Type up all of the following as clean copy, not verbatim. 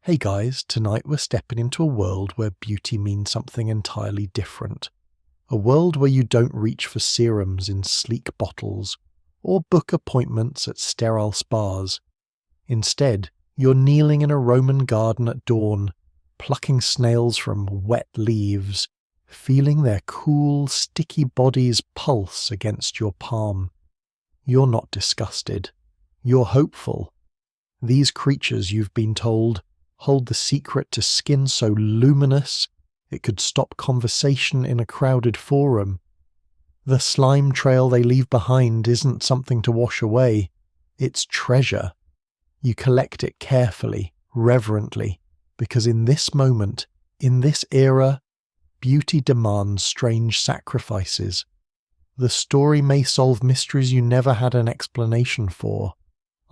Hey guys, tonight we're stepping into a world where beauty means something entirely different. A world where you don't reach for serums in sleek bottles or book appointments at sterile spas. Instead, you're kneeling in a Roman garden at dawn, plucking snails from wet leaves, feeling their cool, sticky bodies pulse against your palm. You're not disgusted. You're hopeful. These creatures, you've been told, hold the secret to skin so luminous it could stop conversation in a crowded forum. The slime trail they leave behind isn't something to wash away, it's treasure. You collect it carefully, reverently, because in this moment, in this era, beauty demands strange sacrifices. The story may solve mysteries you never had an explanation for,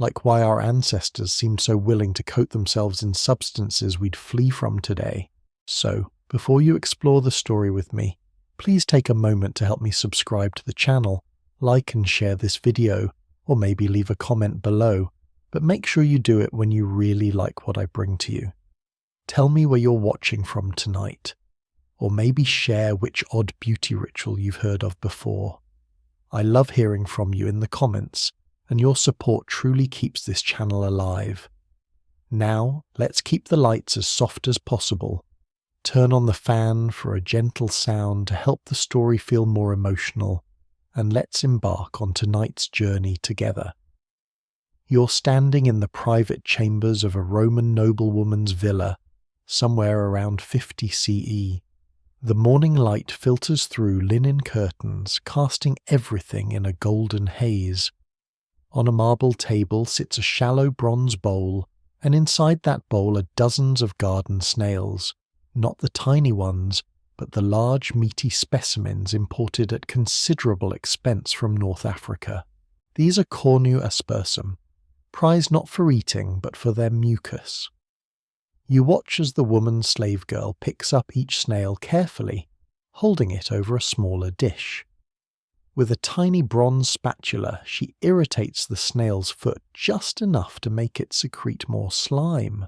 like why our ancestors seemed so willing to coat themselves in substances we'd flee from today. So, before you explore the story with me, please take a moment to help me subscribe to the channel, like and share this video, or maybe leave a comment below, but make sure you do it when you really like what I bring to you. Tell me where you're watching from tonight, or maybe share which odd beauty ritual you've heard of before. I love hearing from you in the comments, and your support truly keeps this channel alive. Now, let's keep the lights as soft as possible. Turn on the fan for a gentle sound to help the story feel more emotional, and let's embark on tonight's journey together. You're standing in the private chambers of a Roman noblewoman's villa, somewhere around 50 CE. The morning light filters through linen curtains, casting everything in a golden haze. On a marble table sits a shallow bronze bowl, and inside that bowl are dozens of garden snails, not the tiny ones, but the large meaty specimens imported at considerable expense from North Africa. These are Cornu aspersum, prized not for eating but for their mucus. You watch as the woman slave girl picks up each snail carefully, holding it over a smaller dish. With a tiny bronze spatula, she irritates the snail's foot just enough to make it secrete more slime.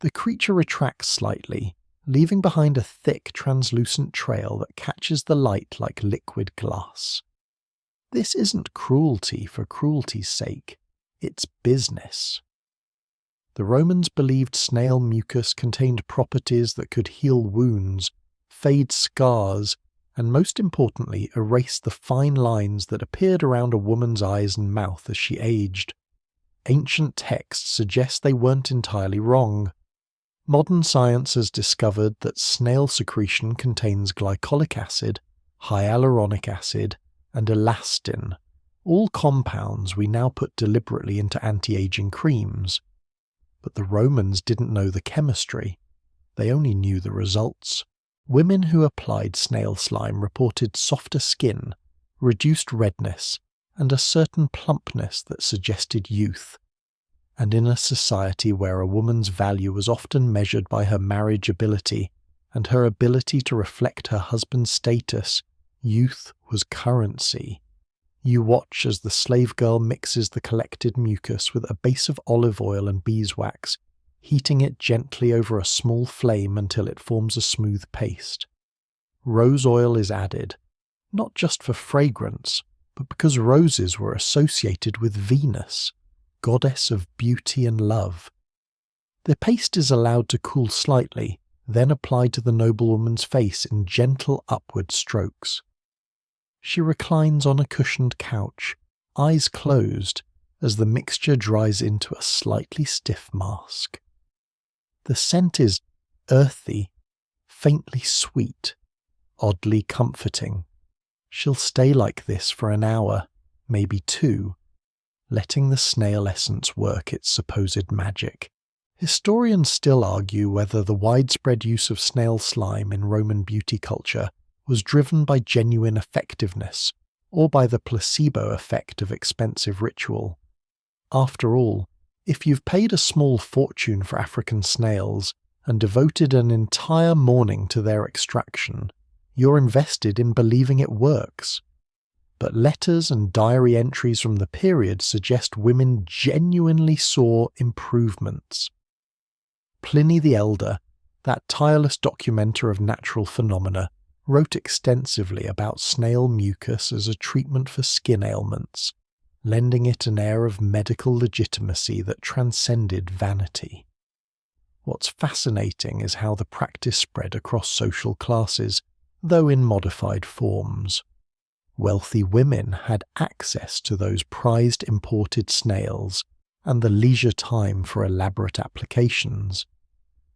The creature retracts slightly, leaving behind a thick, translucent trail that catches the light like liquid glass. This isn't cruelty for cruelty's sake, it's business. The Romans believed snail mucus contained properties that could heal wounds, fade scars, and most importantly erase the fine lines that appeared around a woman's eyes and mouth as she aged. Ancient texts suggest they weren't entirely wrong. Modern science has discovered that snail secretion contains glycolic acid, hyaluronic acid, and elastin, all compounds we now put deliberately into anti-aging creams. But the Romans didn't know the chemistry, they only knew the results. Women who applied snail slime reported softer skin, reduced redness, and a certain plumpness that suggested youth. And in a society where a woman's value was often measured by her marriage ability and her ability to reflect her husband's status, youth was currency. You watch as the slave girl mixes the collected mucus with a base of olive oil and beeswax, heating it gently over a small flame until it forms a smooth paste. Rose oil is added, not just for fragrance, but because roses were associated with Venus, goddess of beauty and love. The paste is allowed to cool slightly, then applied to the noblewoman's face in gentle upward strokes. She reclines on a cushioned couch, eyes closed, as the mixture dries into a slightly stiff mask. The scent is earthy, faintly sweet, oddly comforting. She'll stay like this for an hour, maybe two, letting the snail essence work its supposed magic. Historians still argue whether the widespread use of snail slime in Roman beauty culture was driven by genuine effectiveness or by the placebo effect of expensive ritual. After all, if you've paid a small fortune for African snails and devoted an entire morning to their extraction, you're invested in believing it works. But letters and diary entries from the period suggest women genuinely saw improvements. Pliny the Elder, that tireless documenter of natural phenomena, wrote extensively about snail mucus as a treatment for skin ailments, lending it an air of medical legitimacy that transcended vanity. What's fascinating is how the practice spread across social classes, though in modified forms. Wealthy women had access to those prized imported snails and the leisure time for elaborate applications,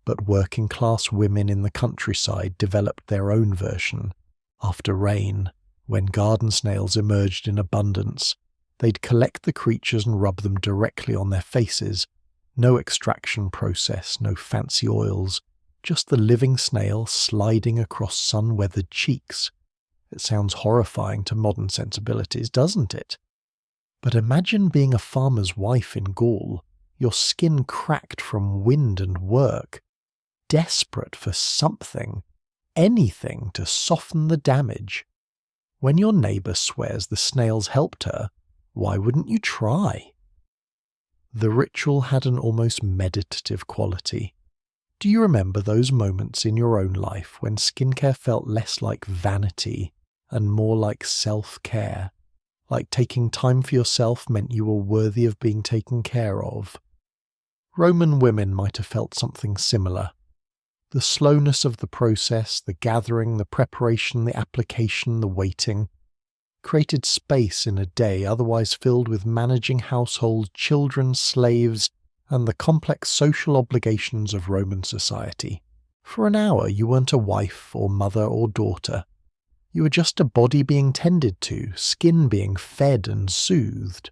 but working-class women in the countryside developed their own version. After rain, when garden snails emerged in abundance, they'd collect the creatures and rub them directly on their faces. No extraction process, no fancy oils, just the living snail sliding across sun-weathered cheeks. It sounds horrifying to modern sensibilities, doesn't it? But imagine being a farmer's wife in Gaul, your skin cracked from wind and work, desperate for something, anything to soften the damage. When your neighbour swears the snails helped her, why wouldn't you try? The ritual had an almost meditative quality. Do you remember those moments in your own life when skincare felt less like vanity and more like self-care? Like taking time for yourself meant you were worthy of being taken care of? Roman women might have felt something similar. The slowness of the process, the gathering, the preparation, the application, the waiting, created space in a day otherwise filled with managing households, children, slaves, and the complex social obligations of Roman society. For an hour you weren't a wife or mother or daughter. You were just a body being tended to, skin being fed and soothed.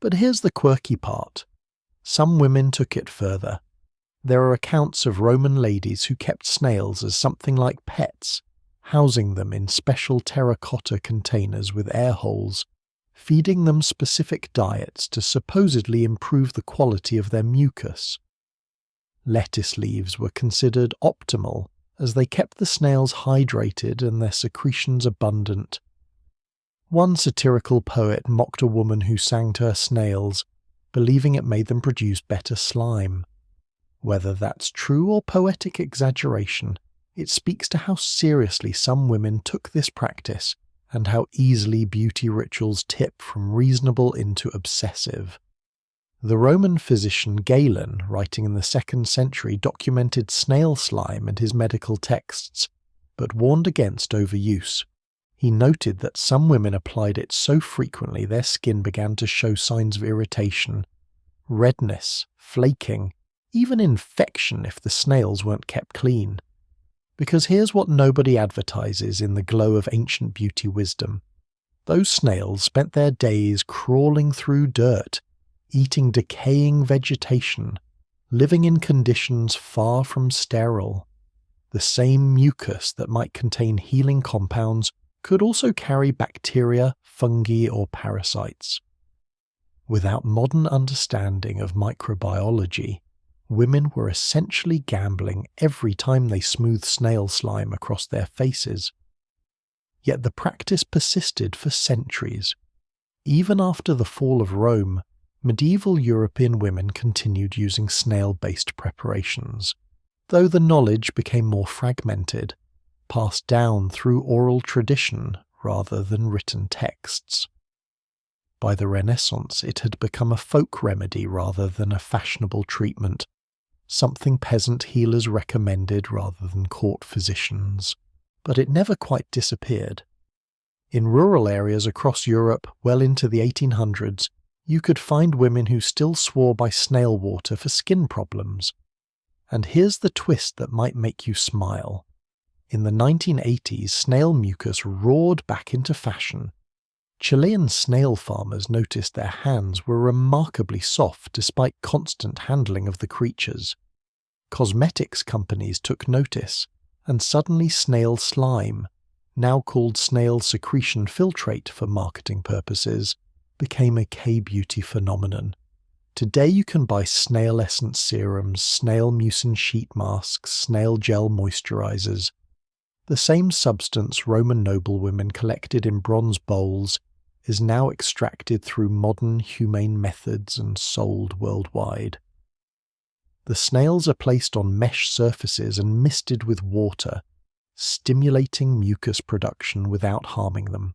But here's the quirky part. Some women took it further. There are accounts of Roman ladies who kept snails as something like pets, housing them in special terracotta containers with air holes, feeding them specific diets to supposedly improve the quality of their mucus. Lettuce leaves were considered optimal, as they kept the snails hydrated and their secretions abundant. One satirical poet mocked a woman who sang to her snails, believing it made them produce better slime. Whether that's true or poetic exaggeration, it speaks to how seriously some women took this practice and how easily beauty rituals tip from reasonable into obsessive. The Roman physician Galen, writing in the 2nd century, documented snail slime in his medical texts, but warned against overuse. He noted that some women applied it so frequently their skin began to show signs of irritation, redness, flaking, even infection if the snails weren't kept clean. Because here's what nobody advertises in the glow of ancient beauty wisdom. Those snails spent their days crawling through dirt, eating decaying vegetation, living in conditions far from sterile. The same mucus that might contain healing compounds could also carry bacteria, fungi, or parasites. Without modern understanding of microbiology, women were essentially gambling every time they smoothed snail slime across their faces. Yet the practice persisted for centuries. Even after the fall of Rome, medieval European women continued using snail-based preparations, though the knowledge became more fragmented, passed down through oral tradition rather than written texts. By the Renaissance, it had become a folk remedy rather than a fashionable treatment, something peasant healers recommended rather than court physicians. But it never quite disappeared. In rural areas across Europe, well into the 1800s, you could find women who still swore by snail water for skin problems. And here's the twist that might make you smile. In the 1980s, snail mucus roared back into fashion. Chilean snail farmers noticed their hands were remarkably soft despite constant handling of the creatures. Cosmetics companies took notice, and suddenly snail slime, now called snail secretion filtrate for marketing purposes, became a K-beauty phenomenon. Today you can buy snail essence serums, snail mucin sheet masks, snail gel moisturizers. The same substance Roman noblewomen collected in bronze bowls is now extracted through modern, humane methods and sold worldwide. The snails are placed on mesh surfaces and misted with water, stimulating mucus production without harming them.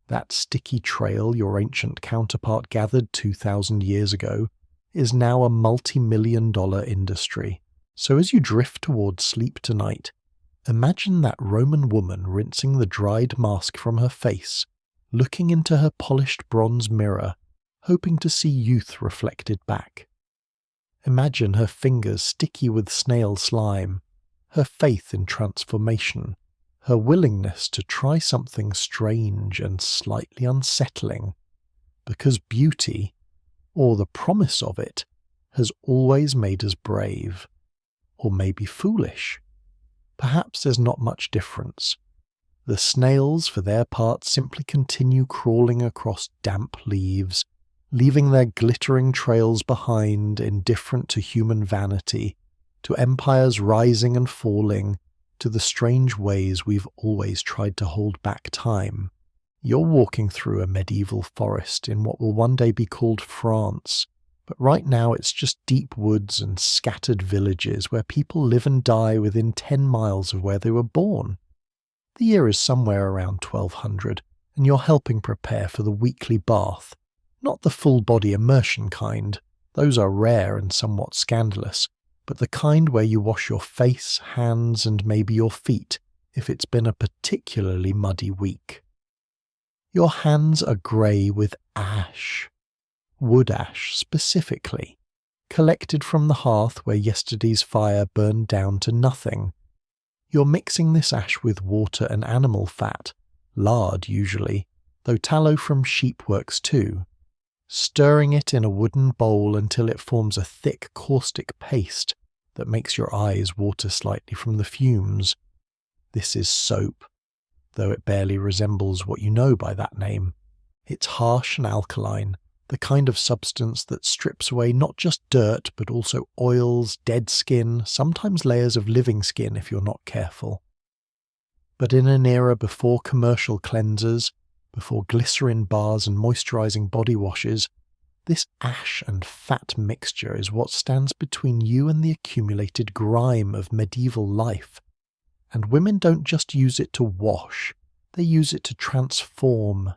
That sticky trail your ancient counterpart gathered 2,000 years ago is now a multi-million-dollar industry. So as you drift towards sleep tonight, imagine that Roman woman rinsing the dried mask from her face, looking into her polished bronze mirror, hoping to see youth reflected back. Imagine her fingers sticky with snail slime, her faith in transformation, her willingness to try something strange and slightly unsettling, because beauty, or the promise of it, has always made us brave, or maybe foolish. Perhaps there's not much difference. The snails, for their part, simply continue crawling across damp leaves, leaving their glittering trails behind, indifferent to human vanity, to empires rising and falling, to the strange ways we've always tried to hold back time. You're walking through a medieval forest in what will one day be called France, but right now it's just deep woods and scattered villages where people live and die within 10 miles of where they were born. The year is somewhere around 1200, and you're helping prepare for the weekly bath. Not the full-body immersion kind, those are rare and somewhat scandalous, but the kind where you wash your face, hands, and maybe your feet if it's been a particularly muddy week. Your hands are grey with ash, wood ash specifically, collected from the hearth where yesterday's fire burned down to nothing. You're mixing this ash with water and animal fat, lard usually, though tallow from sheep works too, stirring it in a wooden bowl until it forms a thick caustic paste that makes your eyes water slightly from the fumes. This is soap, though it barely resembles what you know by that name. It's harsh and alkaline, the kind of substance that strips away not just dirt but also oils, dead skin, sometimes layers of living skin if you're not careful. But in an era before commercial cleansers, before glycerin bars and moisturizing body washes, this ash and fat mixture is what stands between you and the accumulated grime of medieval life. And women don't just use it to wash, they use it to transform.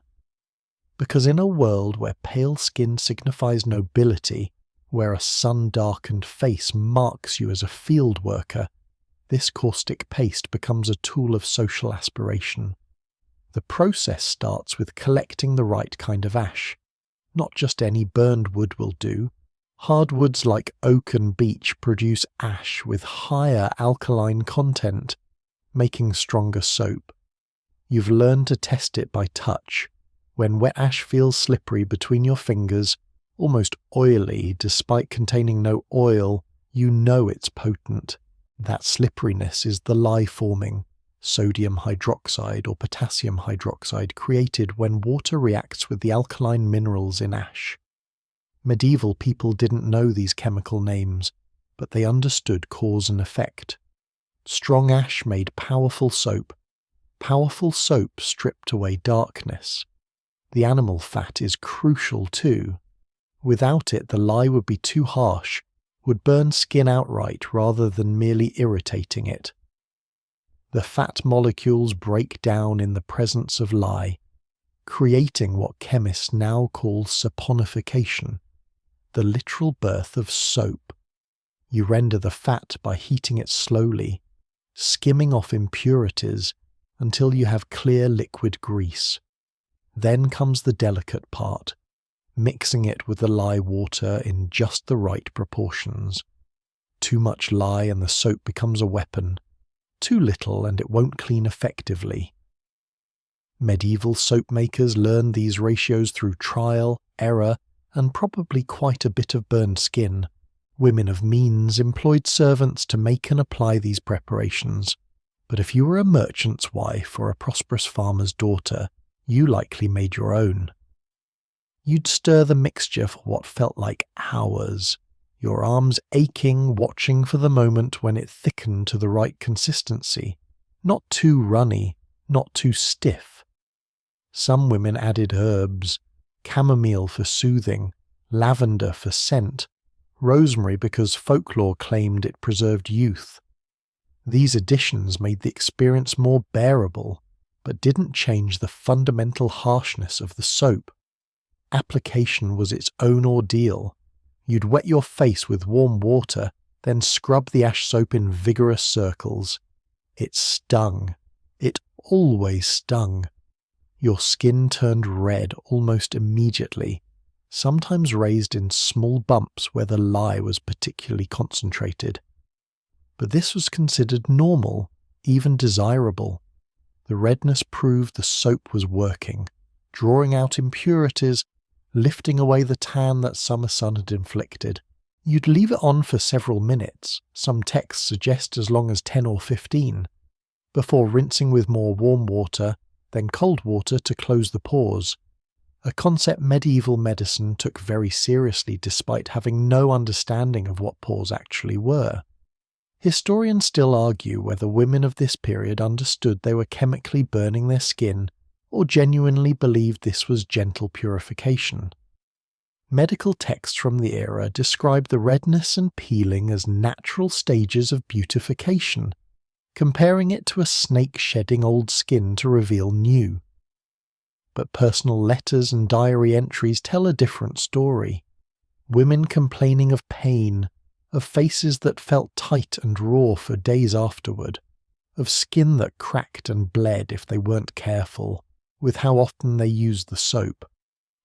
Because in a world where pale skin signifies nobility, where a sun-darkened face marks you as a field worker, this caustic paste becomes a tool of social aspiration. The process starts with collecting the right kind of ash. Not just any burned wood will do. Hardwoods like oak and beech produce ash with higher alkaline content, making stronger soap. You've learned to test it by touch. When wet ash feels slippery between your fingers, almost oily despite containing no oil, you know it's potent. That slipperiness is the lye forming, sodium hydroxide or potassium hydroxide created when water reacts with the alkaline minerals in ash. Medieval people didn't know these chemical names, but they understood cause and effect. Strong ash made powerful soap. Powerful soap stripped away darkness. The animal fat is crucial too. Without it, the lye would be too harsh, would burn skin outright rather than merely irritating it. The fat molecules break down in the presence of lye, creating what chemists now call saponification, the literal birth of soap. You render the fat by heating it slowly, skimming off impurities until you have clear liquid grease. Then comes the delicate part, mixing it with the lye water in just the right proportions. Too much lye and the soap becomes a weapon. Too little and it won't clean effectively. Medieval soap makers learned these ratios through trial, error, and probably quite a bit of burned skin. Women of means employed servants to make and apply these preparations. But if you were a merchant's wife or a prosperous farmer's daughter, you likely made your own. You'd stir the mixture for what felt like hours, your arms aching, watching for the moment when it thickened to the right consistency, not too runny, not too stiff. Some women added herbs, chamomile for soothing, lavender for scent, rosemary because folklore claimed it preserved youth. These additions made the experience more bearable, but didn't change the fundamental harshness of the soap. Application was its own ordeal. You'd wet your face with warm water, then scrub the ash soap in vigorous circles. It stung. It always stung. Your skin turned red almost immediately, sometimes raised in small bumps where the lye was particularly concentrated. But this was considered normal, even desirable. The redness proved the soap was working, drawing out impurities, lifting away the tan that summer sun had inflicted. You'd leave it on for several minutes, some texts suggest as long as 10 or 15, before rinsing with more warm water, then cold water to close the pores. A concept medieval medicine took very seriously despite having no understanding of what pores actually were. Historians still argue whether women of this period understood they were chemically burning their skin or genuinely believed this was gentle purification. Medical texts from the era describe the redness and peeling as natural stages of beautification, comparing it to a snake shedding old skin to reveal new. But personal letters and diary entries tell a different story. Women complaining of pain, of faces that felt tight and raw for days afterward, of skin that cracked and bled if they weren't careful, with how often they used the soap.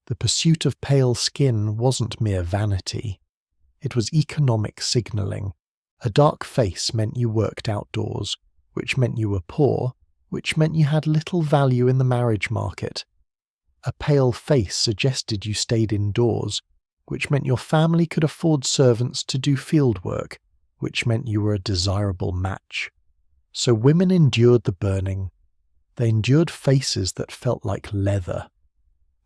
The pursuit of pale skin wasn't mere vanity. It was economic signalling. A dark face meant you worked outdoors, which meant you were poor, which meant you had little value in the marriage market. A pale face suggested you stayed indoors, which meant your family could afford servants to do field work, which meant you were a desirable match. So women endured the burning. They endured faces that felt like leather.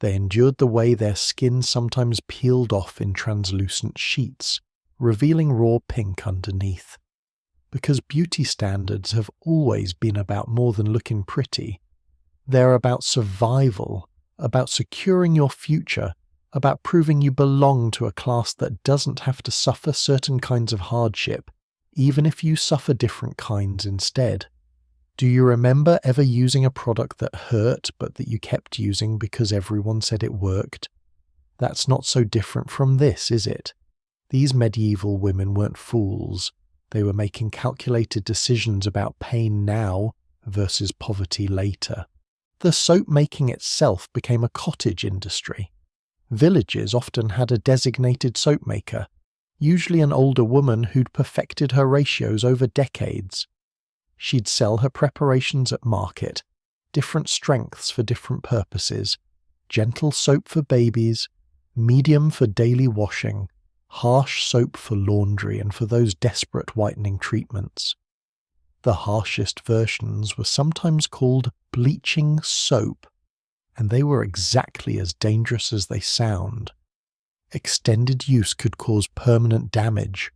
They endured the way their skin sometimes peeled off in translucent sheets, revealing raw pink underneath. Because beauty standards have always been about more than looking pretty. They're about survival, about securing your future, about proving you belong to a class that doesn't have to suffer certain kinds of hardship, even if you suffer different kinds instead. Do you remember ever using a product that hurt but that you kept using because everyone said it worked? That's not so different from this, is it? These medieval women weren't fools. They were making calculated decisions about pain now versus poverty later. The soap making itself became a cottage industry. Villages often had a designated soap maker, usually an older woman who'd perfected her ratios over decades. She'd sell her preparations at market, different strengths for different purposes, gentle soap for babies, medium for daily washing, harsh soap for laundry and for those desperate whitening treatments. The harshest versions were sometimes called bleaching soap, and they were exactly as dangerous as they sound. Extended use could cause permanent damage,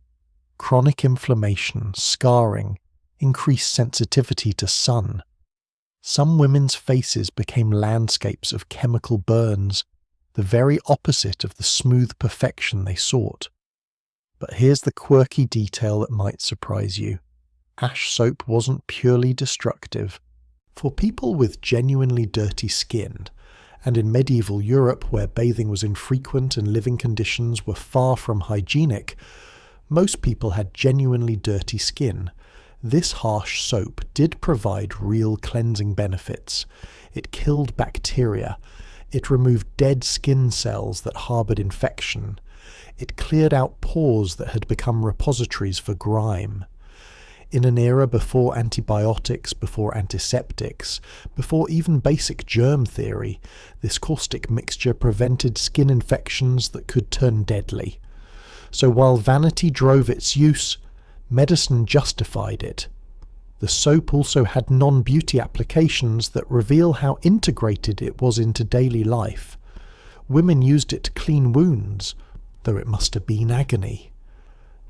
chronic inflammation, scarring, increased sensitivity to sun. Some women's faces became landscapes of chemical burns, the very opposite of the smooth perfection they sought. But here's the quirky detail that might surprise you. Ash soap wasn't purely destructive. For people with genuinely dirty skin, and in medieval Europe where bathing was infrequent and living conditions were far from hygienic, most people had genuinely dirty skin. This harsh soap did provide real cleansing benefits. It killed bacteria. It removed dead skin cells that harboured infection. It cleared out pores that had become repositories for grime. In an era before antibiotics, before antiseptics, before even basic germ theory, this caustic mixture prevented skin infections that could turn deadly. So while vanity drove its use, medicine justified it. The soap also had non-beauty applications that reveal how integrated it was into daily life. Women used it to clean wounds, though it must have been agony.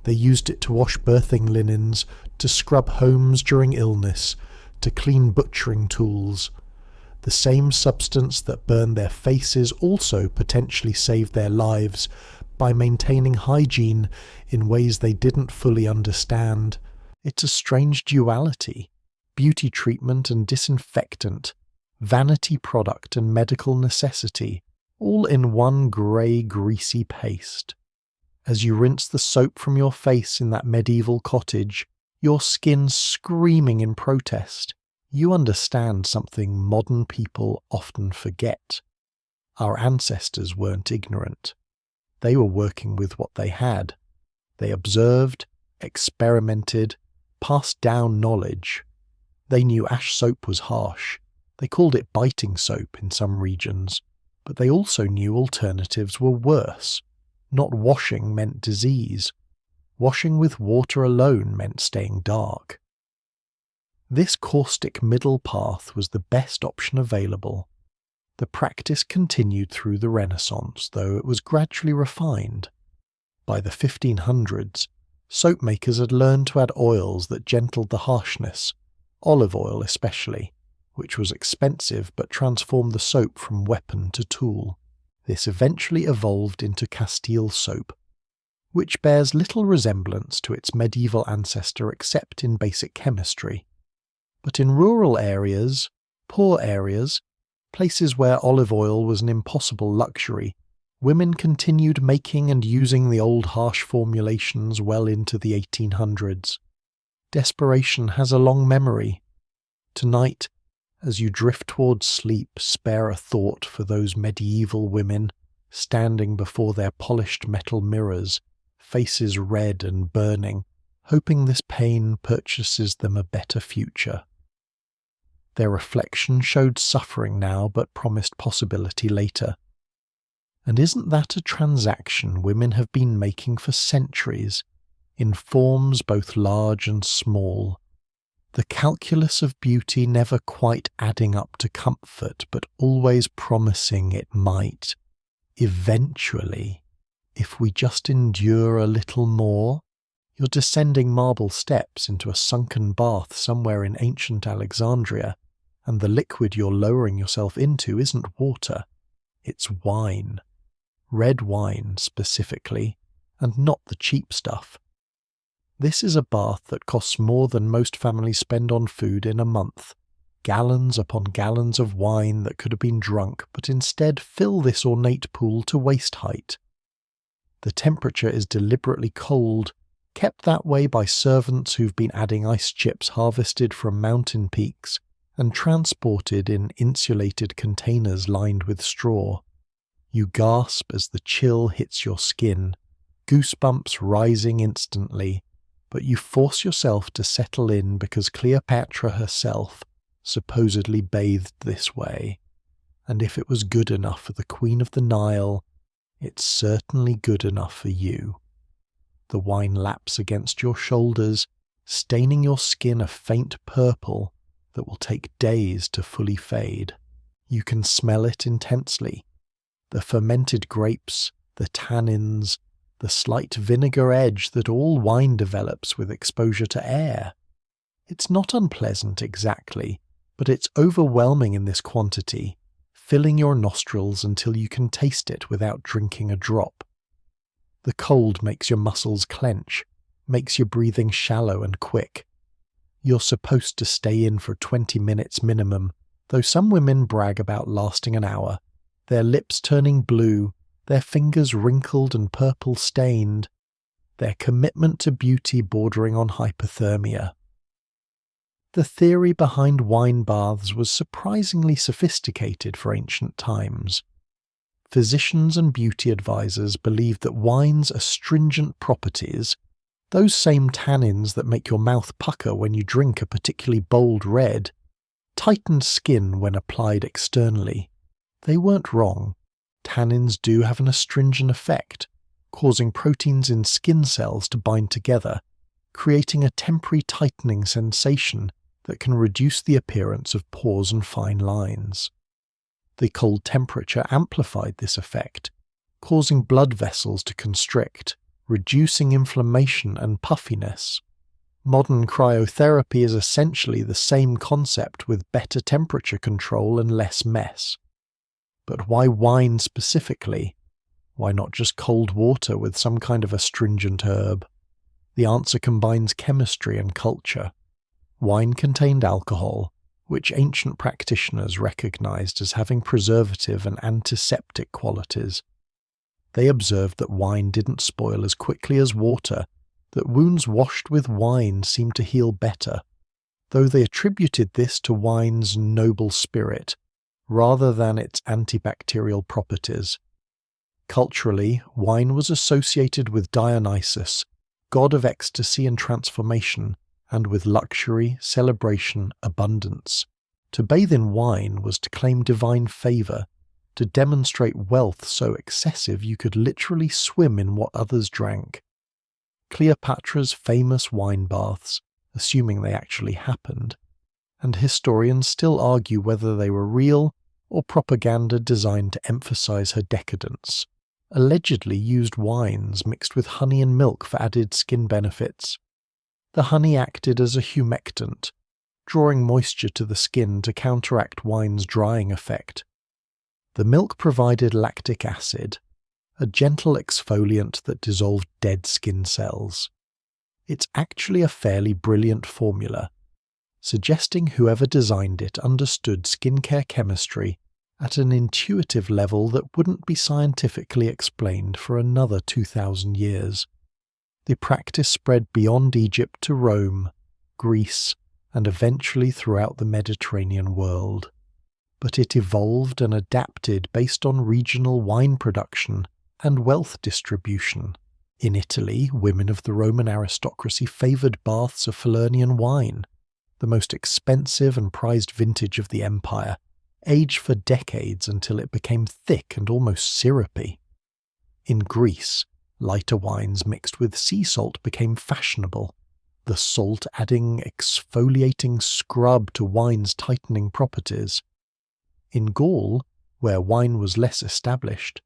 They used it to wash birthing linens, to scrub homes during illness, to clean butchering tools. The same substance that burned their faces also potentially saved their lives, by maintaining hygiene in ways they didn't fully understand. It's a strange duality: beauty treatment and disinfectant, vanity product and medical necessity, all in one grey, greasy paste. As you rinse the soap from your face in that medieval cottage, your skin screaming in protest, you understand something modern people often forget. Our ancestors weren't ignorant. They were working with what they had. They observed, experimented, passed down knowledge. They knew ash soap was harsh. They called it biting soap in some regions, but they also knew alternatives were worse. Not washing meant disease. Washing with water alone meant staying dark. This caustic middle path was the best option available. The practice continued through the Renaissance, though it was gradually refined. By the 1500s, soap makers had learned to add oils that gentled the harshness, olive oil especially, which was expensive but transformed the soap from weapon to tool. This eventually evolved into Castile soap, which bears little resemblance to its medieval ancestor except in basic chemistry. But in rural areas, poor areas, places where olive oil was an impossible luxury, women continued making and using the old harsh formulations well into the 1800s. Desperation has a long memory. Tonight, as you drift towards sleep, spare a thought for those medieval women standing before their polished metal mirrors, faces red and burning, hoping this pain purchases them a better future. Their reflection showed suffering now but promised possibility later. And isn't that a transaction women have been making for centuries, in forms both large and small? The calculus of beauty never quite adding up to comfort, but always promising it might, eventually, if we just endure a little more. You're descending marble steps into a sunken bath somewhere in ancient Alexandria, and the liquid you're lowering yourself into isn't water, it's wine. Red wine, specifically, and not the cheap stuff. This is a bath that costs more than most families spend on food in a month. Gallons upon gallons of wine that could have been drunk, but instead fill this ornate pool to waist height. The temperature is deliberately cold, kept that way by servants who've been adding ice chips harvested from mountain peaks and transported in insulated containers lined with straw. You gasp as the chill hits your skin, goosebumps rising instantly, but you force yourself to settle in because Cleopatra herself supposedly bathed this way. And if it was good enough for the Queen of the Nile, it's certainly good enough for you. The wine laps against your shoulders, staining your skin a faint purple that will take days to fully fade. You can smell it intensely. The fermented grapes, the tannins, the slight vinegar edge that all wine develops with exposure to air. It's not unpleasant exactly, but it's overwhelming in this quantity, filling your nostrils until you can taste it without drinking a drop. The cold makes your muscles clench, makes your breathing shallow and quick. You're supposed to stay in for 20 minutes minimum, though some women brag about lasting an hour, their lips turning blue, their fingers wrinkled and purple stained, their commitment to beauty bordering on hypothermia. The theory behind wine baths was surprisingly sophisticated for ancient times. Physicians and beauty advisors believed that wine's astringent properties, those same tannins that make your mouth pucker when you drink a particularly bold red, tightened skin when applied externally. They weren't wrong. Tannins do have an astringent effect, causing proteins in skin cells to bind together, creating a temporary tightening sensation that can reduce the appearance of pores and fine lines. The cold temperature amplified this effect, causing blood vessels to constrict, reducing inflammation and puffiness. Modern cryotherapy is essentially the same concept with better temperature control and less mess. But why wine specifically? Why not just cold water with some kind of astringent herb? The answer combines chemistry and culture. Wine contained alcohol, which ancient practitioners recognized as having preservative and antiseptic qualities. They observed that wine didn't spoil as quickly as water, that wounds washed with wine seemed to heal better, though they attributed this to wine's noble spirit, rather than its antibacterial properties. Culturally, wine was associated with Dionysus, god of ecstasy and transformation, and with luxury, celebration, abundance. To bathe in wine was to claim divine favour, to demonstrate wealth so excessive you could literally swim in what others drank. Cleopatra's famous wine baths, assuming they actually happened, and historians still argue whether they were real or propaganda designed to emphasize her decadence, allegedly used wines mixed with honey and milk for added skin benefits. The honey acted as a humectant, drawing moisture to the skin to counteract wine's drying effect. The milk provided lactic acid, a gentle exfoliant that dissolved dead skin cells. It's actually a fairly brilliant formula, suggesting whoever designed it understood skincare chemistry at an intuitive level that wouldn't be scientifically explained for another 2,000 years. The practice spread beyond Egypt to Rome, Greece, and eventually throughout the Mediterranean world. But it evolved and adapted based on regional wine production and wealth distribution. In Italy, women of the Roman aristocracy favoured baths of Falernian wine, the most expensive and prized vintage of the empire, aged for decades until it became thick and almost syrupy. In Greece, lighter wines mixed with sea salt became fashionable, the salt adding exfoliating scrub to wine's tightening properties. In Gaul, where wine was less established,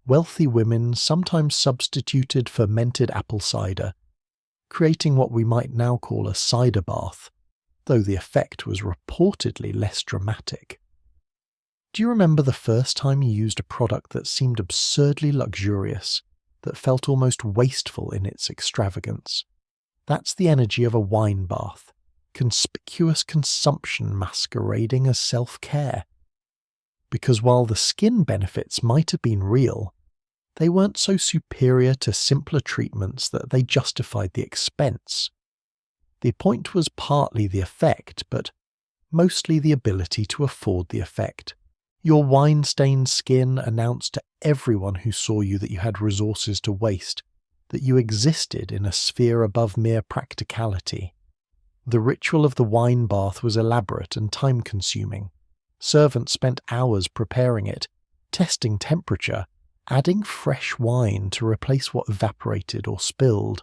wealthy women sometimes substituted fermented apple cider, creating what we might now call a cider bath, though the effect was reportedly less dramatic. Do you remember the first time you used a product that seemed absurdly luxurious, that felt almost wasteful in its extravagance? That's the energy of a wine bath, conspicuous consumption masquerading as self-care. Because while the skin benefits might have been real, they weren't so superior to simpler treatments that they justified the expense. The point was partly the effect, but mostly the ability to afford the effect. Your wine-stained skin announced to everyone who saw you that you had resources to waste, that you existed in a sphere above mere practicality. The ritual of the wine bath was elaborate and time-consuming. Servants spent hours preparing it, testing temperature, adding fresh wine to replace what evaporated or spilled.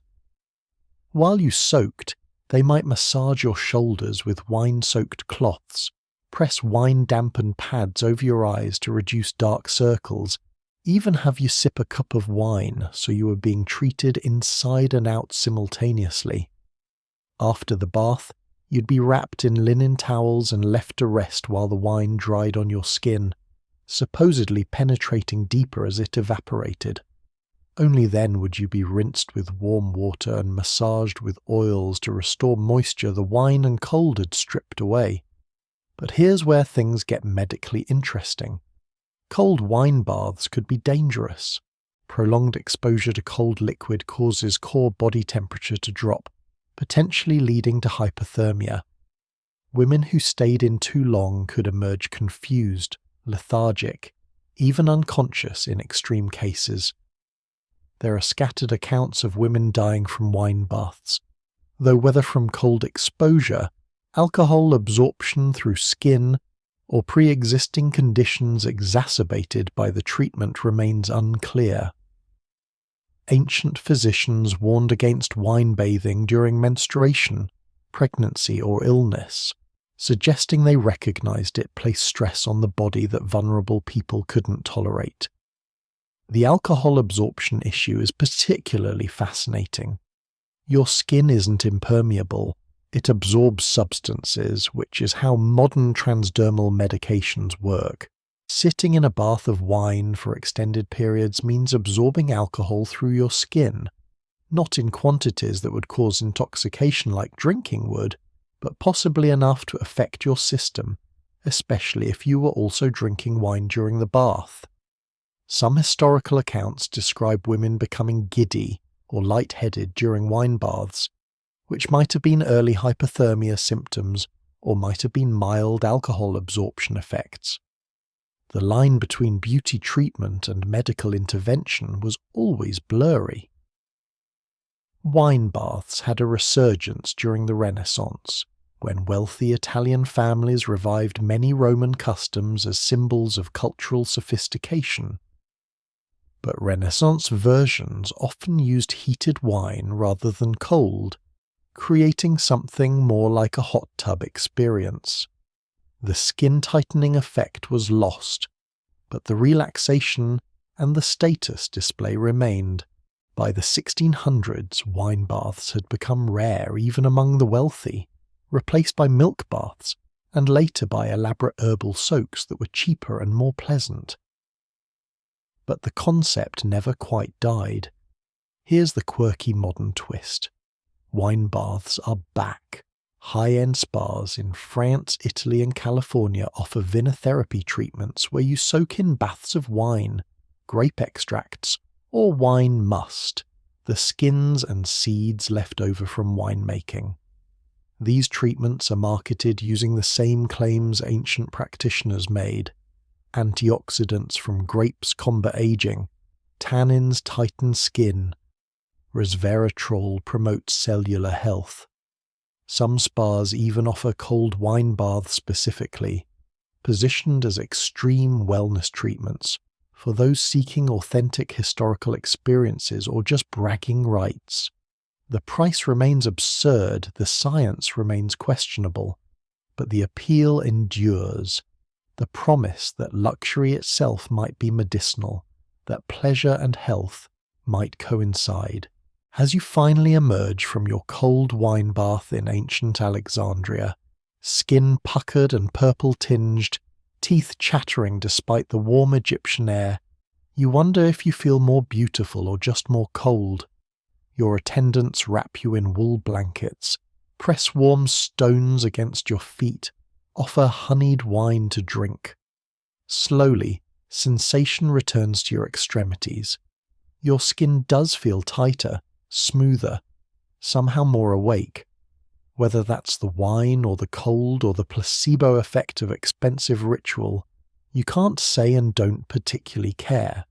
While you soaked, they might massage your shoulders with wine-soaked cloths, press wine-dampened pads over your eyes to reduce dark circles, even have you sip a cup of wine so you were being treated inside and out simultaneously. After the bath, you'd be wrapped in linen towels and left to rest while the wine dried on your skin, supposedly penetrating deeper as it evaporated. Only then would you be rinsed with warm water and massaged with oils to restore moisture the wine and cold had stripped away. But here's where things get medically interesting. Cold wine baths could be dangerous. Prolonged exposure to cold liquid causes core body temperature to drop, potentially leading to hypothermia. Women who stayed in too long could emerge confused, lethargic, even unconscious in extreme cases. There are scattered accounts of women dying from wine baths, though whether from cold exposure, alcohol absorption through skin, or pre-existing conditions exacerbated by the treatment remains unclear. Ancient physicians warned against wine bathing during menstruation, pregnancy, or illness, suggesting they recognized it placed stress on the body that vulnerable people couldn't tolerate. The alcohol absorption issue is particularly fascinating. Your skin isn't impermeable, it absorbs substances, which is how modern transdermal medications work. Sitting in a bath of wine for extended periods means absorbing alcohol through your skin, not in quantities that would cause intoxication like drinking would, but possibly enough to affect your system, especially if you were also drinking wine during the bath. Some historical accounts describe women becoming giddy or lightheaded during wine baths, which might have been early hypothermia symptoms or might have been mild alcohol absorption effects. The line between beauty treatment and medical intervention was always blurry. Wine baths had a resurgence during the Renaissance, when wealthy Italian families revived many Roman customs as symbols of cultural sophistication. But Renaissance versions often used heated wine rather than cold, creating something more like a hot tub experience. The skin-tightening effect was lost, but the relaxation and the status display remained. By the 1600s, wine baths had become rare even among the wealthy, replaced by milk baths, and later by elaborate herbal soaks that were cheaper and more pleasant. But the concept never quite died. Here's the quirky modern twist. Wine baths are back. High-end spas in France, Italy and California offer vinotherapy treatments where you soak in baths of wine, grape extracts, or wine must, the skins and seeds left over from winemaking. These treatments are marketed using the same claims ancient practitioners made. Antioxidants from grapes combat aging, tannins tighten skin, resveratrol promotes cellular health. Some spas even offer cold wine baths specifically, positioned as extreme wellness treatments for those seeking authentic historical experiences or just bragging rights. The price remains absurd, the science remains questionable, but the appeal endures. The promise that luxury itself might be medicinal, that pleasure and health might coincide. As you finally emerge from your cold wine bath in ancient Alexandria, skin puckered and purple-tinged, teeth chattering despite the warm Egyptian air, you wonder if you feel more beautiful or just more cold. Your attendants wrap you in wool blankets, press warm stones against your feet, offer honeyed wine to drink. Slowly, sensation returns to your extremities. Your skin does feel tighter, smoother, somehow more awake. Whether that's the wine or the cold or the placebo effect of expensive ritual, you can't say and don't particularly care.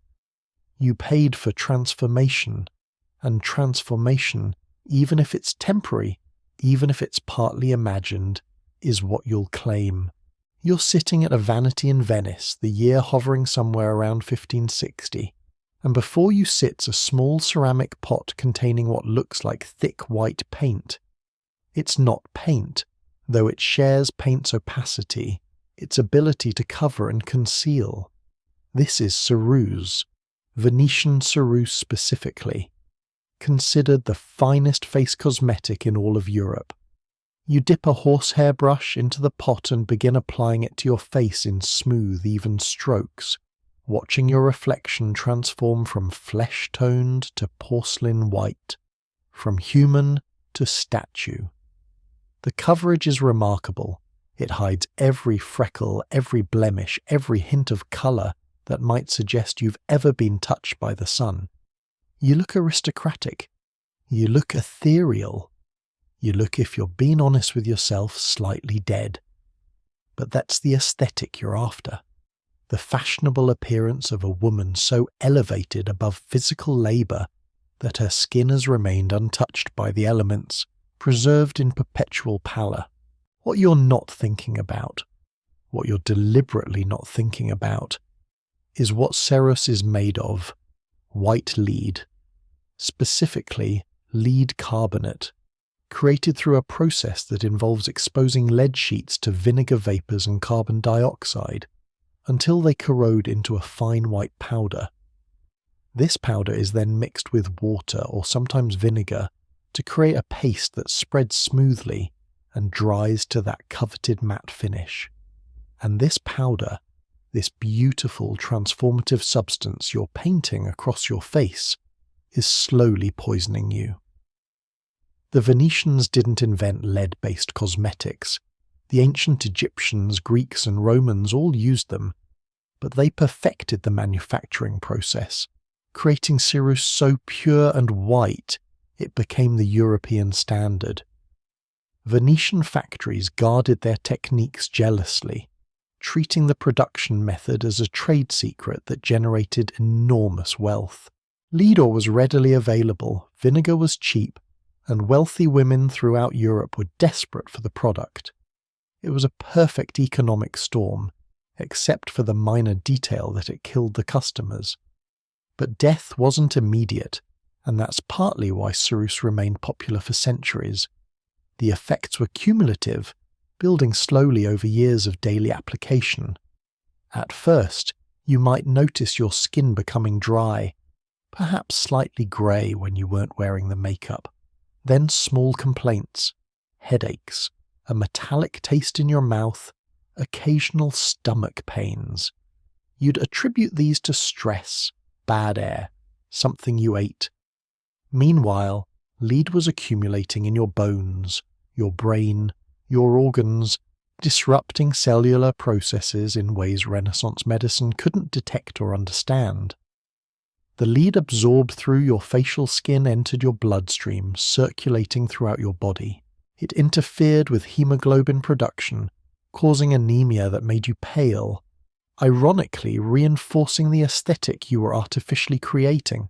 You paid for transformation, and transformation, even if it's temporary, even if it's partly imagined, is what you'll claim. You're sitting at a vanity in Venice, the year hovering somewhere around 1560, and before you sits a small ceramic pot containing what looks like thick white paint. It's not paint, though it shares paint's opacity, its ability to cover and conceal. This is ceruse, Venetian ceruse specifically, considered the finest face cosmetic in all of Europe. You dip a horsehair brush into the pot and begin applying it to your face in smooth, even strokes, watching your reflection transform from flesh-toned to porcelain white, from human to statue. The coverage is remarkable. It hides every freckle, every blemish, every hint of colour that might suggest you've ever been touched by the sun. You look aristocratic. You look ethereal. You look, if you're being honest with yourself, slightly dead. But that's the aesthetic you're after. The fashionable appearance of a woman so elevated above physical labour that her skin has remained untouched by the elements, preserved in perpetual pallor. What you're not thinking about, what you're deliberately not thinking about, is what ceruse is made of: white lead, specifically lead carbonate, created through a process that involves exposing lead sheets to vinegar vapours and carbon dioxide until they corrode into a fine white powder. This powder is then mixed with water or sometimes vinegar to create a paste that spreads smoothly and dries to that coveted matte finish. And this powder, this beautiful transformative substance you're painting across your face is slowly poisoning you. The Venetians didn't invent lead-based cosmetics. The ancient Egyptians, Greeks, and Romans all used them, but they perfected the manufacturing process, creating ceruse so pure and white it became the European standard. Venetian factories guarded their techniques jealously, treating the production method as a trade secret that generated enormous wealth. Lead ore was readily available, vinegar was cheap, and wealthy women throughout Europe were desperate for the product. It was a perfect economic storm, except for the minor detail that it killed the customers. But death wasn't immediate, and that's partly why ceruse remained popular for centuries. The effects were cumulative, building slowly over years of daily application. At first, you might notice your skin becoming dry, perhaps slightly grey when you weren't wearing the makeup. Then small complaints, headaches, a metallic taste in your mouth, occasional stomach pains. You'd attribute these to stress, bad air, something you ate. Meanwhile, lead was accumulating in your bones, your brain, your organs, disrupting cellular processes in ways Renaissance medicine couldn't detect or understand. The lead absorbed through your facial skin entered your bloodstream, circulating throughout your body. It interfered with hemoglobin production, causing anemia that made you pale, ironically reinforcing the aesthetic you were artificially creating.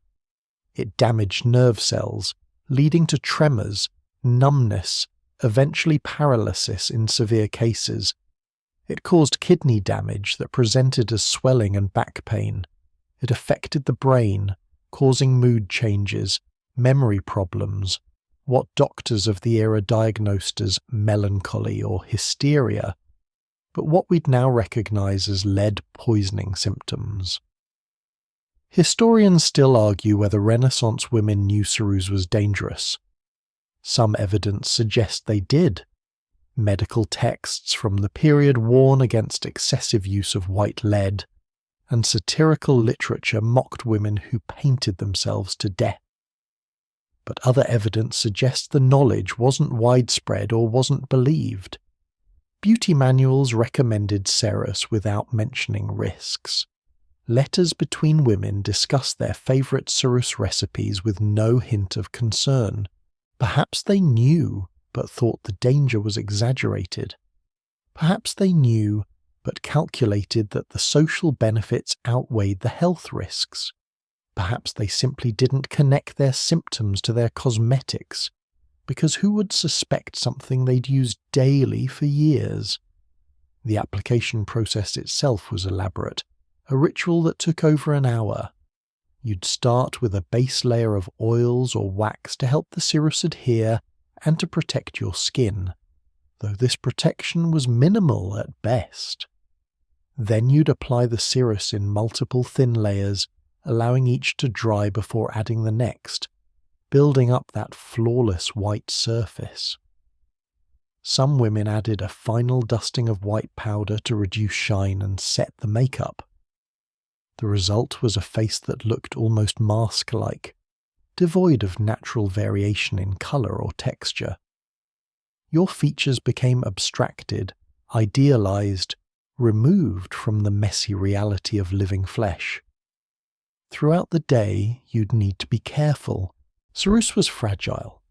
It damaged nerve cells, leading to tremors, numbness, eventually paralysis in severe cases. It caused kidney damage that presented as swelling and back pain. It affected the brain, causing mood changes, memory problems, what doctors of the era diagnosed as melancholy or hysteria, but what we'd now recognize as lead poisoning symptoms. Historians still argue whether Renaissance women knew ceruse was dangerous. Some evidence suggests they did. Medical texts from the period warn against excessive use of white lead, and satirical literature mocked women who painted themselves to death. But other evidence suggests the knowledge wasn't widespread or wasn't believed. Beauty manuals recommended ceruse without mentioning risks. Letters between women discussed their favourite ceruse recipes with no hint of concern. Perhaps they knew, but thought the danger was exaggerated. Perhaps they knew, but calculated that the social benefits outweighed the health risks. Perhaps they simply didn't connect their symptoms to their cosmetics, because who would suspect something they'd used daily for years? The application process itself was elaborate, a ritual that took over an hour. You'd start with a base layer of oils or wax to help the ceruse adhere and to protect your skin, though this protection was minimal at best. Then you'd apply the ceruse in multiple thin layers, allowing each to dry before adding the next, building up that flawless white surface. Some women added a final dusting of white powder to reduce shine and set the makeup. The result was a face that looked almost mask-like, devoid of natural variation in colour or texture. Your features became abstracted, idealized, removed from the messy reality of living flesh. Throughout the day, you'd need to be careful. Ceruse was fragile.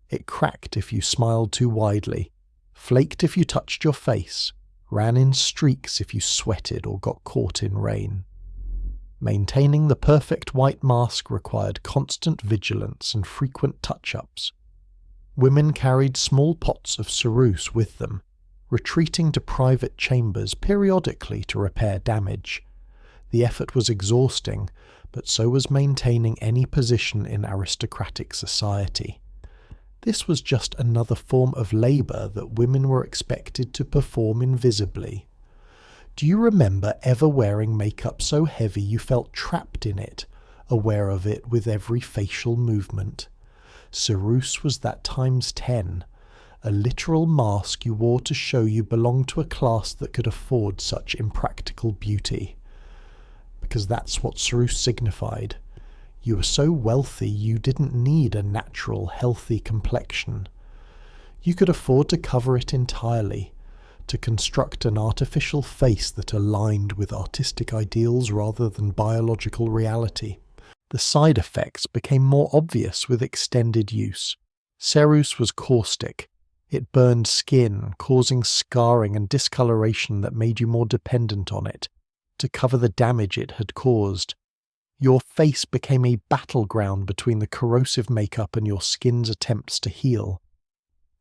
It cracked if you smiled too widely, flaked if you touched your face, ran in streaks if you sweated or got caught in rain. Maintaining the perfect white mask required constant vigilance and frequent touch-ups. Women carried small pots of ceruse with them, retreating to private chambers periodically to repair damage. The effort was exhausting, but so was maintaining any position in aristocratic society. This was just another form of labour that women were expected to perform invisibly. Do you remember ever wearing makeup so heavy you felt trapped in it, aware of it with every facial movement? Ceruse was that times 10, a literal mask you wore to show you belonged to a class that could afford such impractical beauty. Because that's what Sarus signified. You were so wealthy you didn't need a natural, healthy complexion. You could afford to cover it entirely, to construct an artificial face that aligned with artistic ideals rather than biological reality. The side effects became more obvious with extended use. Sarus was caustic. It burned skin, causing scarring and discoloration that made you more dependent on it, to cover the damage it had caused. Your face became a battleground between the corrosive makeup and your skin's attempts to heal.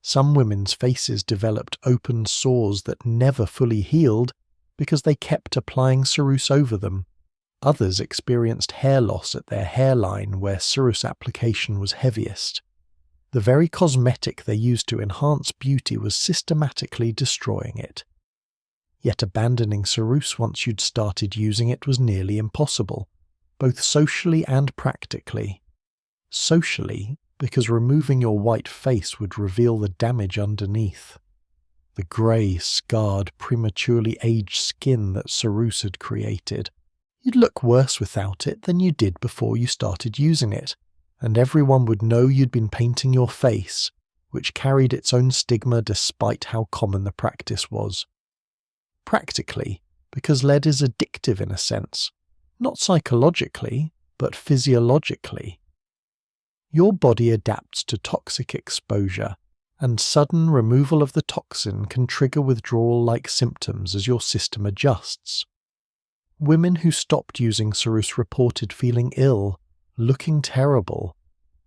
Some women's faces developed open sores that never fully healed because they kept applying Sarus over them. Others experienced hair loss at their hairline where Sarus application was heaviest. The very cosmetic they used to enhance beauty was systematically destroying it. Yet abandoning Sarus once you'd started using it was nearly impossible, both socially and practically. Socially, because removing your white face would reveal the damage underneath. The grey, scarred, prematurely aged skin that Sarus had created. You'd look worse without it than you did before you started using it, and everyone would know you'd been painting your face, which carried its own stigma despite how common the practice was. Practically, because lead is addictive in a sense, not psychologically, but physiologically. Your body adapts to toxic exposure, and sudden removal of the toxin can trigger withdrawal-like symptoms as your system adjusts. Women who stopped using Sarus reported feeling ill, looking terrible,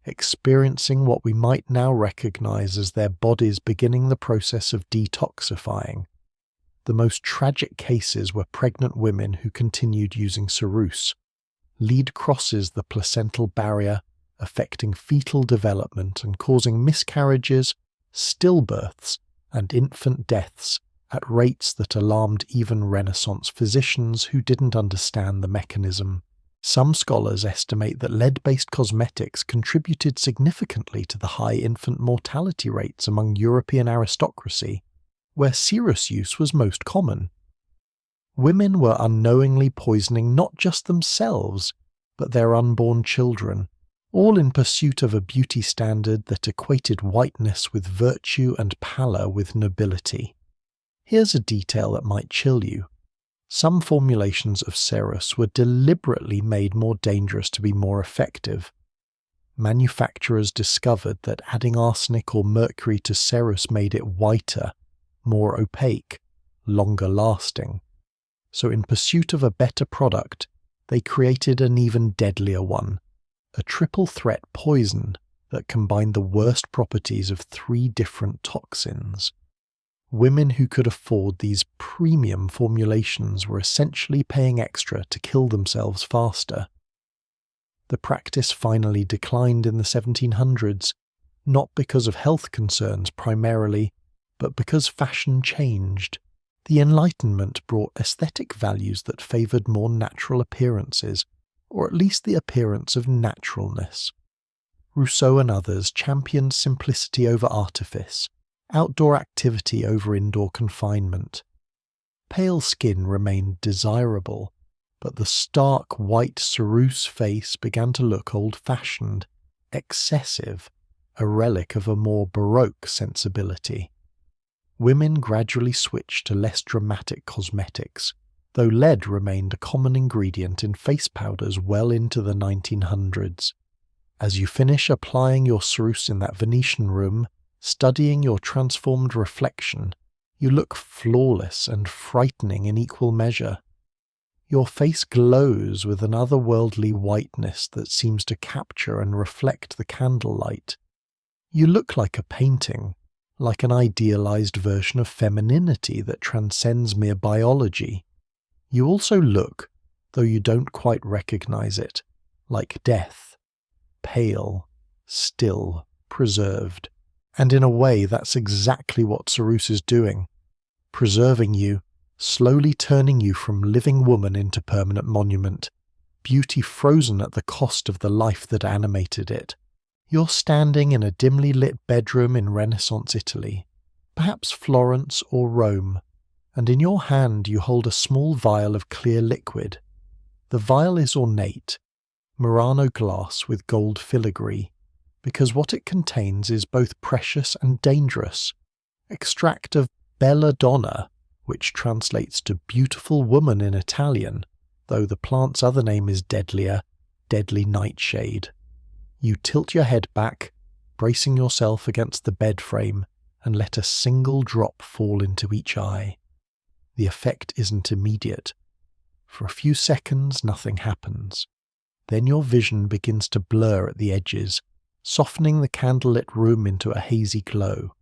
experiencing what we might now recognize as their bodies beginning the process of detoxifying. The most tragic cases were pregnant women who continued using Sarus. Lead crosses the placental barrier, affecting fetal development and causing miscarriages, stillbirths, and infant deaths at rates that alarmed even Renaissance physicians who didn't understand the mechanism. Some scholars estimate that lead-based cosmetics contributed significantly to the high infant mortality rates among European aristocracy, where Sarus use was most common. Women were unknowingly poisoning not just themselves, but their unborn children, all in pursuit of a beauty standard that equated whiteness with virtue and pallor with nobility. Here's a detail that might chill you. Some formulations of Sarus were deliberately made more dangerous to be more effective. Manufacturers discovered that adding arsenic or mercury to Sarus made it whiter, more opaque, longer lasting. So in pursuit of a better product, they created an even deadlier one, a triple threat poison that combined the worst properties of 3 different toxins. Women who could afford these premium formulations were essentially paying extra to kill themselves faster. The practice finally declined in the 1700s, not because of health concerns primarily, but because fashion changed. The Enlightenment brought aesthetic values that favoured more natural appearances, or at least the appearance of naturalness. Rousseau and others championed simplicity over artifice, outdoor activity over indoor confinement. Pale skin remained desirable, but the stark white Sarus face began to look old-fashioned, excessive, a relic of a more Baroque sensibility. Women gradually switched to less dramatic cosmetics, though lead remained a common ingredient in face powders well into the 1900s. As you finish applying your Sarus in that Venetian room, studying your transformed reflection, you look flawless and frightening in equal measure. Your face glows with an otherworldly whiteness that seems to capture and reflect the candlelight. You look like a painting, like an idealized version of femininity that transcends mere biology. You also look, though you don't quite recognize it, like death, pale, still, preserved. And in a way, that's exactly what Sarus is doing, preserving you, slowly turning you from living woman into permanent monument, beauty frozen at the cost of the life that animated it. You're standing in a dimly lit bedroom in Renaissance Italy, perhaps Florence or Rome, and in your hand you hold a small vial of clear liquid. The vial is ornate, Murano glass with gold filigree, because what it contains is both precious and dangerous. Extract of belladonna, which translates to beautiful woman in Italian, though the plant's other name is deadlier, deadly nightshade. You tilt your head back, bracing yourself against the bed frame, and let a single drop fall into each eye. The effect isn't immediate. For a few seconds, nothing happens. Then your vision begins to blur at the edges, softening the candlelit room into a hazy glow.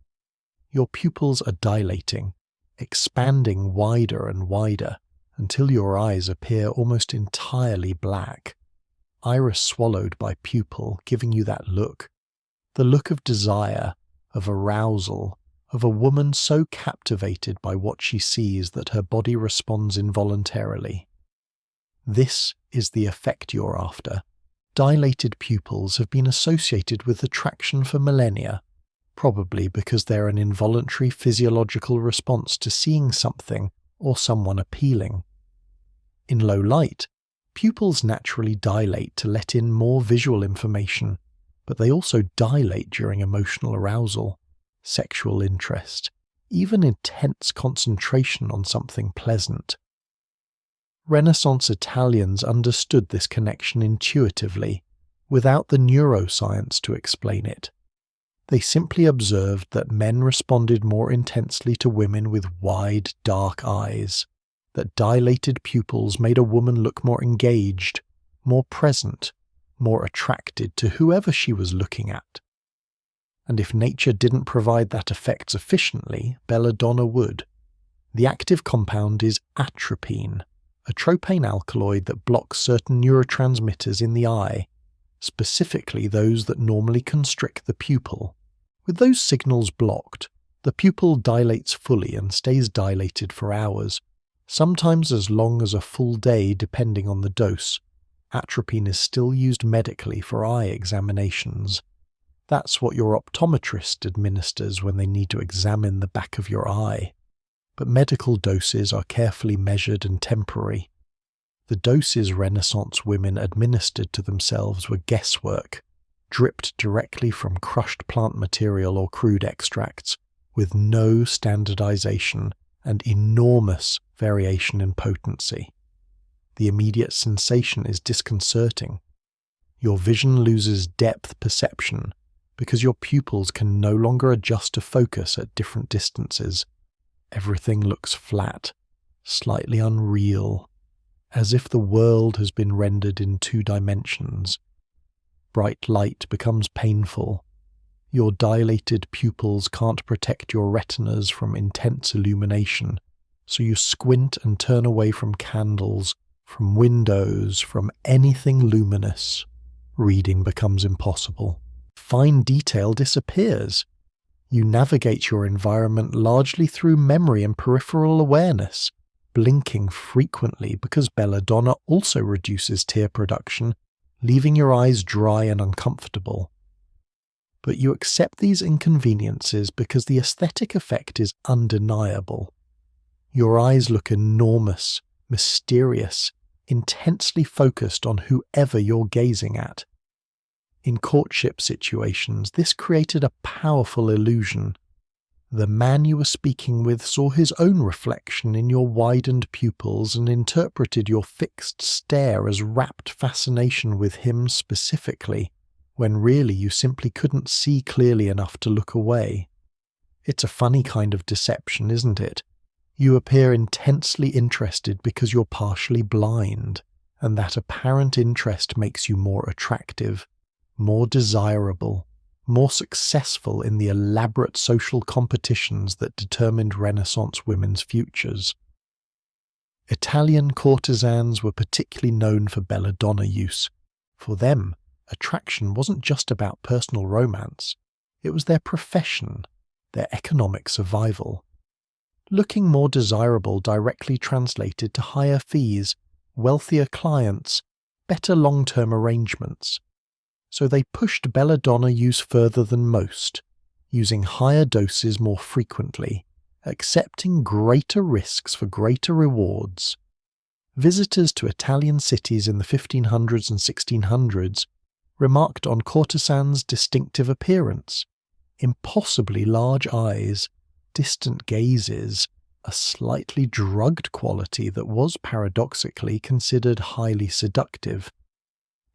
Your pupils are dilating, expanding wider and wider, until your eyes appear almost entirely black. Iris swallowed by pupil, giving you that look. The look of desire, of arousal, of a woman so captivated by what she sees that her body responds involuntarily. This is the effect you're after. Dilated pupils have been associated with attraction for millennia, probably because they're an involuntary physiological response to seeing something or someone appealing. In low light, pupils naturally dilate to let in more visual information, but they also dilate during emotional arousal, sexual interest, even intense concentration on something pleasant. Renaissance Italians understood this connection intuitively, without the neuroscience to explain it. They simply observed that men responded more intensely to women with wide, dark eyes, that dilated pupils made a woman look more engaged, more present, more attracted to whoever she was looking at. And if nature didn't provide that effect sufficiently, belladonna would. The active compound is atropine, a tropane alkaloid that blocks certain neurotransmitters in the eye, specifically those that normally constrict the pupil. With those signals blocked, the pupil dilates fully and stays dilated for hours, sometimes as long as a full day depending on the dose. Atropine is still used medically for eye examinations. That's what your optometrist administers when they need to examine the back of your eye. But medical doses are carefully measured and temporary. The doses Renaissance women administered to themselves were guesswork, dripped directly from crushed plant material or crude extracts, with no standardization and enormous variation in potency. The immediate sensation is disconcerting. Your vision loses depth perception because your pupils can no longer adjust to focus at different distances. Everything looks flat, slightly unreal, as if the world has been rendered in 2 dimensions. Bright light becomes painful. Your dilated pupils can't protect your retinas from intense illumination, so you squint and turn away from candles, from windows, from anything luminous. Reading becomes impossible. Fine detail disappears. You navigate your environment largely through memory and peripheral awareness, blinking frequently because belladonna also reduces tear production, leaving your eyes dry and uncomfortable. But you accept these inconveniences because the aesthetic effect is undeniable. Your eyes look enormous, mysterious, intensely focused on whoever you're gazing at. In courtship situations, this created a powerful illusion. The man you were speaking with saw his own reflection in your widened pupils and interpreted your fixed stare as rapt fascination with him specifically, when really you simply couldn't see clearly enough to look away. It's a funny kind of deception, isn't it? You appear intensely interested because you're partially blind, and that apparent interest makes you more attractive, more desirable, more successful in the elaborate social competitions that determined Renaissance women's futures. Italian courtesans were particularly known for belladonna use. For them, attraction wasn't just about personal romance, it was their profession, their economic survival. Looking more desirable directly translated to higher fees, wealthier clients, better long-term arrangements. so they pushed belladonna use further than most, using higher doses more frequently, accepting greater risks for greater rewards. Visitors to Italian cities in the 1500s and 1600s remarked on courtesans' distinctive appearance, impossibly large eyes, distant gazes, a slightly drugged quality that was paradoxically considered highly seductive.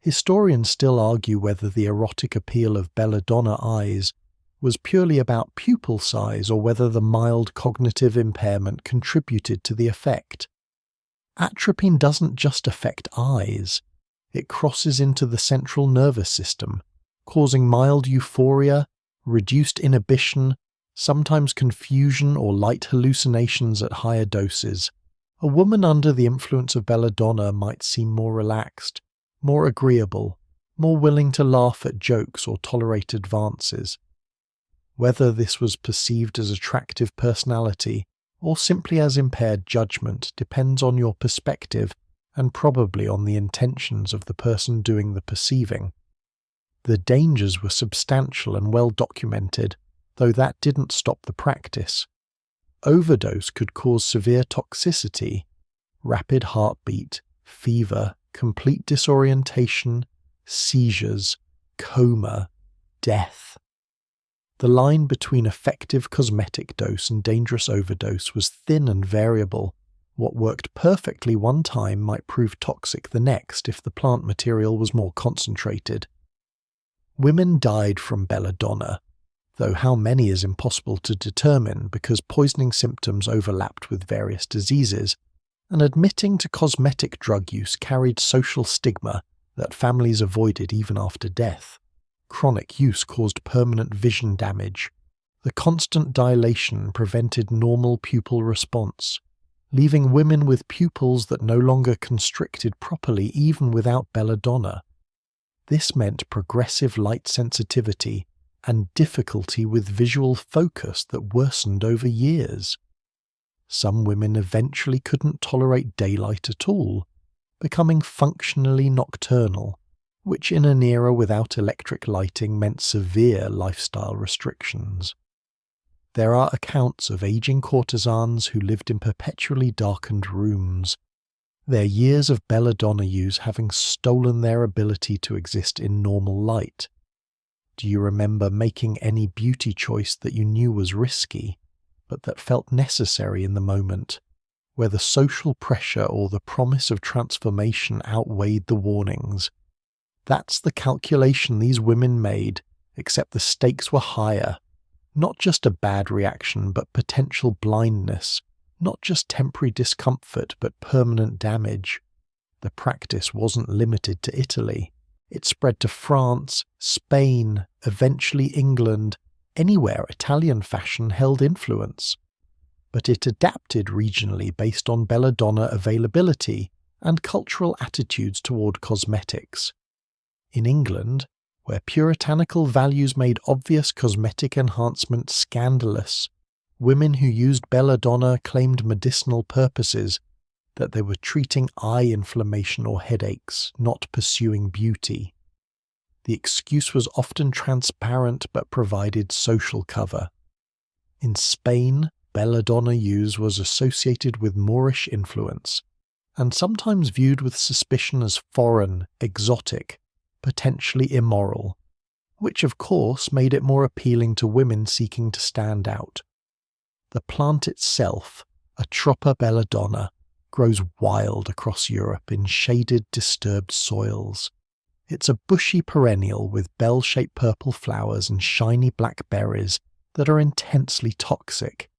Historians still argue whether the erotic appeal of belladonna eyes was purely about pupil size or whether the mild cognitive impairment contributed to the effect. Atropine doesn't just affect eyes, it crosses into the central nervous system, causing mild euphoria, reduced inhibition, sometimes confusion or light hallucinations at higher doses. A woman under the influence of belladonna might seem more relaxed, more agreeable, more willing to laugh at jokes or tolerate advances. Whether this was perceived as attractive personality or simply as impaired judgment depends on your perspective and probably on the intentions of the person doing the perceiving. The dangers were substantial and well documented, though that didn't stop the practice. Overdose could cause severe toxicity, rapid heartbeat, fever, complete disorientation, seizures, coma, death. The line between effective cosmetic dose and dangerous overdose was thin and variable. What worked perfectly one time might prove toxic the next if the plant material was more concentrated. Women died from belladonna, though how many is impossible to determine because poisoning symptoms overlapped with various diseases, and admitting to cosmetic drug use carried social stigma that families avoided even after death. Chronic use caused permanent vision damage. The constant dilation prevented normal pupil response, leaving women with pupils that no longer constricted properly even without belladonna. This meant progressive light sensitivity and difficulty with visual focus that worsened over years. Some women eventually couldn't tolerate daylight at all, becoming functionally nocturnal, which in an era without electric lighting meant severe lifestyle restrictions. There are accounts of aging courtesans who lived in perpetually darkened rooms, their years of belladonna use having stolen their ability to exist in normal light. Do you remember making any beauty choice that you knew was risky, but that felt necessary in the moment, where the social pressure or the promise of transformation outweighed the warnings? That's the calculation these women made, except the stakes were higher. Not just a bad reaction, but potential blindness. Not just temporary discomfort, but permanent damage. The practice wasn't limited to Italy. It spread to France, Spain, eventually England, anywhere Italian fashion held influence. But it adapted regionally based on belladonna availability and cultural attitudes toward cosmetics. In England, where puritanical values made obvious cosmetic enhancement scandalous, women who used belladonna claimed medicinal purposes, that they were treating eye inflammation or headaches, not pursuing beauty. The excuse was often transparent but provided social cover. In Spain, belladonna use was associated with Moorish influence, and sometimes viewed with suspicion as foreign, exotic, potentially immoral, which of course made it more appealing to women seeking to stand out. The plant itself, Atropa belladonna, grows wild across Europe in shaded, disturbed soils. It's a bushy perennial with bell-shaped purple flowers and shiny black berries that are intensely toxic.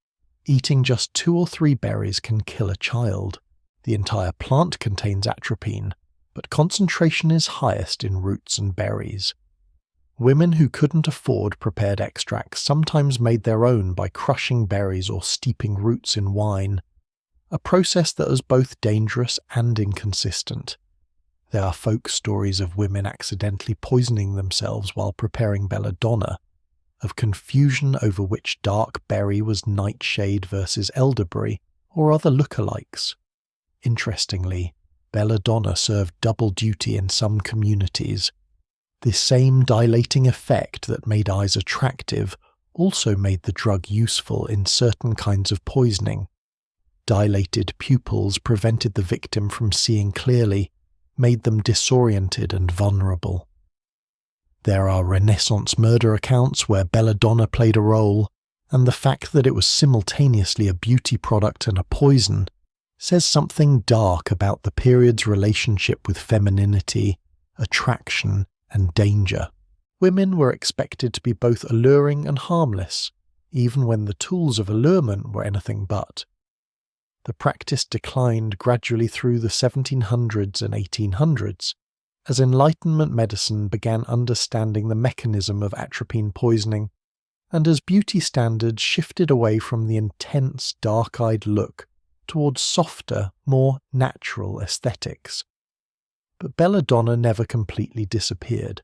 Eating just 2 or 3 berries can kill a child. The entire plant contains atropine, but concentration is highest in roots and berries. Women who couldn't afford prepared extracts sometimes made their own by crushing berries or steeping roots in wine, a process that was both dangerous and inconsistent. There are folk stories of women accidentally poisoning themselves while preparing belladonna, of confusion over which dark berry was nightshade versus elderberry or other lookalikes. Interestingly, belladonna served double duty in some communities. This same dilating effect that made eyes attractive also made the drug useful in certain kinds of poisoning. Dilated pupils prevented the victim from seeing clearly, made them disoriented and vulnerable. There are Renaissance murder accounts where belladonna played a role, and the fact that it was simultaneously a beauty product and a poison says something dark about the period's relationship with femininity, attraction, and danger. Women were expected to be both alluring and harmless, even when the tools of allurement were anything but. The practice declined gradually through the 1700s and 1800s, as Enlightenment medicine began understanding the mechanism of atropine poisoning, and as beauty standards shifted away from the intense, dark-eyed look towards softer, more natural aesthetics. But belladonna never completely disappeared.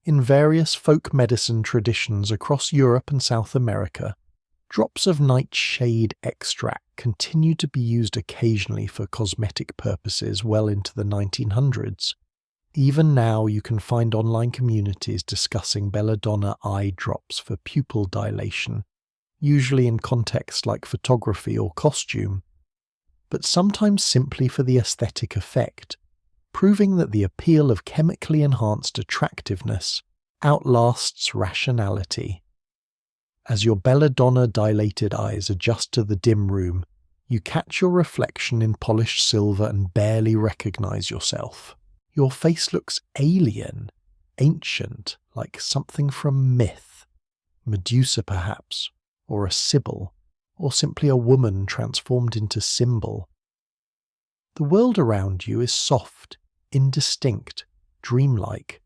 In various folk medicine traditions across Europe and South America, drops of nightshade extract continued to be used occasionally for cosmetic purposes well into the 1900s. Even now you can find online communities discussing belladonna eye drops for pupil dilation, usually in contexts like photography or costume, but sometimes simply for the aesthetic effect, proving that the appeal of chemically enhanced attractiveness outlasts rationality. As your belladonna-dilated eyes adjust to the dim room, you catch your reflection in polished silver and barely recognize yourself. Your face looks alien, ancient, like something from myth. Medusa perhaps, or a sibyl, or simply a woman transformed into symbol. The world around you is soft, indistinct, dreamlike.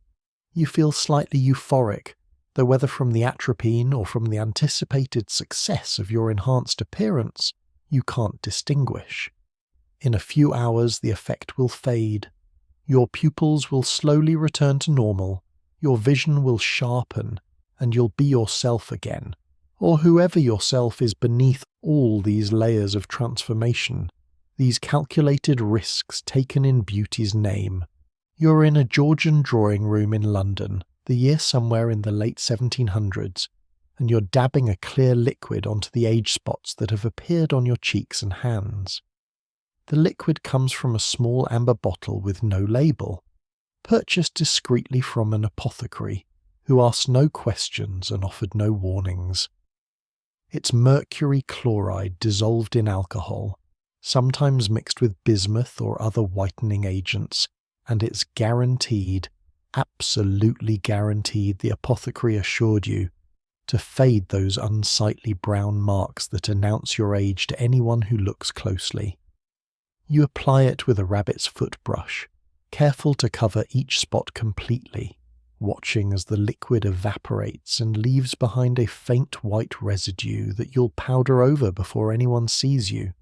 You feel slightly euphoric, though whether from the atropine or from the anticipated success of your enhanced appearance, you can't distinguish. In a few hours the effect will fade. Your pupils will slowly return to normal, your vision will sharpen, and you'll be yourself again, or whoever yourself is beneath all these layers of transformation, these calculated risks taken in beauty's name. You're in a Georgian drawing room in London, the year somewhere in the late 1700s, and you're dabbing a clear liquid onto the age spots that have appeared on your cheeks and hands. The liquid comes from a small amber bottle with no label, purchased discreetly from an apothecary, who asked no questions and offered no warnings. It's mercury chloride dissolved in alcohol, sometimes mixed with bismuth or other whitening agents, and it's guaranteed, absolutely guaranteed, the apothecary assured you, to fade those unsightly brown marks that announce your age to anyone who looks closely. You apply it with a rabbit's foot brush, careful to cover each spot completely, watching as the liquid evaporates and leaves behind a faint white residue that you'll powder over before anyone sees you.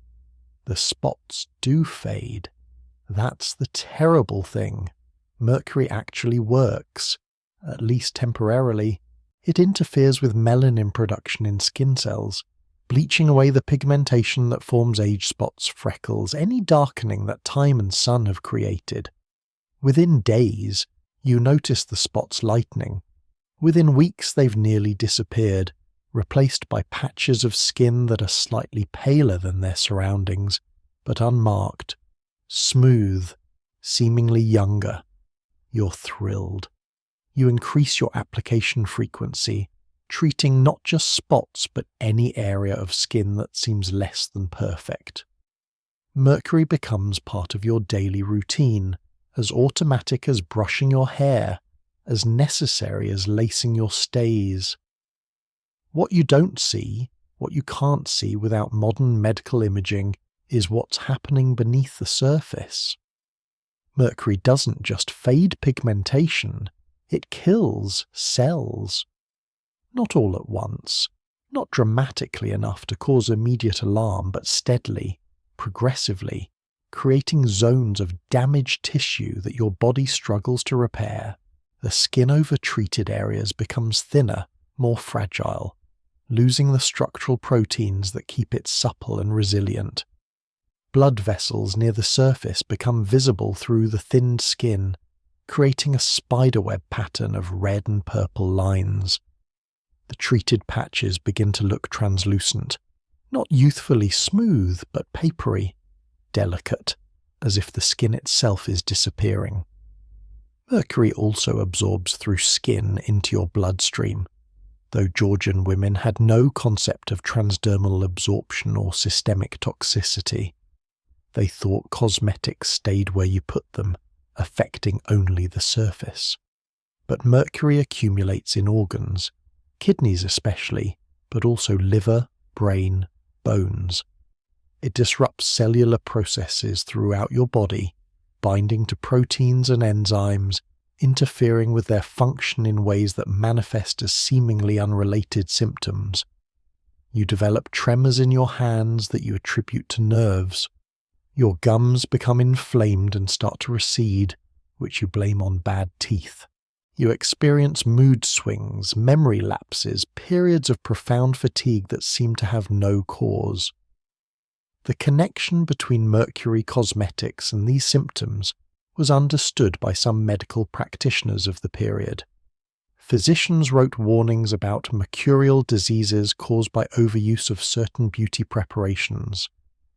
The spots do fade. That's the terrible thing. Mercury actually works, at least temporarily. It interferes with melanin production in skin cells, bleaching away the pigmentation that forms age spots, freckles, any darkening that time and sun have created. Within days, you notice the spots lightening. Within weeks, they've nearly disappeared, replaced by patches of skin that are slightly paler than their surroundings, but unmarked, smooth, seemingly younger. You're thrilled. You increase your application frequency, treating not just spots but any area of skin that seems less than perfect. Mercury becomes part of your daily routine, as automatic as brushing your hair, as necessary as lacing your stays. What you don't see, what you can't see without modern medical imaging, is what's happening beneath the surface. Mercury doesn't just fade pigmentation, it kills cells. Not all at once, not dramatically enough to cause immediate alarm, but steadily, progressively, creating zones of damaged tissue that your body struggles to repair. The skin over treated areas becomes thinner, more fragile, losing the structural proteins that keep it supple and resilient. Blood vessels near the surface become visible through the thinned skin, creating a spiderweb pattern of red and purple lines. The treated patches begin to look translucent, not youthfully smooth, but papery, delicate, as if the skin itself is disappearing. Mercury also absorbs through skin into your bloodstream, though Georgian women had no concept of transdermal absorption or systemic toxicity. They thought cosmetics stayed where you put them, affecting only the surface. But mercury accumulates in organs, kidneys especially, but also liver, brain, bones. It disrupts cellular processes throughout your body, binding to proteins and enzymes, interfering with their function in ways that manifest as seemingly unrelated symptoms. You develop tremors in your hands that you attribute to nerves. Your gums become inflamed and start to recede, which you blame on bad teeth. You experience mood swings, memory lapses, periods of profound fatigue that seem to have no cause. The connection between mercury cosmetics and these symptoms was understood by some medical practitioners of the period. Physicians wrote warnings about mercurial diseases caused by overuse of certain beauty preparations,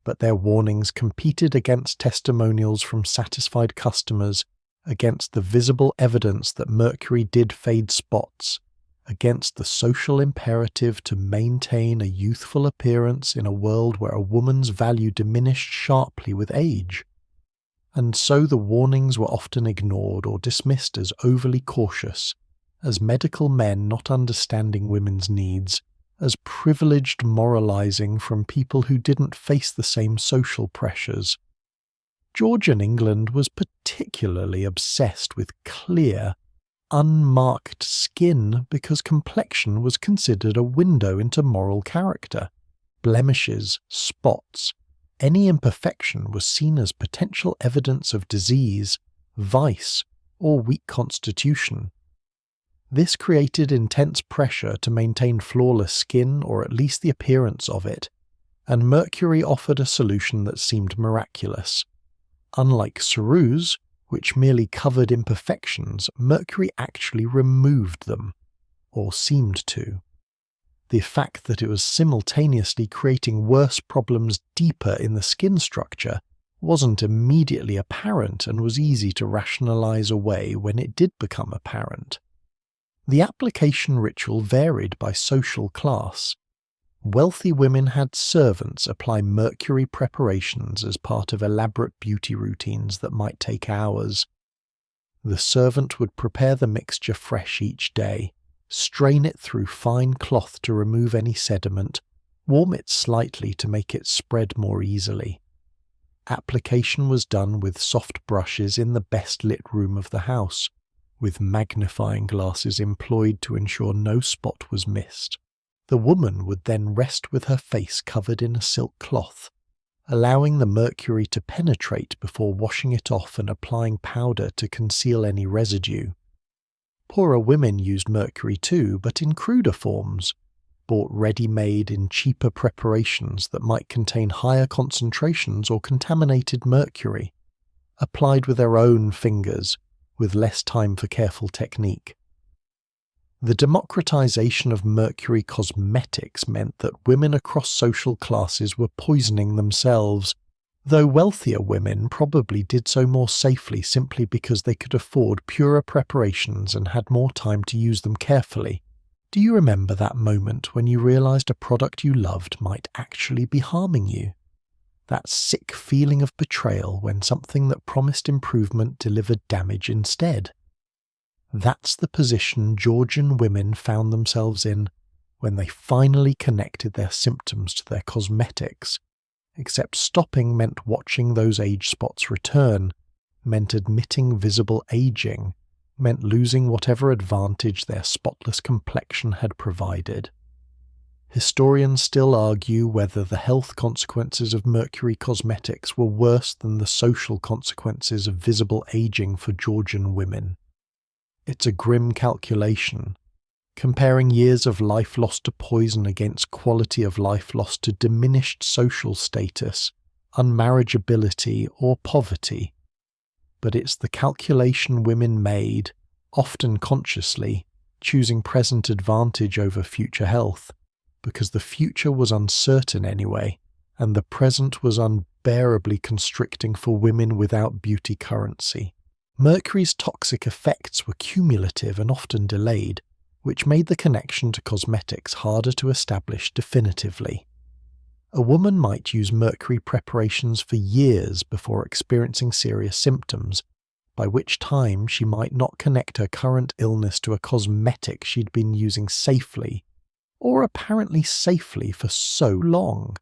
but their warnings competed against testimonials from satisfied customers, against the visible evidence that mercury did fade spots, against the social imperative to maintain a youthful appearance in a world where a woman's value diminished sharply with age. And so the warnings were often ignored or dismissed as overly cautious, as medical men not understanding women's needs, as privileged moralizing from people who didn't face the same social pressures. Georgian England was particularly obsessed with clear, unmarked skin because complexion was considered a window into moral character. Blemishes, spots, any imperfection was seen as potential evidence of disease, vice, or weak constitution. This created intense pressure to maintain flawless skin, or at least the appearance of it, and mercury offered a solution that seemed miraculous. Unlike ceruse, which merely covered imperfections, mercury actually removed them, or seemed to. The fact that it was simultaneously creating worse problems deeper in the skin structure wasn't immediately apparent and was easy to rationalize away when it did become apparent. The application ritual varied by social class. Wealthy women had servants apply mercury preparations as part of elaborate beauty routines that might take hours. The servant would prepare the mixture fresh each day, strain it through fine cloth to remove any sediment, warm it slightly to make it spread more easily. Application was done with soft brushes in the best lit room of the house, with magnifying glasses employed to ensure no spot was missed. The woman would then rest with her face covered in a silk cloth, allowing the mercury to penetrate before washing it off and applying powder to conceal any residue. Poorer women used mercury too, but in cruder forms, bought ready-made in cheaper preparations that might contain higher concentrations or contaminated mercury, applied with their own fingers, with less time for careful technique. The democratization of mercury cosmetics meant that women across social classes were poisoning themselves, though wealthier women probably did so more safely simply because they could afford purer preparations and had more time to use them carefully. Do you remember that moment when you realized a product you loved might actually be harming you? That sick feeling of betrayal when something that promised improvement delivered damage instead. That's the position Georgian women found themselves in when they finally connected their symptoms to their cosmetics, except stopping meant watching those age spots return, meant admitting visible aging, meant losing whatever advantage their spotless complexion had provided. Historians still argue whether the health consequences of mercury cosmetics were worse than the social consequences of visible aging for Georgian women. It's a grim calculation, comparing years of life lost to poison against quality of life lost to diminished social status, unmarriageability, or poverty. but it's the calculation women made, often consciously, choosing present advantage over future health, because the future was uncertain anyway, and the present was unbearably constricting for women without beauty currency. Mercury's toxic effects were cumulative and often delayed, which made the connection to cosmetics harder to establish definitively. A woman might use mercury preparations for years before experiencing serious symptoms, by which time she might not connect her current illness to a cosmetic she'd been using safely, or apparently safely for so long.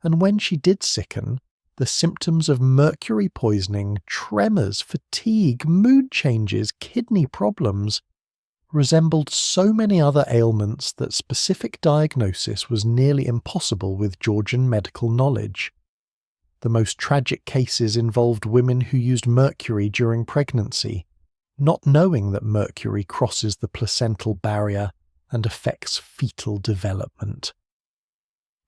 And when she did sicken, the symptoms of mercury poisoning, tremors, fatigue, mood changes, kidney problems, resembled so many other ailments that specific diagnosis was nearly impossible with Georgian medical knowledge. The most tragic cases involved women who used mercury during pregnancy, not knowing that mercury crosses the placental barrier and affects fetal development.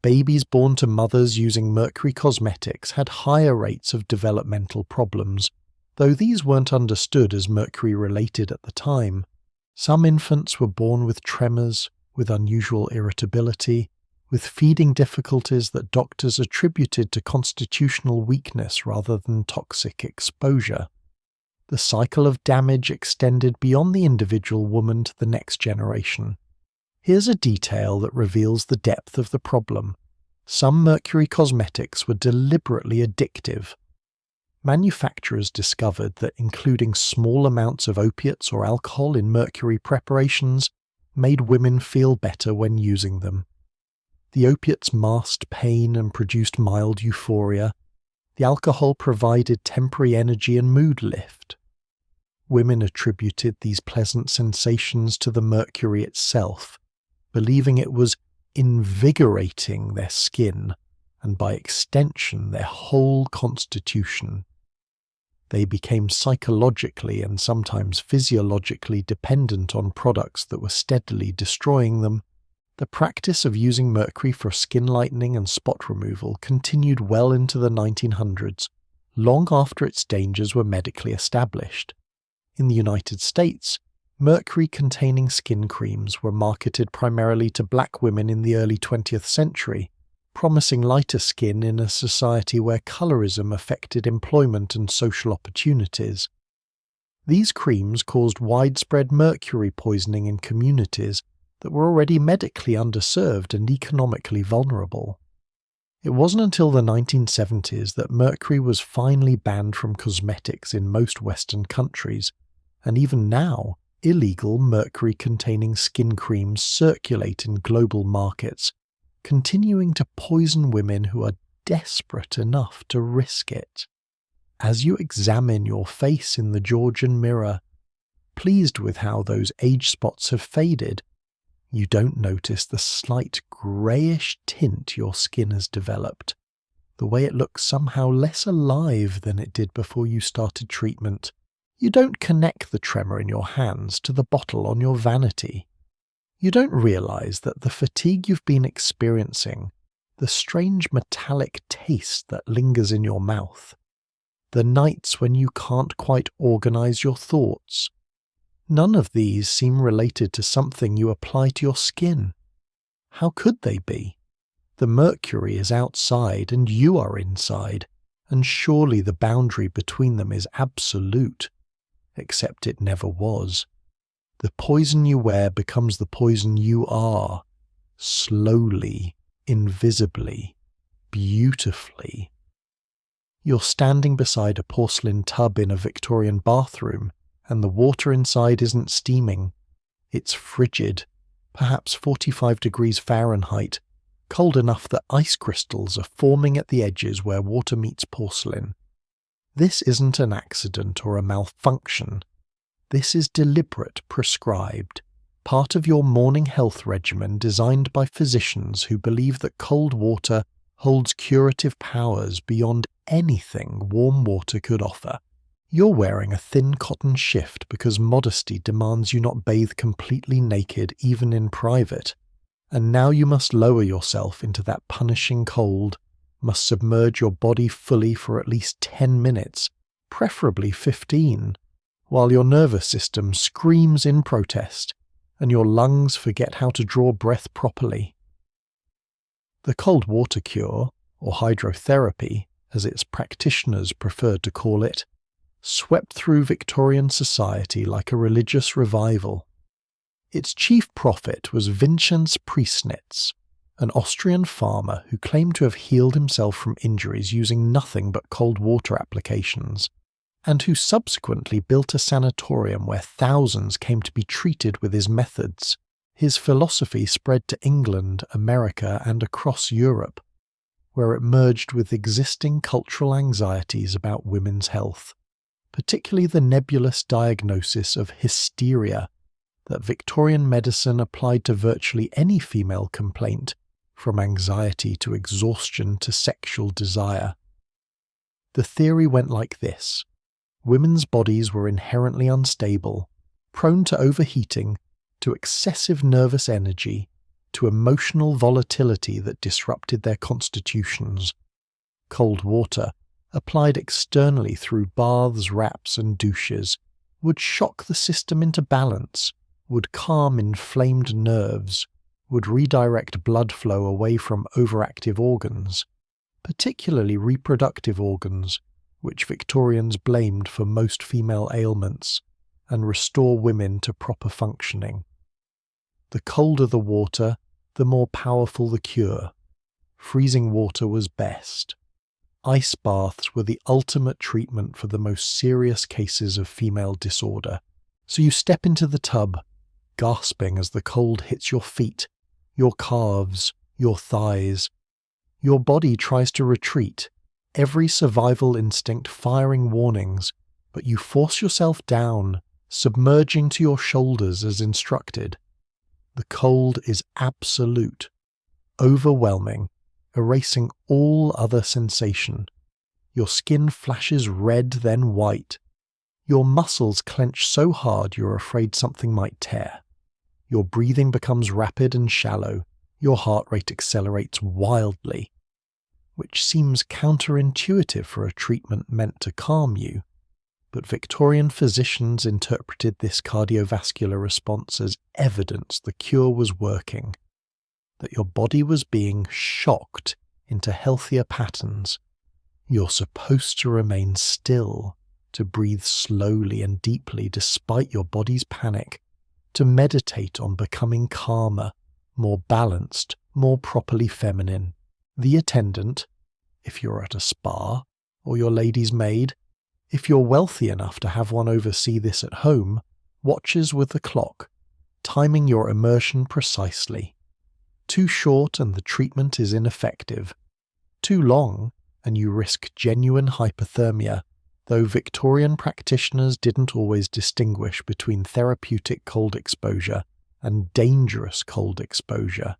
Babies born to mothers using mercury cosmetics had higher rates of developmental problems, though these weren't understood as mercury-related at the time. Some infants were born with tremors, with unusual irritability, with feeding difficulties that doctors attributed to constitutional weakness rather than toxic exposure. The cycle of damage extended beyond the individual woman to the next generation. Here's a detail that reveals the depth of the problem. Some mercury cosmetics were deliberately addictive. Manufacturers discovered that including small amounts of opiates or alcohol in mercury preparations made women feel better when using them. The opiates masked pain and produced mild euphoria. The alcohol provided temporary energy and mood lift. Women attributed these pleasant sensations to the mercury itself, believing it was invigorating their skin and by extension their whole constitution. They became psychologically and sometimes physiologically dependent on products that were steadily destroying them. The practice of using mercury for skin lightening and spot removal continued well into the 1900s, long after its dangers were medically established. In the United States, mercury-containing skin creams were marketed primarily to black women in the early 20th century, promising lighter skin in a society where colorism affected employment and social opportunities. These creams caused widespread mercury poisoning in communities that were already medically underserved and economically vulnerable. It wasn't until the 1970s that mercury was finally banned from cosmetics in most Western countries, and even now, illegal mercury-containing skin creams circulate in global markets, continuing to poison women who are desperate enough to risk it. As you examine your face in the Georgian mirror, pleased with how those age spots have faded, you don't notice the slight greyish tint your skin has developed, the way it looks somehow less alive than it did before you started treatment. You don't connect the tremor in your hands to the bottle on your vanity. You don't realize that the fatigue you've been experiencing, the strange metallic taste that lingers in your mouth, the nights when you can't quite organize your thoughts, none of these seem related to something you apply to your skin. How could they be? The mercury is outside and you are inside, and surely the boundary between them is absolute. Except it never was. The poison you wear becomes the poison you are, slowly, invisibly, beautifully. You're standing beside a porcelain tub in a Victorian bathroom, and the water inside isn't steaming. It's frigid, perhaps 45 degrees Fahrenheit, cold enough that ice crystals are forming at the edges where water meets porcelain. This isn't an accident or a malfunction. This is deliberate, prescribed, part of your morning health regimen designed by physicians who believe that cold water holds curative powers beyond anything warm water could offer. You're wearing a thin cotton shift because modesty demands you not bathe completely naked even in private, and now you must lower yourself into that punishing cold, must submerge your body fully for at least 10 minutes, preferably 15, while your nervous system screams in protest and your lungs forget how to draw breath properly. The cold water cure, or hydrotherapy, as its practitioners preferred to call it, swept through Victorian society like a religious revival. Its chief prophet was Vincenz Priesnitz, an Austrian farmer who claimed to have healed himself from injuries using nothing but cold water applications, and who subsequently built a sanatorium where thousands came to be treated with his methods. His philosophy spread to England, America, and across Europe, where it merged with existing cultural anxieties about women's health, particularly the nebulous diagnosis of hysteria that Victorian medicine applied to virtually any female complaint, from anxiety to exhaustion to sexual desire. The theory went like this: women's bodies were inherently unstable, prone to overheating, to excessive nervous energy, to emotional volatility that disrupted their constitutions. Cold water, applied externally through baths, wraps, and douches, would shock the system into balance, would calm inflamed nerves, would redirect blood flow away from overactive organs, particularly reproductive organs, which Victorians blamed for most female ailments, and restore women to proper functioning. The colder the water, the more powerful the cure. Freezing water was best. Ice baths were the ultimate treatment for the most serious cases of female disorder. So you step into the tub, gasping as the cold hits your feet, your calves, your thighs. Your body tries to retreat, every survival instinct firing warnings, but you force yourself down, submerging to your shoulders as instructed. The cold is absolute, overwhelming, erasing all other sensation. Your skin flashes red, then white. Your muscles clench so hard you're afraid something might tear. Your breathing becomes rapid and shallow. Your heart rate accelerates wildly, which seems counterintuitive for a treatment meant to calm you. But Victorian physicians interpreted this cardiovascular response as evidence the cure was working, that your body was being shocked into healthier patterns. You're supposed to remain still, to breathe slowly and deeply despite your body's panic, to meditate on becoming calmer, more balanced, more properly feminine. The attendant, if you're at a spa, or your lady's maid, if you're wealthy enough to have one oversee this at home, watches with the clock, timing your immersion precisely. Too short and the treatment is ineffective. Too long and you risk genuine hypothermia, though Victorian practitioners didn't always distinguish between therapeutic cold exposure and dangerous cold exposure,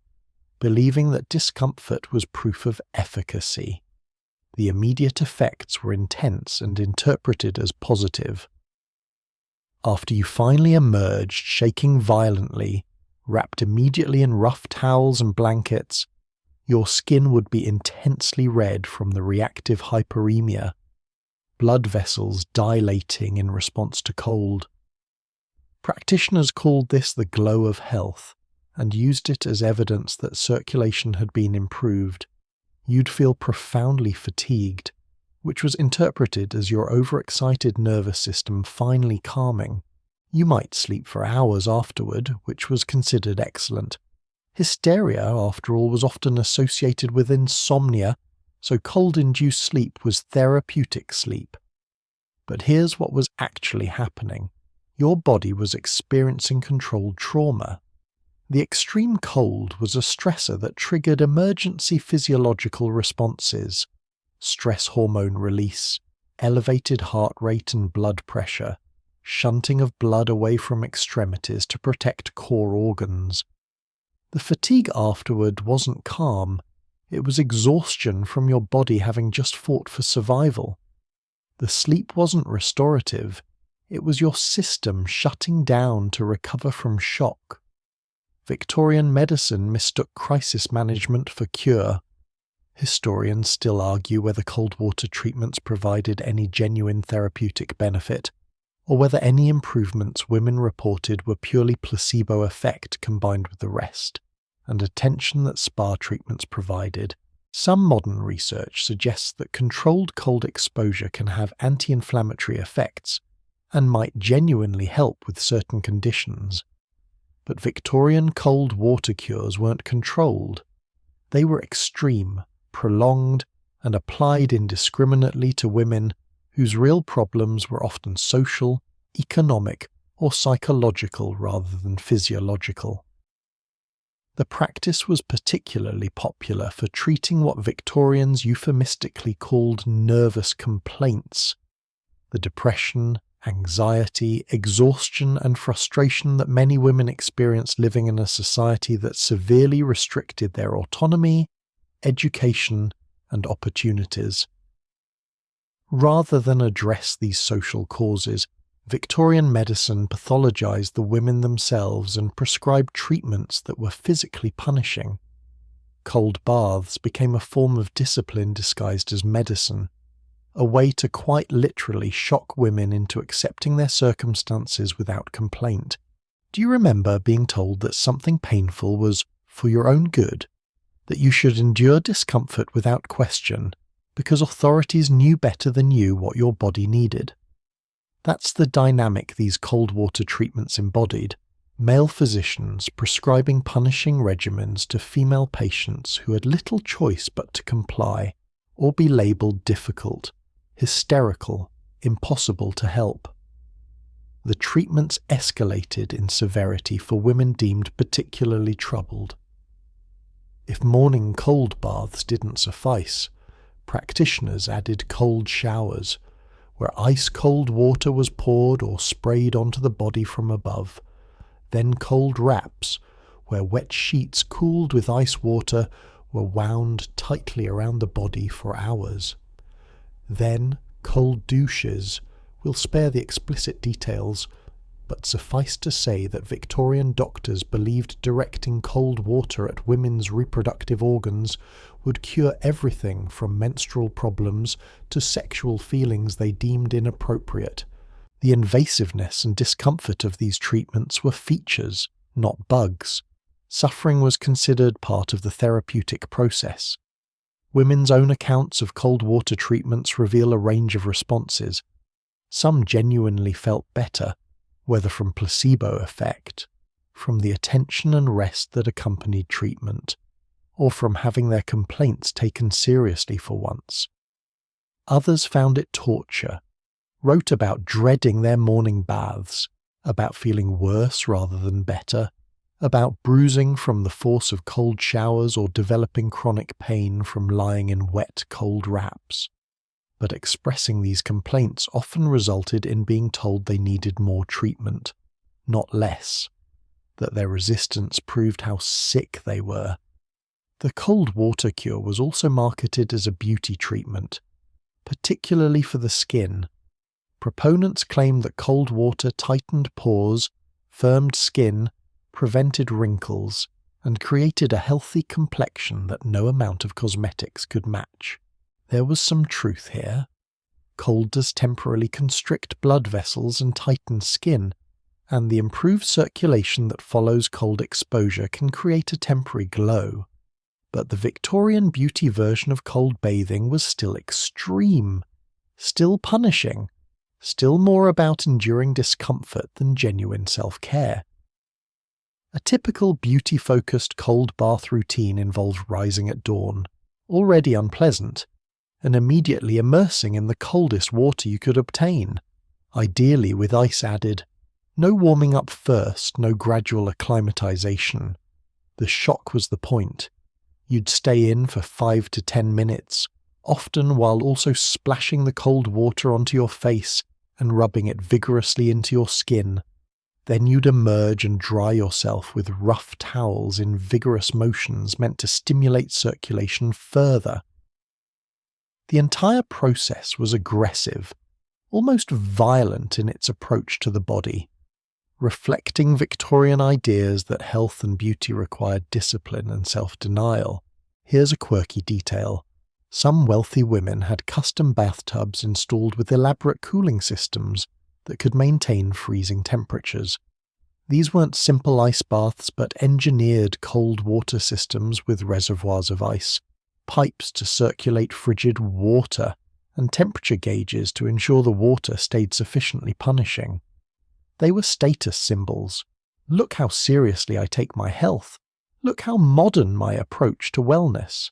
believing that discomfort was proof of efficacy. The immediate effects were intense and interpreted as positive. After you finally emerged, shaking violently, wrapped immediately in rough towels and blankets, your skin would be intensely red from the reactive hyperemia, blood vessels dilating in response to cold. Practitioners called this the glow of health, and used it as evidence that circulation had been improved. You'd feel profoundly fatigued, which was interpreted as your overexcited nervous system finally calming. You might sleep for hours afterward, which was considered excellent. Hysteria, after all, was often associated with insomnia, so cold-induced sleep was therapeutic sleep. But here's what was actually happening. Your body was experiencing controlled trauma. The extreme cold was a stressor that triggered emergency physiological responses: stress hormone release, elevated heart rate and blood pressure, shunting of blood away from extremities to protect core organs. The fatigue afterward wasn't calm, it was exhaustion from your body having just fought for survival. The sleep wasn't restorative, it was your system shutting down to recover from shock. Victorian medicine mistook crisis management for cure. Historians still argue whether cold water treatments provided any genuine therapeutic benefit, or whether any improvements women reported were purely placebo effect combined with the rest, and attention that spa treatments provided. Some modern research suggests that controlled cold exposure can have anti-inflammatory effects and might genuinely help with certain conditions. But Victorian cold water cures weren't controlled. They were extreme, prolonged, and applied indiscriminately to women whose real problems were often social, economic, or psychological rather than physiological. The practice was particularly popular for treating what Victorians euphemistically called nervous complaints, the depression, anxiety, exhaustion, and frustration that many women experienced living in a society that severely restricted their autonomy, education, and opportunities. Rather than address these social causes, Victorian medicine pathologized the women themselves and prescribed treatments that were physically punishing. Cold baths became a form of discipline disguised as medicine, a way to quite literally shock women into accepting their circumstances without complaint. Do you remember being told that something painful was for your own good, that you should endure discomfort without question, because authorities knew better than you what your body needed? That's the dynamic these cold water treatments embodied, male physicians prescribing punishing regimens to female patients who had little choice but to comply, or be labelled difficult, hysterical, impossible to help. The treatments escalated in severity for women deemed particularly troubled. If morning cold baths didn't suffice, practitioners added cold showers, where ice-cold water was poured or sprayed onto the body from above, then cold wraps, where wet sheets cooled with ice water were wound tightly around the body for hours. Then cold douches. We'll spare the explicit details, but suffice to say that Victorian doctors believed directing cold water at women's reproductive organs would cure everything from menstrual problems to sexual feelings they deemed inappropriate. The invasiveness and discomfort of these treatments were features, not bugs. Suffering was considered part of the therapeutic process. Women's own accounts of cold water treatments reveal a range of responses. Some genuinely felt better, whether from placebo effect, from the attention and rest that accompanied treatment, or from having their complaints taken seriously for once. Others found it torture, wrote about dreading their morning baths, about feeling worse rather than better, about bruising from the force of cold showers or developing chronic pain from lying in wet, cold wraps. But expressing these complaints often resulted in being told they needed more treatment, not less, that their resistance proved how sick they were. The cold water cure was also marketed as a beauty treatment, particularly for the skin. Proponents claimed that cold water tightened pores, firmed skin, prevented wrinkles, and created a healthy complexion that no amount of cosmetics could match. There was some truth here. Cold does temporarily constrict blood vessels and tighten skin, and the improved circulation that follows cold exposure can create a temporary glow. But the Victorian beauty version of cold bathing was still extreme, still punishing, still more about enduring discomfort than genuine self-care. A typical beauty-focused cold bath routine involved rising at dawn, already unpleasant, and immediately immersing in the coldest water you could obtain, ideally with ice added. No warming up first, no gradual acclimatization. The shock was the point. You'd stay in for 5 to 10 minutes, often while also splashing the cold water onto your face and rubbing it vigorously into your skin. Then you'd emerge and dry yourself with rough towels in vigorous motions meant to stimulate circulation further. The entire process was aggressive, almost violent in its approach to the body, reflecting Victorian ideas that health and beauty required discipline and self-denial. Here's a quirky detail. Some wealthy women had custom bathtubs installed with elaborate cooling systems that could maintain freezing temperatures. These weren't simple ice baths, but engineered cold water systems with reservoirs of ice, pipes to circulate frigid water, and temperature gauges to ensure the water stayed sufficiently punishing. They were status symbols. Look how seriously I take my health. Look how modern my approach to wellness.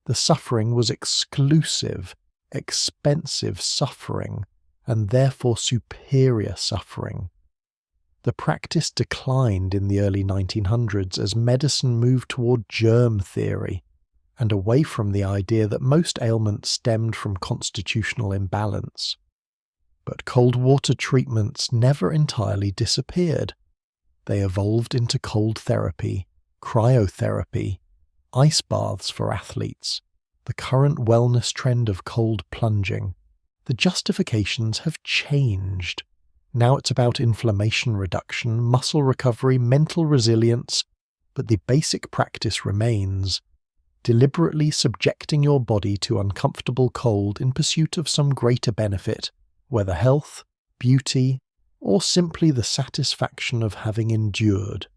The suffering was exclusive, expensive suffering, and therefore superior suffering. The practice declined in the early 1900s as medicine moved toward germ theory, and away from the idea that most ailments stemmed from constitutional imbalance. But cold water treatments never entirely disappeared. They evolved into cold therapy, cryotherapy, ice baths for athletes, the current wellness trend of cold plunging. The justifications have changed. Now it's about inflammation reduction, muscle recovery, mental resilience, but the basic practice remains: deliberately subjecting your body to uncomfortable cold in pursuit of some greater benefit, whether health, beauty, or simply the satisfaction of having endured.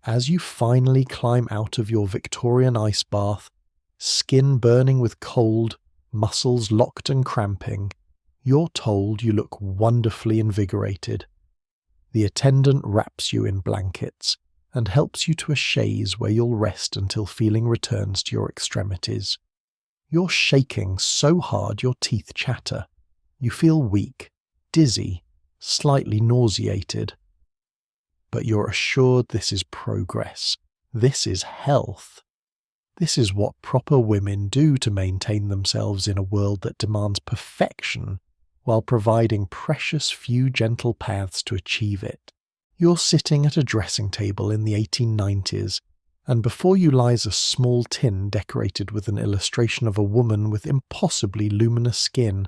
As you finally climb out of your Victorian ice bath, skin burning with cold, muscles locked and cramping, you're told you look wonderfully invigorated. The attendant wraps you in blankets and helps you to a chaise where you'll rest until feeling returns to your extremities. You're shaking so hard your teeth chatter. You feel weak, dizzy, slightly nauseated. But you're assured this is progress. This is health. This is what proper women do to maintain themselves in a world that demands perfection while providing precious few gentle paths to achieve it. You're sitting at a dressing table in the 1890s, and before you lies a small tin decorated with an illustration of a woman with impossibly luminous skin,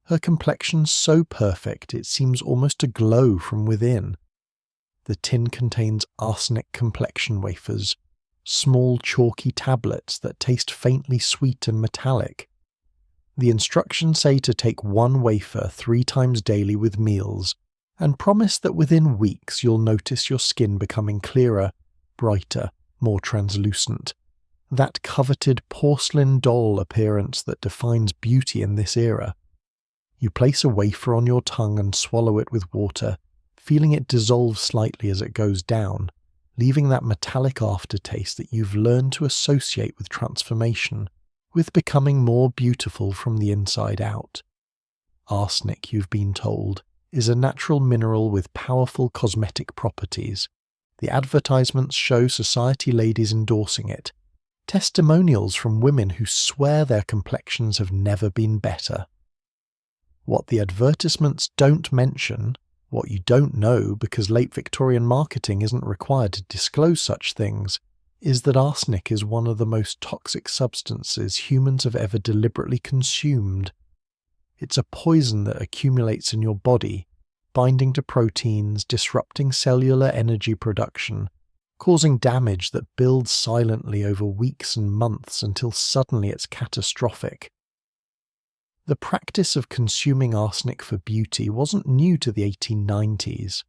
her complexion so perfect it seems almost to glow from within. The tin contains arsenic complexion wafers, small chalky tablets that taste faintly sweet and metallic. The instructions say to take one wafer 3 times daily with meals, and promise that within weeks you'll notice your skin becoming clearer, brighter, more translucent. That coveted porcelain doll appearance that defines beauty in this era. You place a wafer on your tongue and swallow it with water, feeling it dissolve slightly as it goes down, leaving that metallic aftertaste that you've learned to associate with transformation, with becoming more beautiful from the inside out. Arsenic, you've been told, is a natural mineral with powerful cosmetic properties. The advertisements show society ladies endorsing it, testimonials from women who swear their complexions have never been better. What the advertisements don't mention, what you don't know because late Victorian marketing isn't required to disclose such things, is that arsenic is one of the most toxic substances humans have ever deliberately consumed. It's a poison that accumulates in your body, binding to proteins, disrupting cellular energy production, causing damage that builds silently over weeks and months until suddenly it's catastrophic. The practice of consuming arsenic for beauty wasn't new to the 1890s.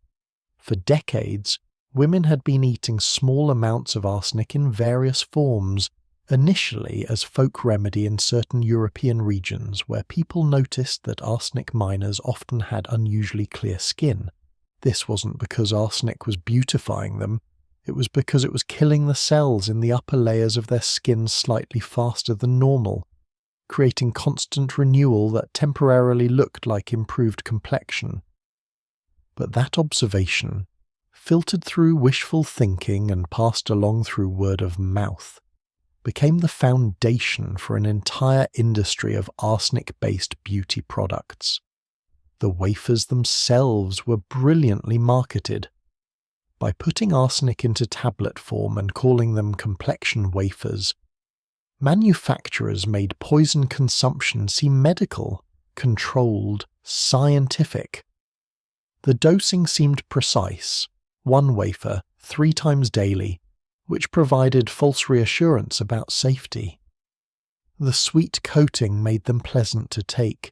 For decades, women had been eating small amounts of arsenic in various forms, initially as folk remedy in certain European regions where people noticed that arsenic miners often had unusually clear skin. This wasn't because arsenic was beautifying them, it was because it was killing the cells in the upper layers of their skin slightly faster than normal, creating constant renewal that temporarily looked like improved complexion. But that observation, filtered through wishful thinking and passed along through word of mouth, became the foundation for an entire industry of arsenic-based beauty products. The wafers themselves were brilliantly marketed. By putting arsenic into tablet form and calling them complexion wafers, manufacturers made poison consumption seem medical, controlled, scientific. The dosing seemed precise, 1 wafer, 3 times daily, which provided false reassurance about safety. The sweet coating made them pleasant to take,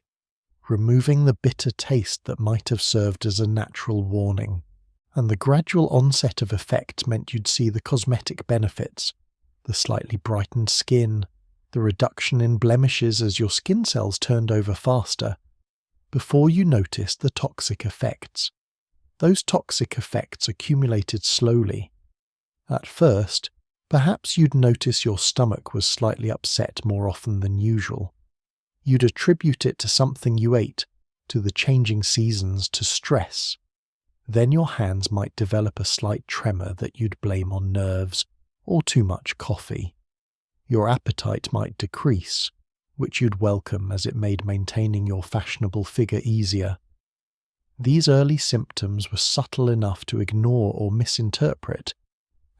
removing the bitter taste that might have served as a natural warning. And the gradual onset of effect meant you'd see the cosmetic benefits, the slightly brightened skin, the reduction in blemishes as your skin cells turned over faster, before you noticed the toxic effects. Those toxic effects accumulated slowly. At first, perhaps you'd notice your stomach was slightly upset more often than usual. You'd attribute it to something you ate, to the changing seasons, to stress. Then your hands might develop a slight tremor that you'd blame on nerves or too much coffee. Your appetite might decrease, which you'd welcome as it made maintaining your fashionable figure easier. These early symptoms were subtle enough to ignore or misinterpret,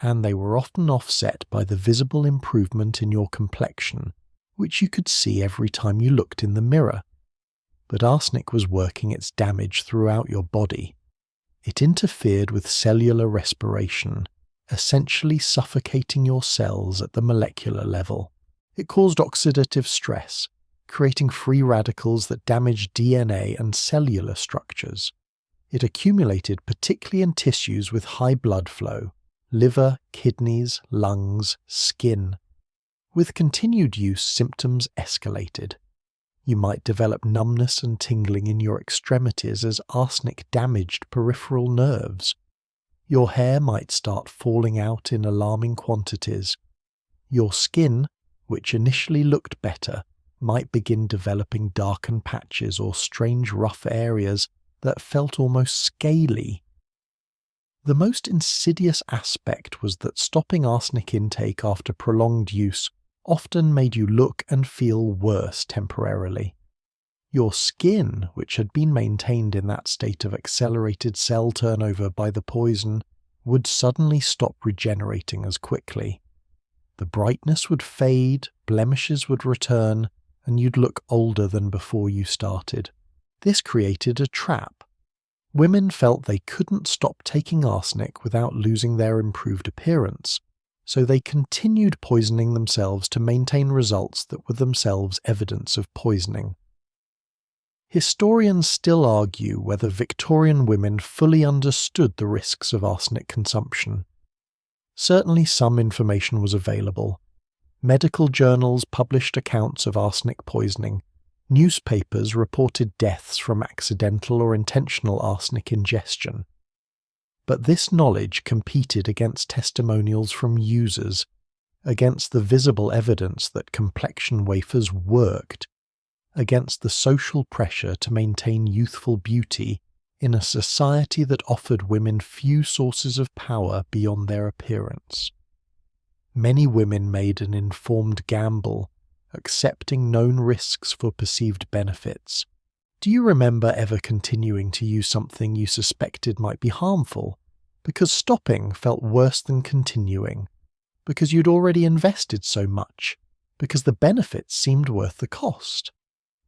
and they were often offset by the visible improvement in your complexion, which you could see every time you looked in the mirror. But arsenic was working its damage throughout your body. It interfered with cellular respiration, essentially suffocating your cells at the molecular level. It caused oxidative stress, creating free radicals that damaged DNA and cellular structures. It accumulated particularly in tissues with high blood flow, liver, kidneys, lungs, skin. With continued use, symptoms escalated. You might develop numbness and tingling in your extremities as arsenic damaged peripheral nerves. Your hair might start falling out in alarming quantities. Your skin, which initially looked better, might begin developing darkened patches or strange rough areas that felt almost scaly. The most insidious aspect was that stopping arsenic intake after prolonged use often made you look and feel worse temporarily. Your skin, which had been maintained in that state of accelerated cell turnover by the poison, would suddenly stop regenerating as quickly. The brightness would fade, blemishes would return, and you'd look older than before you started. This created a trap. Women felt they couldn't stop taking arsenic without losing their improved appearance, so they continued poisoning themselves to maintain results that were themselves evidence of poisoning. Historians still argue whether Victorian women fully understood the risks of arsenic consumption. Certainly some information was available. Medical journals published accounts of arsenic poisoning. Newspapers reported deaths from accidental or intentional arsenic ingestion. But this knowledge competed against testimonials from users, against the visible evidence that complexion wafers worked, against the social pressure to maintain youthful beauty in a society that offered women few sources of power beyond their appearance. Many women made an informed gamble, accepting known risks for perceived benefits. Do you remember ever continuing to use something you suspected might be harmful, because stopping felt worse than continuing, because you'd already invested so much, because the benefits seemed worth the cost?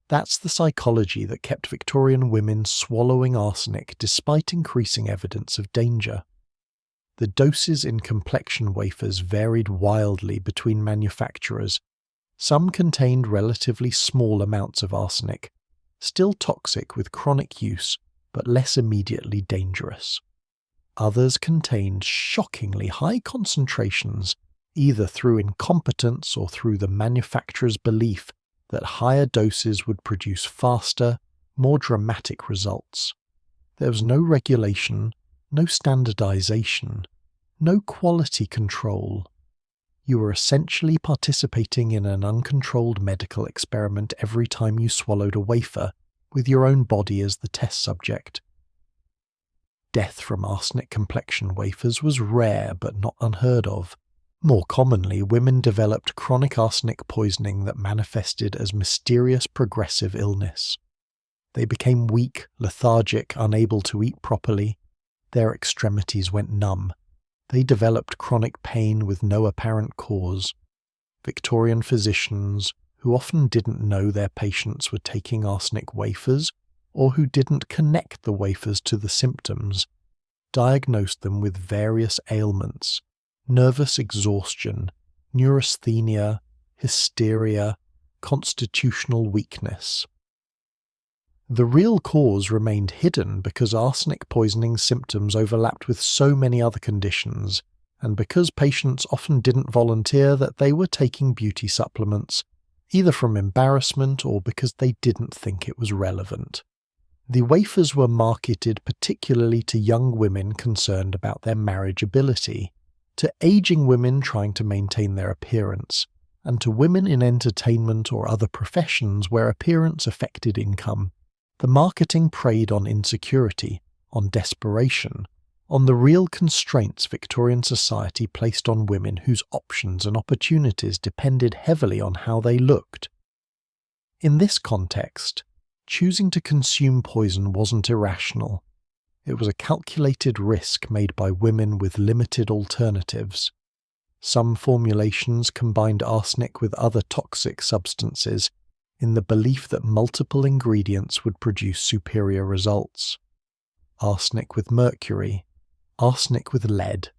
That's the psychology that kept Victorian women swallowing arsenic despite increasing evidence of danger. The doses in complexion wafers varied wildly between manufacturers. Some contained relatively small amounts of arsenic, still toxic with chronic use, but less immediately dangerous. Others contained shockingly high concentrations, either through incompetence or through the manufacturer's belief that higher doses would produce faster, more dramatic results. There was no regulation, no standardization, no quality control. You were essentially participating in an uncontrolled medical experiment every time you swallowed a wafer, with your own body as the test subject. Death from arsenic complexion wafers was rare but not unheard of. More commonly, women developed chronic arsenic poisoning that manifested as mysterious progressive illness. They became weak, lethargic, unable to eat properly. Their extremities went numb. They developed chronic pain with no apparent cause. Victorian physicians, who often didn't know their patients were taking arsenic wafers, or who didn't connect the wafers to the symptoms, diagnosed them with various ailments: nervous exhaustion, neurasthenia, hysteria, constitutional weakness. The real cause remained hidden because arsenic poisoning symptoms overlapped with so many other conditions, and because patients often didn't volunteer that they were taking beauty supplements, either from embarrassment or because they didn't think it was relevant. The wafers were marketed particularly to young women concerned about their marriageability, to aging women trying to maintain their appearance, and to women in entertainment or other professions where appearance affected income. The marketing preyed on insecurity, on desperation, on the real constraints Victorian society placed on women whose options and opportunities depended heavily on how they looked. In this context, choosing to consume poison wasn't irrational. It was a calculated risk made by women with limited alternatives. Some formulations combined arsenic with other toxic substances in the belief that multiple ingredients would produce superior results. Arsenic with mercury, arsenic with lead,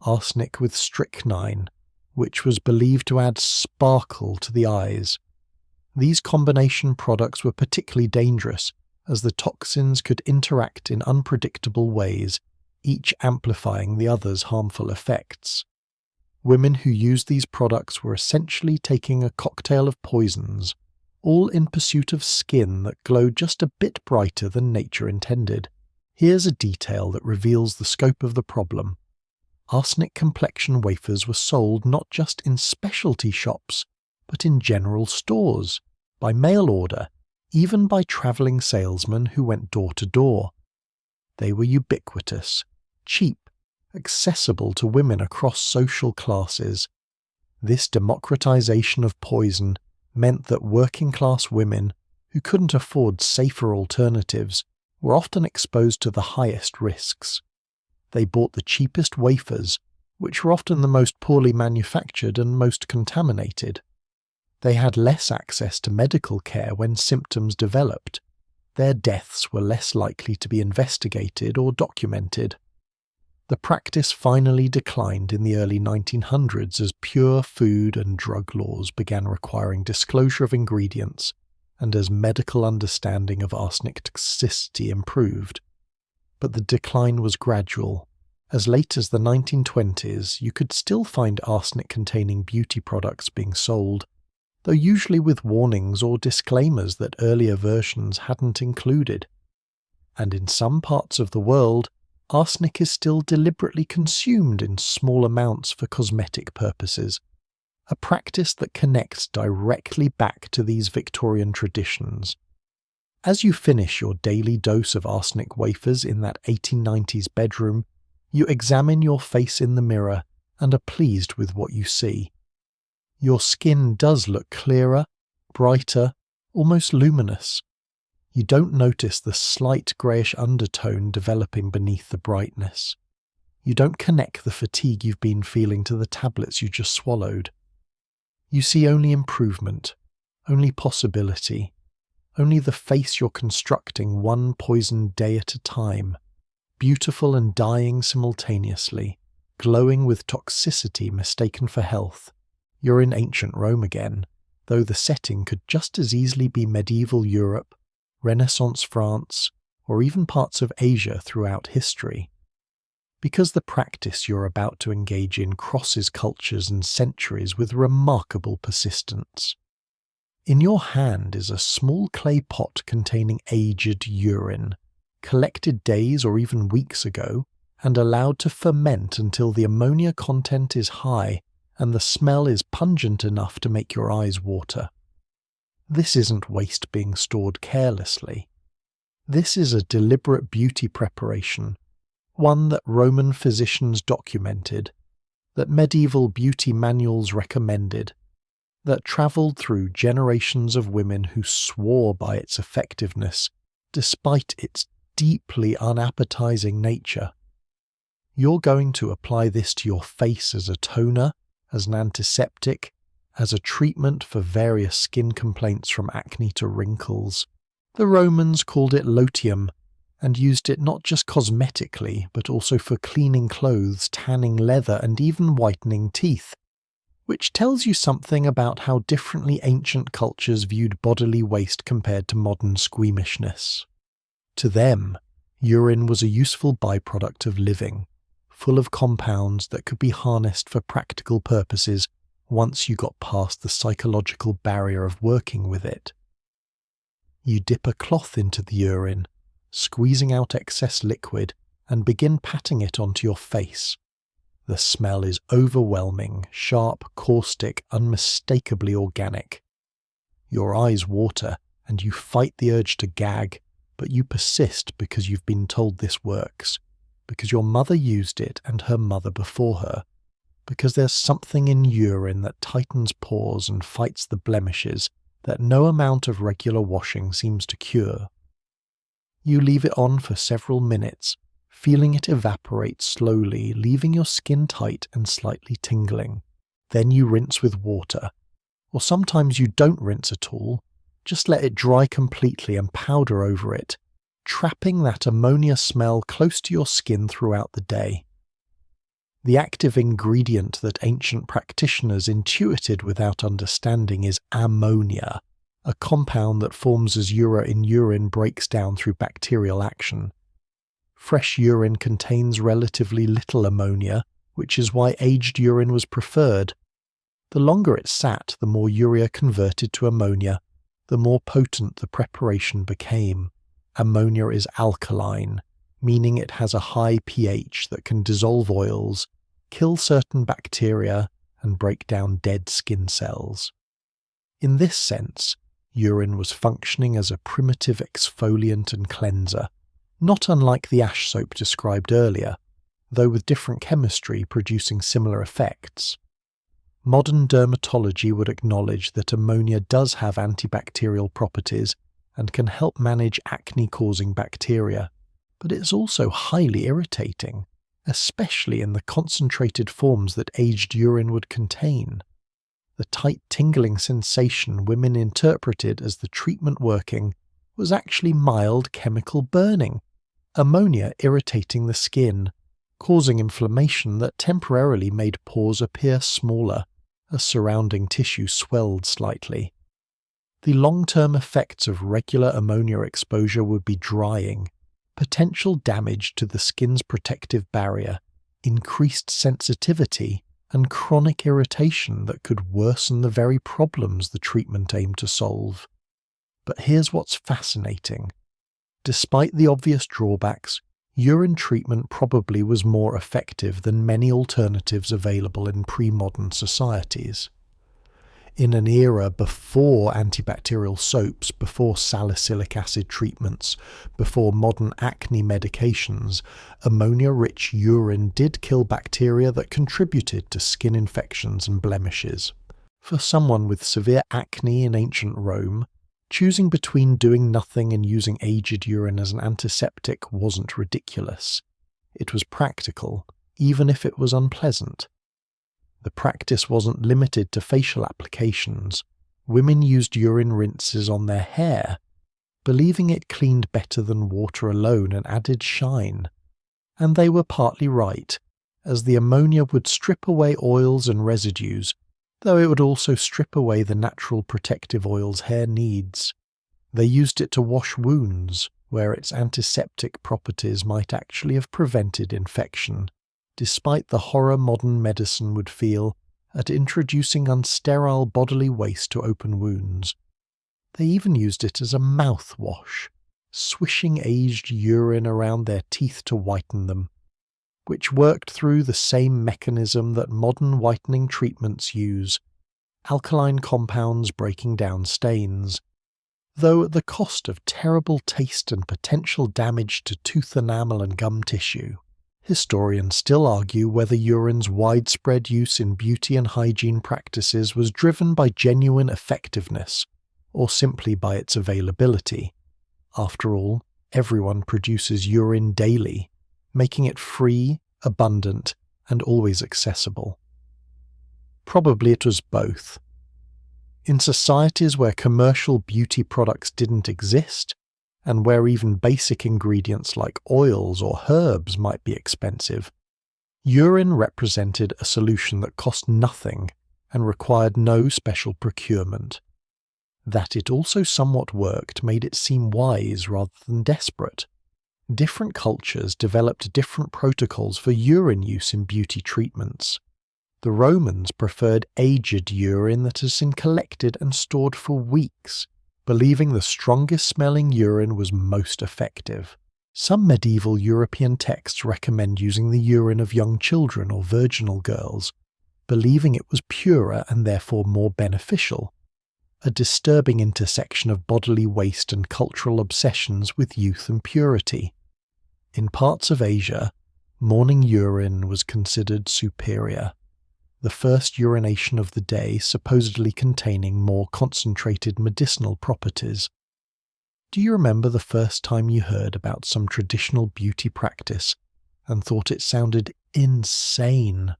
arsenic with strychnine, which was believed to add sparkle to the eyes. These combination products were particularly dangerous as the toxins could interact in unpredictable ways, each amplifying the other's harmful effects. Women who used these products were essentially taking a cocktail of poisons, all in pursuit of skin that glowed just a bit brighter than nature intended. Here's a detail that reveals the scope of the problem. Arsenic complexion wafers were sold not just in specialty shops, but in general stores, by mail order, even by travelling salesmen who went door to door. They were ubiquitous, cheap, accessible to women across social classes. This democratization of poison meant that working-class women, who couldn't afford safer alternatives, were often exposed to the highest risks. They bought the cheapest wafers, which were often the most poorly manufactured and most contaminated. They had less access to medical care when symptoms developed. Their deaths were less likely to be investigated or documented. The practice finally declined in the early 1900s as pure food and drug laws began requiring disclosure of ingredients and as medical understanding of arsenic toxicity improved. But the decline was gradual. As late as the 1920s, you could still find arsenic-containing beauty products being sold, though usually with warnings or disclaimers that earlier versions hadn't included. And in some parts of the world, arsenic is still deliberately consumed in small amounts for cosmetic purposes, a practice that connects directly back to these Victorian traditions. As you finish your daily dose of arsenic wafers in that 1890s bedroom, you examine your face in the mirror and are pleased with what you see. Your skin does look clearer, brighter, almost luminous. You don't notice the slight greyish undertone developing beneath the brightness. You don't connect the fatigue you've been feeling to the tablets you just swallowed. You see only improvement, only possibility, only the face you're constructing one poisoned day at a time, beautiful and dying simultaneously, glowing with toxicity mistaken for health. You're in ancient Rome again, though the setting could just as easily be medieval Europe, Renaissance France, or even parts of Asia throughout history. Because the practice you're about to engage in crosses cultures and centuries with remarkable persistence. In your hand is a small clay pot containing aged urine, collected days or even weeks ago, and allowed to ferment until the ammonia content is high and the smell is pungent enough to make your eyes water. This isn't waste being stored carelessly. This is a deliberate beauty preparation, one that Roman physicians documented, that medieval beauty manuals recommended, that travelled through generations of women who swore by its effectiveness despite its deeply unappetizing nature. You're going to apply this to your face as a toner, as an antiseptic, as a treatment for various skin complaints from acne to wrinkles. The Romans called it lotium, and used it not just cosmetically, but also for cleaning clothes, tanning leather, and even whitening teeth. which tells you something about how differently ancient cultures viewed bodily waste compared to modern squeamishness. To them, urine was a useful byproduct of living, full of compounds that could be harnessed for practical purposes once you got past the psychological barrier of working with it. You dip a cloth into the urine, squeezing out excess liquid, and begin patting it onto your face. The smell is overwhelming, sharp, caustic, unmistakably organic. Your eyes water, and you fight the urge to gag, but you persist because you've been told this works, because your mother used it and her mother before her, because there's something in urine that tightens pores and fights the blemishes that no amount of regular washing seems to cure. You leave it on for several minutes, feeling it evaporate slowly, leaving your skin tight and slightly tingling. Then you rinse with water, or sometimes you don't rinse at all, just let it dry completely and powder over it, trapping that ammonia smell close to your skin throughout the day. The active ingredient that ancient practitioners intuited without understanding is ammonia, a compound that forms as urea in urine breaks down through bacterial action. Fresh urine contains relatively little ammonia, which is why aged urine was preferred. The longer it sat, the more urea converted to ammonia, the more potent the preparation became. Ammonia is alkaline, meaning it has a high pH that can dissolve oils, kill certain bacteria, and break down dead skin cells. In this sense, urine was functioning as a primitive exfoliant and cleanser, not unlike the ash soap described earlier, though with different chemistry producing similar effects. Modern dermatology would acknowledge that ammonia does have antibacterial properties and can help manage acne-causing bacteria, but it's also highly irritating, especially in the concentrated forms that aged urine would contain. The tight tingling sensation women interpreted as the treatment working was actually mild chemical burning, ammonia irritating the skin, causing inflammation that temporarily made pores appear smaller, as surrounding tissue swelled slightly. The long-term effects of regular ammonia exposure would be drying, potential damage to the skin's protective barrier, increased sensitivity, and chronic irritation that could worsen the very problems the treatment aimed to solve. But here's what's fascinating. Despite the obvious drawbacks, urine treatment probably was more effective than many alternatives available in pre-modern societies. In an era before antibacterial soaps, before salicylic acid treatments, before modern acne medications, ammonia-rich urine did kill bacteria that contributed to skin infections and blemishes. For someone with severe acne in ancient Rome, choosing between doing nothing and using aged urine as an antiseptic wasn't ridiculous. It was practical, even if it was unpleasant. The practice wasn't limited to facial applications. Women used urine rinses on their hair, believing it cleaned better than water alone and added shine. And they were partly right, as the ammonia would strip away oils and residues, though it would also strip away the natural protective oils hair needs. They used it to wash wounds, where its antiseptic properties might actually have prevented infection, despite the horror modern medicine would feel at introducing unsterile bodily waste to open wounds. They even used it as a mouthwash, swishing aged urine around their teeth to whiten them, which worked through the same mechanism that modern whitening treatments use, alkaline compounds breaking down stains, though at the cost of terrible taste and potential damage to tooth enamel and gum tissue. Historians still argue whether urine's widespread use in beauty and hygiene practices was driven by genuine effectiveness, or simply by its availability. After all, everyone produces urine daily, making it free, abundant, and always accessible. Probably it was both. In societies where commercial beauty products didn't exist, and where even basic ingredients like oils or herbs might be expensive, urine represented a solution that cost nothing and required no special procurement. That it also somewhat worked made it seem wise rather than desperate. Different cultures developed different protocols for urine use in beauty treatments. The Romans preferred aged urine that has been collected and stored for weeks, believing the strongest smelling urine was most effective. Some medieval European texts recommend using the urine of young children or virginal girls, believing it was purer and therefore more beneficial, a disturbing intersection of bodily waste and cultural obsessions with youth and purity. In parts of Asia, morning urine was considered superior, the first urination of the day supposedly containing more concentrated medicinal properties. Do you remember the first time you heard about some traditional beauty practice and thought it sounded insane,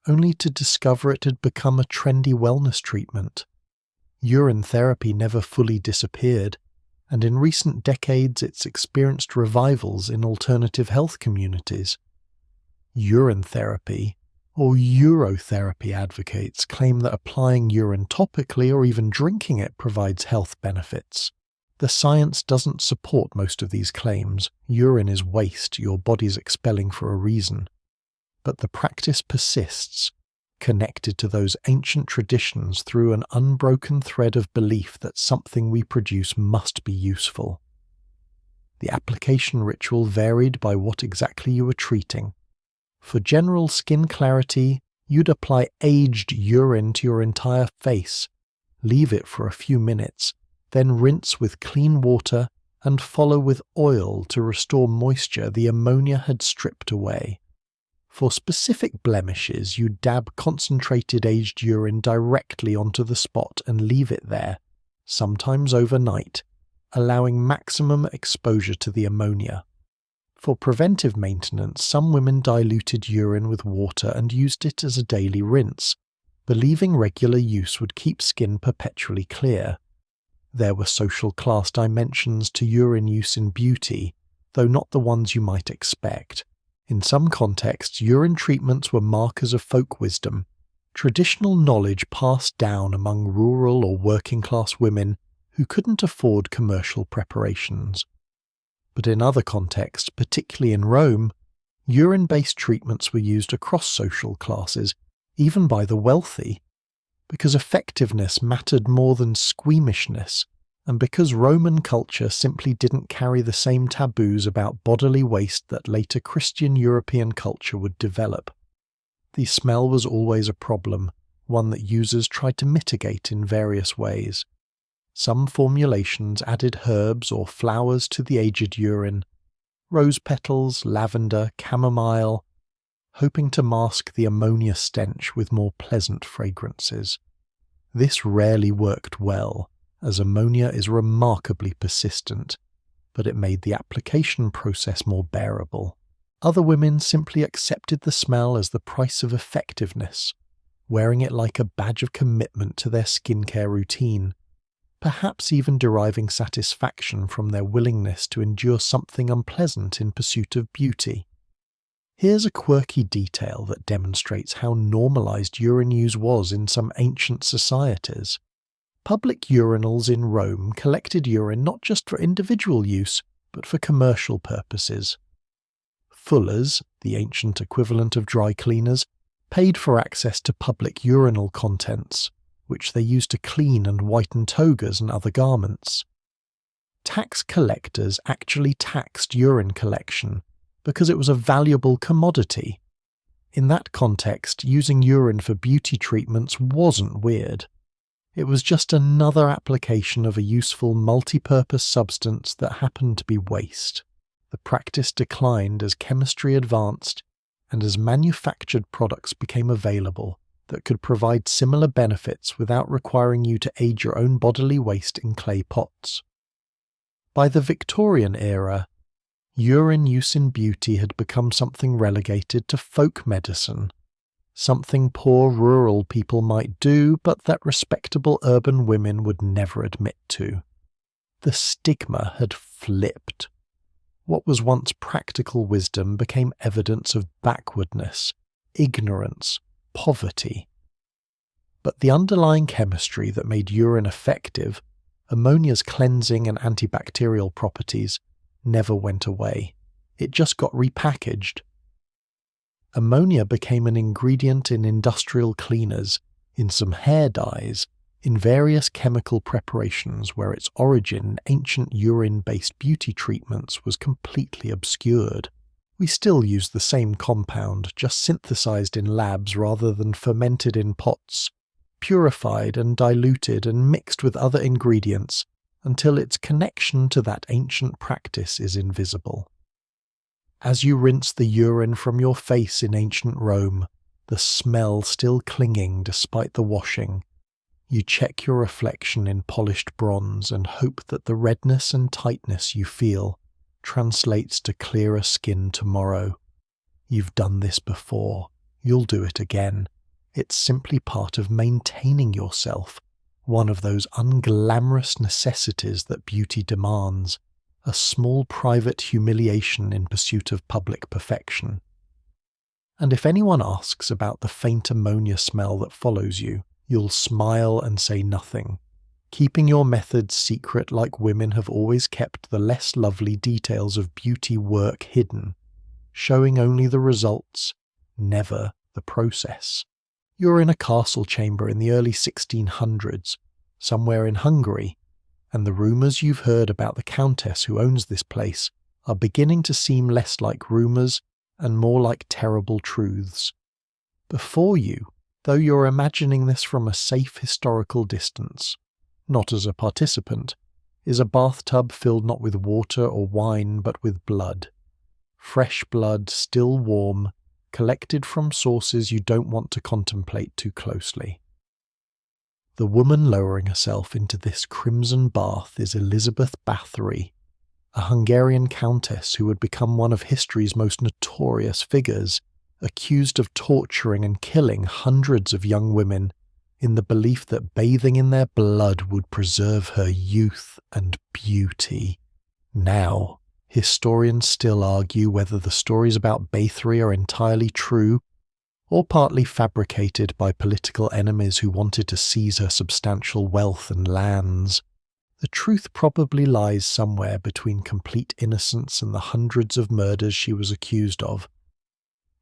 only to discover it had become a trendy wellness treatment? Urine therapy never fully disappeared, and in recent decades it's experienced revivals in alternative health communities. Urine therapy, or urotherapy advocates, claim that applying urine topically or even drinking it provides health benefits. The science doesn't support most of these claims. Urine is waste your body's expelling for a reason. But the practice persists, connected to those ancient traditions through an unbroken thread of belief that something we produce must be useful. The application ritual varied by what exactly you were treating. For general skin clarity, you'd apply aged urine to your entire face, leave it for a few minutes, then rinse with clean water and follow with oil to restore moisture the ammonia had stripped away. For specific blemishes, you dab concentrated aged urine directly onto the spot and leave it there, sometimes overnight, allowing maximum exposure to the ammonia. For preventive maintenance, some women diluted urine with water and used it as a daily rinse, believing regular use would keep skin perpetually clear. There were social class dimensions to urine use in beauty, though not the ones you might expect. In some contexts, urine treatments were markers of folk wisdom, traditional knowledge passed down among rural or working-class women who couldn't afford commercial preparations. But in other contexts, particularly in Rome, urine-based treatments were used across social classes, even by the wealthy, because effectiveness mattered more than squeamishness, and because Roman culture simply didn't carry the same taboos about bodily waste that later Christian European culture would develop. The smell was always a problem, one that users tried to mitigate in various ways. Some formulations added herbs or flowers to the aged urine, rose petals, lavender, chamomile, hoping to mask the ammonia stench with more pleasant fragrances. This rarely worked well, as ammonia is remarkably persistent, but it made the application process more bearable. Other women simply accepted the smell as the price of effectiveness, wearing it like a badge of commitment to their skincare routine, perhaps even deriving satisfaction from their willingness to endure something unpleasant in pursuit of beauty. Here's a quirky detail that demonstrates how normalized urine use was in some ancient societies. Public urinals in Rome collected urine not just for individual use, but for commercial purposes. Fullers, the ancient equivalent of dry cleaners, paid for access to public urinal contents, which they used to clean and whiten togas and other garments. Tax collectors actually taxed urine collection, because it was a valuable commodity. In that context, using urine for beauty treatments wasn't weird. It was just another application of a useful multi-purpose substance that happened to be waste. The practice declined as chemistry advanced and as manufactured products became available that could provide similar benefits without requiring you to aid your own bodily waste in clay pots. By the Victorian era, urine use in beauty had become something relegated to folk medicine, something poor rural people might do but that respectable urban women would never admit to. The stigma had flipped. What was once practical wisdom became evidence of backwardness, ignorance, poverty. But the underlying chemistry that made urine effective, ammonia's cleansing and antibacterial properties, never went away. It just got repackaged. Ammonia became an ingredient in industrial cleaners, in some hair dyes, in various chemical preparations where its origin in ancient urine-based beauty treatments was completely obscured. We still use the same compound, just synthesized in labs rather than fermented in pots, purified and diluted and mixed with other ingredients until its connection to that ancient practice is invisible. As you rinse the urine from your face in ancient Rome, the smell still clinging despite the washing, you check your reflection in polished bronze and hope that the redness and tightness you feel translates to clearer skin tomorrow. You've done this before. You'll do it again. It's simply part of maintaining yourself, one of those unglamorous necessities that beauty demands, a small private humiliation in pursuit of public perfection. And if anyone asks about the faint ammonia smell that follows you, you'll smile and say nothing, keeping your methods secret like women have always kept the less lovely details of beauty work hidden, showing only the results, never the process. You're in a castle chamber in the early 1600s, somewhere in Hungary, and the rumours you've heard about the countess who owns this place are beginning to seem less like rumours and more like terrible truths. Before you, though you're imagining this from a safe historical distance, not as a participant, is a bathtub filled not with water or wine but with blood. Fresh blood, still warm, collected from sources you don't want to contemplate too closely. The woman lowering herself into this crimson bath is Elizabeth Bathory, a Hungarian countess who would become one of history's most notorious figures, accused of torturing and killing hundreds of young women in the belief that bathing in their blood would preserve her youth and beauty. Now, historians still argue whether the stories about Bathory are entirely true or partly fabricated by political enemies who wanted to seize her substantial wealth and lands. The truth probably lies somewhere between complete innocence and the hundreds of murders she was accused of.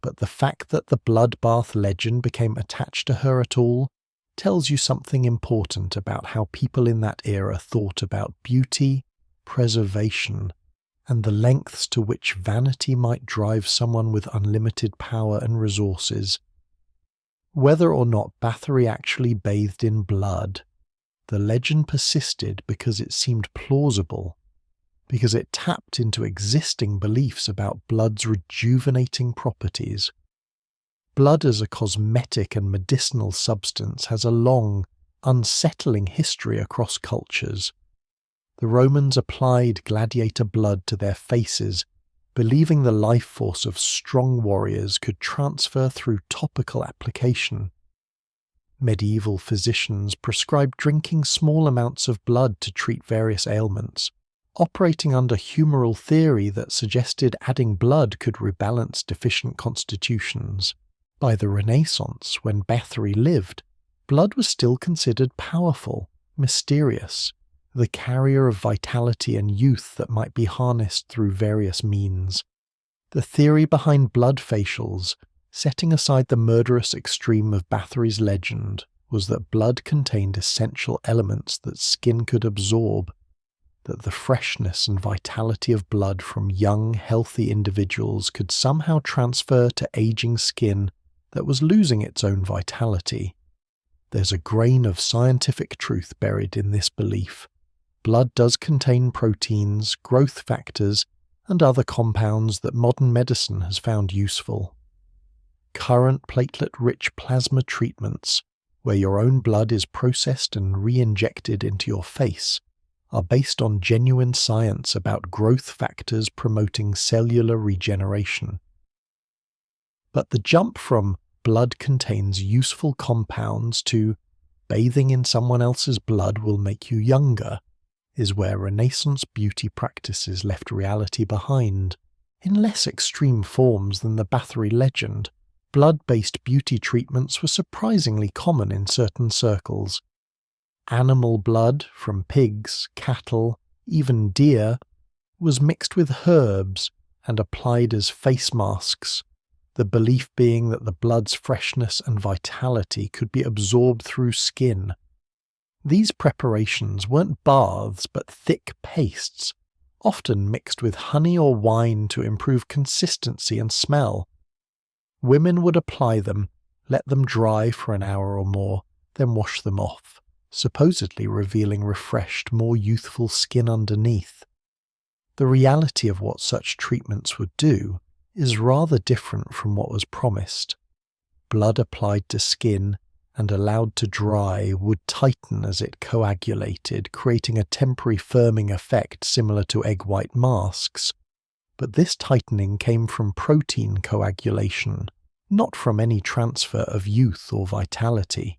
But the fact that the bloodbath legend became attached to her at all tells you something important about how people in that era thought about beauty, preservation, and the lengths to which vanity might drive someone with unlimited power and resources. Whether or not Bathory actually bathed in blood, the legend persisted because it seemed plausible, because it tapped into existing beliefs about blood's rejuvenating properties. Blood as a cosmetic and medicinal substance has a long, unsettling history across cultures. The Romans applied gladiator blood to their faces, believing the life force of strong warriors could transfer through topical application. Medieval physicians prescribed drinking small amounts of blood to treat various ailments, operating under humoral theory that suggested adding blood could rebalance deficient constitutions. By the Renaissance, when Bathory lived, blood was still considered powerful, mysterious, the carrier of vitality and youth that might be harnessed through various means. The theory behind blood facials, setting aside the murderous extreme of Bathory's legend, was that blood contained essential elements that skin could absorb, that the freshness and vitality of blood from young, healthy individuals could somehow transfer to aging skin that was losing its own vitality. There's a grain of scientific truth buried in this belief. Blood does contain proteins, growth factors, and other compounds that modern medicine has found useful. Current platelet-rich plasma treatments, where your own blood is processed and re-injected into your face, are based on genuine science about growth factors promoting cellular regeneration. But the jump from blood contains useful compounds to bathing in someone else's blood will make you younger is where Renaissance beauty practices left reality behind, in less extreme forms than the Bathory legend, blood-based beauty treatments were surprisingly common in certain circles. Animal blood from pigs, cattle, even deer, was mixed with herbs and applied as face masks, the belief being that the blood's freshness and vitality could be absorbed through skin. These preparations weren't baths but thick pastes, often mixed with honey or wine to improve consistency and smell. Women would apply them, let them dry for an hour or more, then wash them off, supposedly revealing refreshed, more youthful skin underneath. The reality of what such treatments would do is rather different from what was promised. Blood applied to skin and allowed to dry would tighten as it coagulated, creating a temporary firming effect similar to egg white masks. But this tightening came from protein coagulation, not from any transfer of youth or vitality.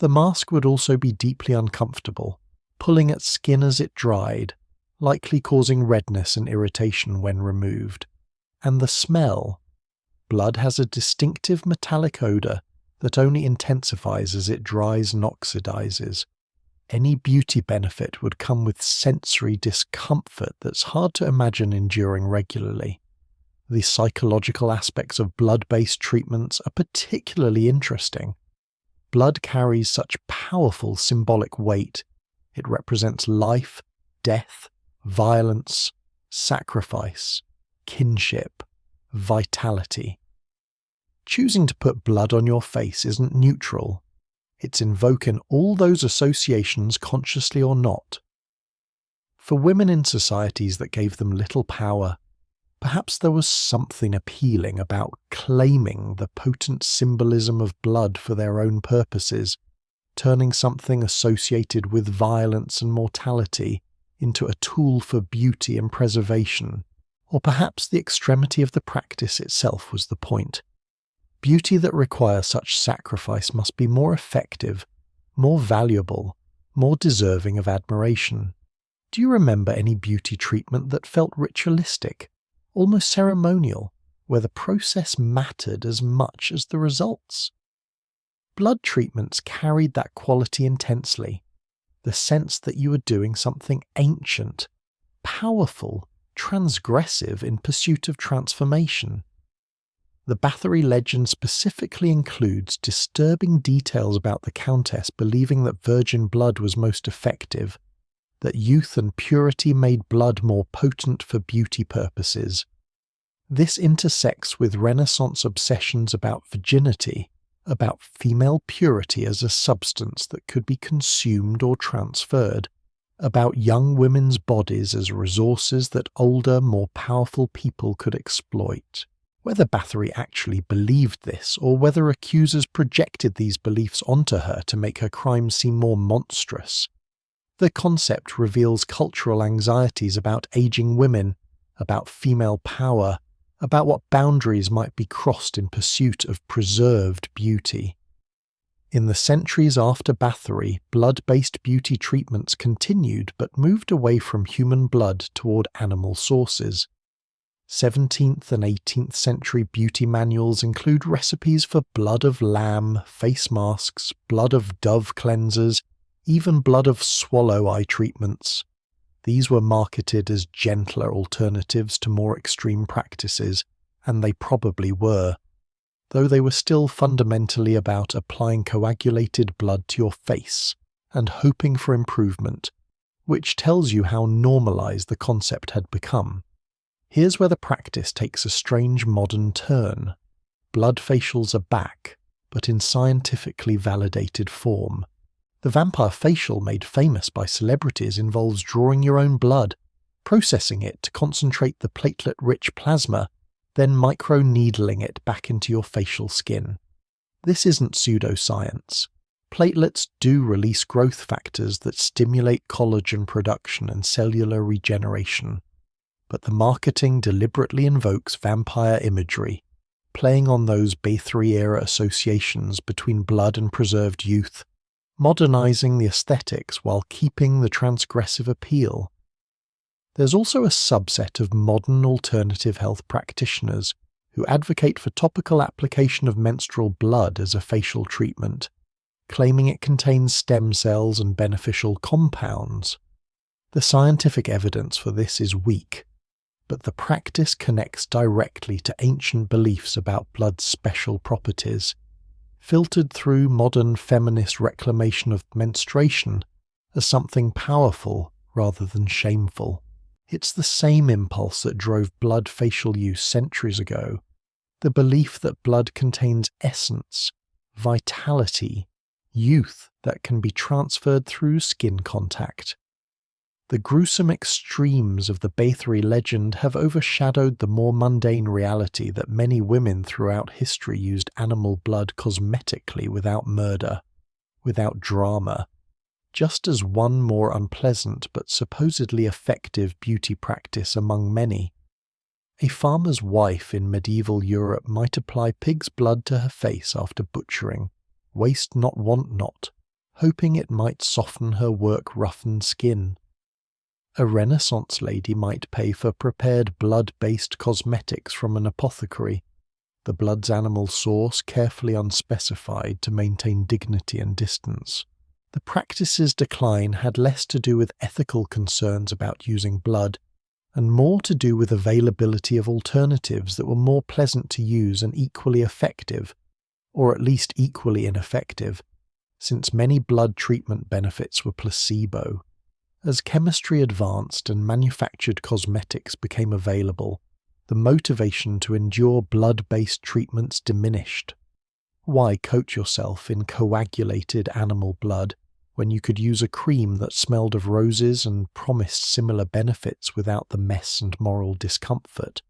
The mask would also be deeply uncomfortable, pulling at skin as it dried, likely causing redness and irritation when removed. And the smell. Blood has a distinctive metallic odour that only intensifies as it dries and oxidizes. Any beauty benefit would come with sensory discomfort that's hard to imagine enduring regularly. The psychological aspects of blood-based treatments are particularly interesting. Blood carries such powerful symbolic weight. It represents life, death, violence, sacrifice, kinship, vitality. Choosing to put blood on your face isn't neutral. It's invoking all those associations consciously or not. For women in societies that gave them little power, perhaps there was something appealing about claiming the potent symbolism of blood for their own purposes, turning something associated with violence and mortality into a tool for beauty and preservation. Or perhaps the extremity of the practice itself was the point. Beauty that requires such sacrifice must be more effective, more valuable, more deserving of admiration. Do you remember any beauty treatment that felt ritualistic, almost ceremonial, where the process mattered as much as the results? Blood treatments carried that quality intensely, the sense that you were doing something ancient, powerful, transgressive in pursuit of transformation. The Bathory legend specifically includes disturbing details about the Countess believing that virgin blood was most effective, that youth and purity made blood more potent for beauty purposes. This intersects with Renaissance obsessions about virginity, about female purity as a substance that could be consumed or transferred, about young women's bodies as resources that older, more powerful people could exploit. Whether Bathory actually believed this, or whether accusers projected these beliefs onto her to make her crimes seem more monstrous, the concept reveals cultural anxieties about aging women, about female power, about what boundaries might be crossed in pursuit of preserved beauty. In the centuries after Bathory, blood-based beauty treatments continued but moved away from human blood toward animal sources. 17th and 18th century beauty manuals include recipes for blood of lamb, face masks, blood of dove cleansers, even blood of swallow eye treatments. These were marketed as gentler alternatives to more extreme practices, and they probably were, though they were still fundamentally about applying coagulated blood to your face and hoping for improvement, which tells you how normalized the concept had become. Here's where the practice takes a strange modern turn. Blood facials are back, but in scientifically validated form. The vampire facial made famous by celebrities involves drawing your own blood, processing it to concentrate the platelet-rich plasma, then micro-needling it back into your facial skin. This isn't pseudoscience. Platelets do release growth factors that stimulate collagen production and cellular regeneration. But the marketing deliberately invokes vampire imagery, playing on those Bathory-era associations between blood and preserved youth, modernizing the aesthetics while keeping the transgressive appeal. There's also a subset of modern alternative health practitioners who advocate for topical application of menstrual blood as a facial treatment, claiming it contains stem cells and beneficial compounds. The scientific evidence for this is weak, but the practice connects directly to ancient beliefs about blood's special properties, filtered through modern feminist reclamation of menstruation as something powerful rather than shameful. It's the same impulse that drove blood facial use centuries ago, the belief that blood contains essence, vitality, youth that can be transferred through skin contact. The gruesome extremes of the Bathory legend have overshadowed the more mundane reality that many women throughout history used animal blood cosmetically without murder, without drama, just as one more unpleasant but supposedly effective beauty practice among many. A farmer's wife in medieval Europe might apply pig's blood to her face after butchering, waste not want not, hoping it might soften her work-roughened skin. A Renaissance lady might pay for prepared blood-based cosmetics from an apothecary, the blood's animal source carefully unspecified to maintain dignity and distance. The practice's decline had less to do with ethical concerns about using blood, and more to do with availability of alternatives that were more pleasant to use and equally effective, or at least equally ineffective, since many blood treatment benefits were placebo. As chemistry advanced and manufactured cosmetics became available, the motivation to endure blood-based treatments diminished. Why coat yourself in coagulated animal blood when you could use a cream that smelled of roses and promised similar benefits without the mess and moral discomfort?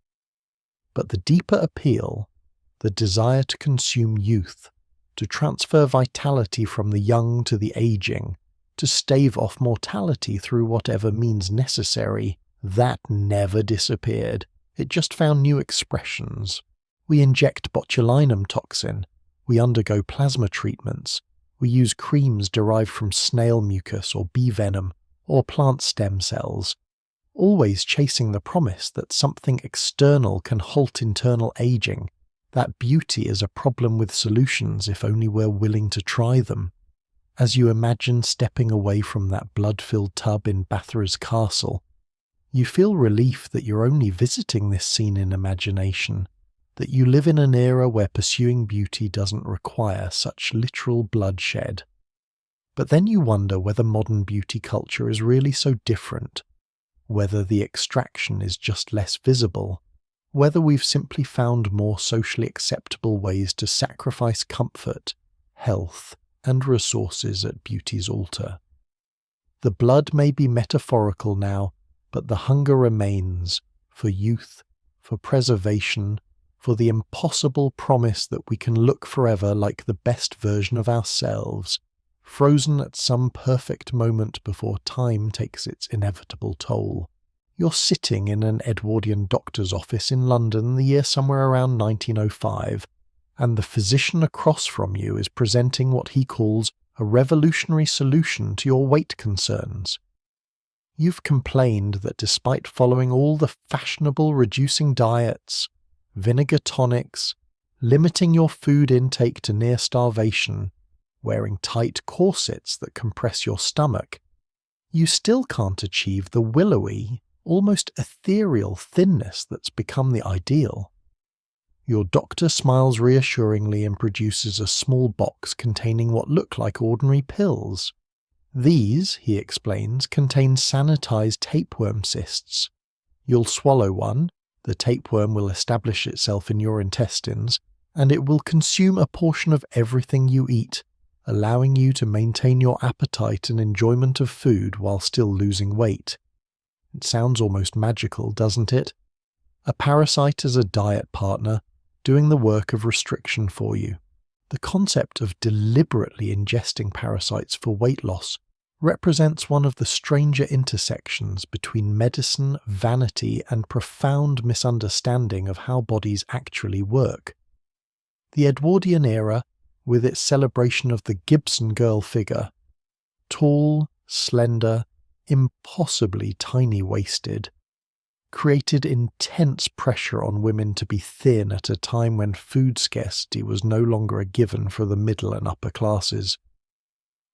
But the deeper appeal, the desire to consume youth, to transfer vitality from the young to the aging, to stave off mortality through whatever means necessary, that never disappeared. It just found new expressions. We inject botulinum toxin, we undergo plasma treatments, we use creams derived from snail mucus or bee venom or plant stem cells, always chasing the promise that something external can halt internal aging, that beauty is a problem with solutions if only we're willing to try them. As you imagine stepping away from that blood-filled tub in Bathra's castle, you feel relief that you're only visiting this scene in imagination, that you live in an era where pursuing beauty doesn't require such literal bloodshed. But then you wonder whether modern beauty culture is really so different, whether the extraction is just less visible, whether we've simply found more socially acceptable ways to sacrifice comfort, health, and resources at beauty's altar. The blood may be metaphorical now, but the hunger remains for youth, for preservation, for the impossible promise that we can look forever like the best version of ourselves, frozen at some perfect moment before time takes its inevitable toll. You're sitting in an Edwardian doctor's office in London the year somewhere around 1905, and the physician across from you is presenting what he calls a revolutionary solution to your weight concerns. You've complained that despite following all the fashionable reducing diets, vinegar tonics, limiting your food intake to near starvation, wearing tight corsets that compress your stomach, you still can't achieve the willowy, almost ethereal thinness that's become the ideal. Your doctor smiles reassuringly and produces a small box containing what look like ordinary pills. These, he explains, contain sanitized tapeworm cysts. You'll swallow one, the tapeworm will establish itself in your intestines, and it will consume a portion of everything you eat, allowing you to maintain your appetite and enjoyment of food while still losing weight. It sounds almost magical, doesn't it? A parasite as a diet partner, doing the work of restriction for you. The concept of deliberately ingesting parasites for weight loss represents one of the stranger intersections between medicine, vanity, and profound misunderstanding of how bodies actually work. The Edwardian era, with its celebration of the Gibson girl figure, tall, slender, impossibly tiny-waisted, created intense pressure on women to be thin at a time when food scarcity was no longer a given for the middle and upper classes.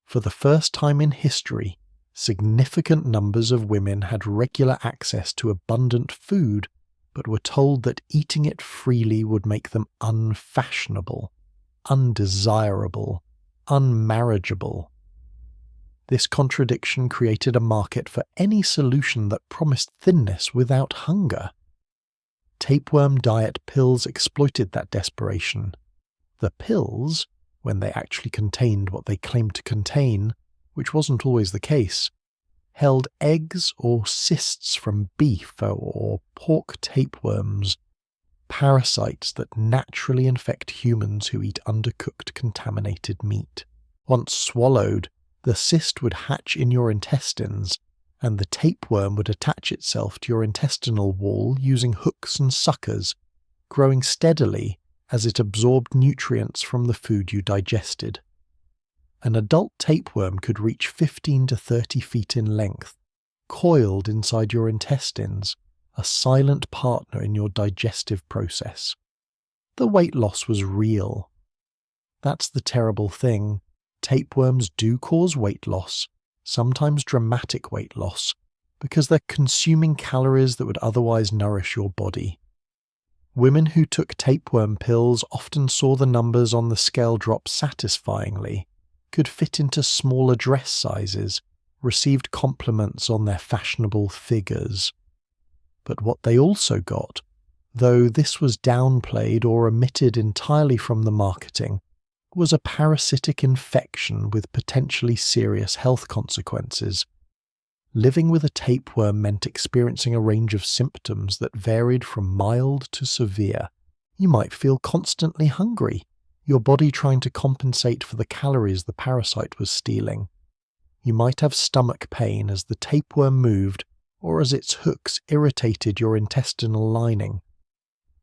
For the first time in history, significant numbers of women had regular access to abundant food, but were told that eating it freely would make them unfashionable, undesirable, unmarriageable. This contradiction created a market for any solution that promised thinness without hunger. Tapeworm diet pills exploited that desperation. The pills, when they actually contained what they claimed to contain, which wasn't always the case, held eggs or cysts from beef or pork tapeworms, parasites that naturally infect humans who eat undercooked, contaminated meat. Once swallowed, the cyst would hatch in your intestines, and the tapeworm would attach itself to your intestinal wall using hooks and suckers, growing steadily as it absorbed nutrients from the food you digested. An adult tapeworm could reach 15 to 30 feet in length, coiled inside your intestines, a silent partner in your digestive process. The weight loss was real. That's the terrible thing. Tapeworms do cause weight loss, sometimes dramatic weight loss, because they're consuming calories that would otherwise nourish your body. Women who took tapeworm pills often saw the numbers on the scale drop satisfyingly, could fit into smaller dress sizes, received compliments on their fashionable figures. But what they also got, though this was downplayed or omitted entirely from the marketing, was a parasitic infection with potentially serious health consequences. Living with a tapeworm meant experiencing a range of symptoms that varied from mild to severe. You might feel constantly hungry, your body trying to compensate for the calories the parasite was stealing. You might have stomach pain as the tapeworm moved or as its hooks irritated your intestinal lining.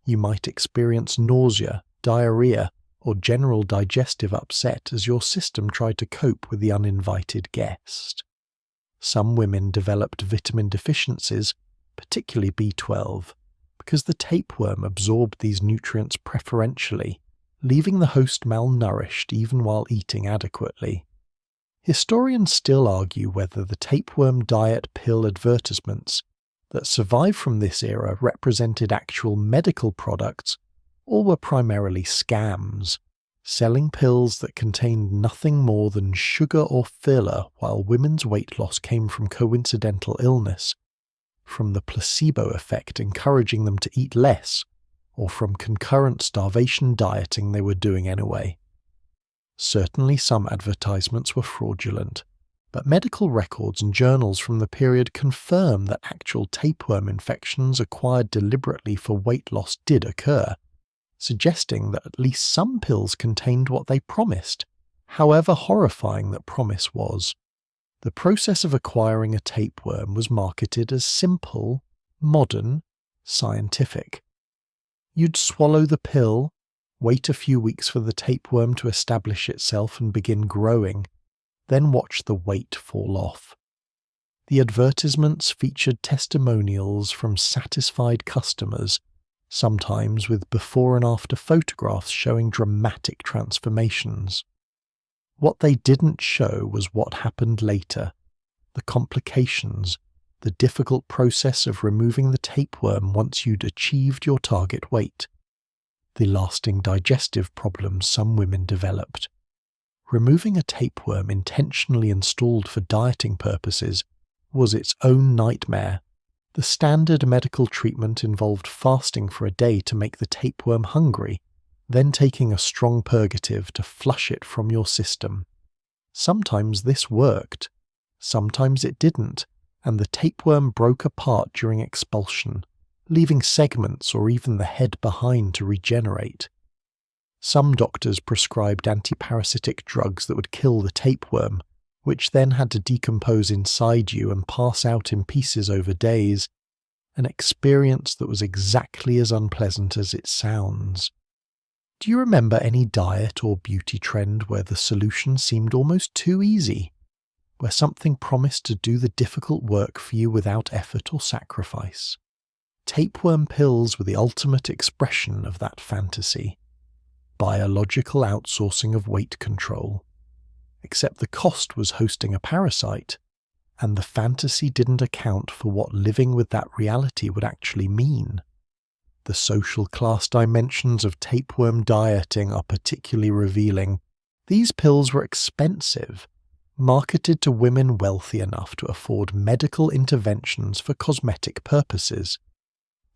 You might experience nausea, diarrhea, or general digestive upset as your system tried to cope with the uninvited guest. Some women developed vitamin deficiencies, particularly B12, because the tapeworm absorbed these nutrients preferentially, leaving the host malnourished even while eating adequately. Historians still argue whether the tapeworm diet pill advertisements that survived from this era represented actual medical products or were primarily scams, selling pills that contained nothing more than sugar or filler while women's weight loss came from coincidental illness, from the placebo effect encouraging them to eat less, or from concurrent starvation dieting they were doing anyway. Certainly some advertisements were fraudulent, but medical records and journals from the period confirm that actual tapeworm infections acquired deliberately for weight loss did occur, suggesting that at least some pills contained what they promised, however horrifying that promise was. The process of acquiring a tapeworm was marketed as simple, modern, scientific. You'd swallow the pill, wait a few weeks for the tapeworm to establish itself and begin growing, then watch the weight fall off. The advertisements featured testimonials from satisfied customers, sometimes with before and after photographs showing dramatic transformations. What they didn't show was what happened later, the complications, the difficult process of removing the tapeworm once you'd achieved your target weight, the lasting digestive problems some women developed. Removing a tapeworm intentionally installed for dieting purposes was its own nightmare. The standard medical treatment involved fasting for a day to make the tapeworm hungry, then taking a strong purgative to flush it from your system. Sometimes this worked, sometimes it didn't, and the tapeworm broke apart during expulsion, leaving segments or even the head behind to regenerate. Some doctors prescribed antiparasitic drugs that would kill the tapeworm, which then had to decompose inside you and pass out in pieces over days, an experience that was exactly as unpleasant as it sounds. Do you remember any diet or beauty trend where the solution seemed almost too easy, where something promised to do the difficult work for you without effort or sacrifice? Tapeworm pills were the ultimate expression of that fantasy. Biological outsourcing of weight control. Except the cost was hosting a parasite, and the fantasy didn't account for what living with that reality would actually mean. The social class dimensions of tapeworm dieting are particularly revealing. These pills were expensive, marketed to women wealthy enough to afford medical interventions for cosmetic purposes.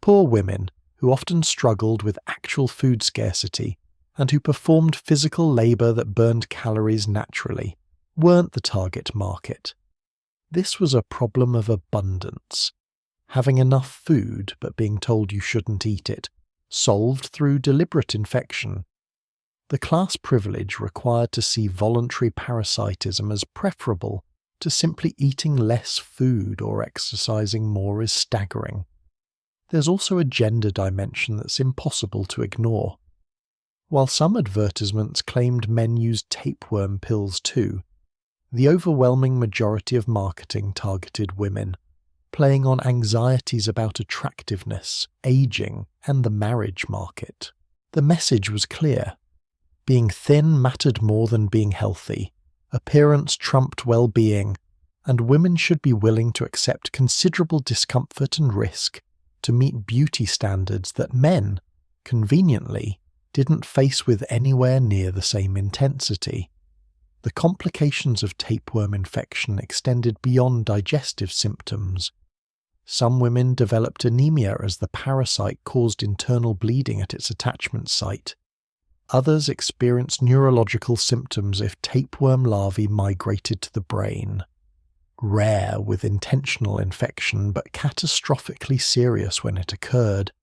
Poor women, who often struggled with actual food scarcity and who performed physical labour that burned calories naturally, weren't the target market. This was a problem of abundance. Having enough food but being told you shouldn't eat it, solved through deliberate infection. The class privilege required to see voluntary parasitism as preferable to simply eating less food or exercising more is staggering. There's also a gender dimension that's impossible to ignore. While some advertisements claimed men used tapeworm pills too, the overwhelming majority of marketing targeted women, playing on anxieties about attractiveness, aging, and the marriage market. The message was clear. Being thin mattered more than being healthy. Appearance trumped well-being, and women should be willing to accept considerable discomfort and risk to meet beauty standards that men, conveniently, didn't face with anywhere near the same intensity. The complications of tapeworm infection extended beyond digestive symptoms. Some women developed anemia as the parasite caused internal bleeding at its attachment site. Others experienced neurological symptoms if tapeworm larvae migrated to the brain. Rare with intentional infection, but catastrophically serious when it occurred.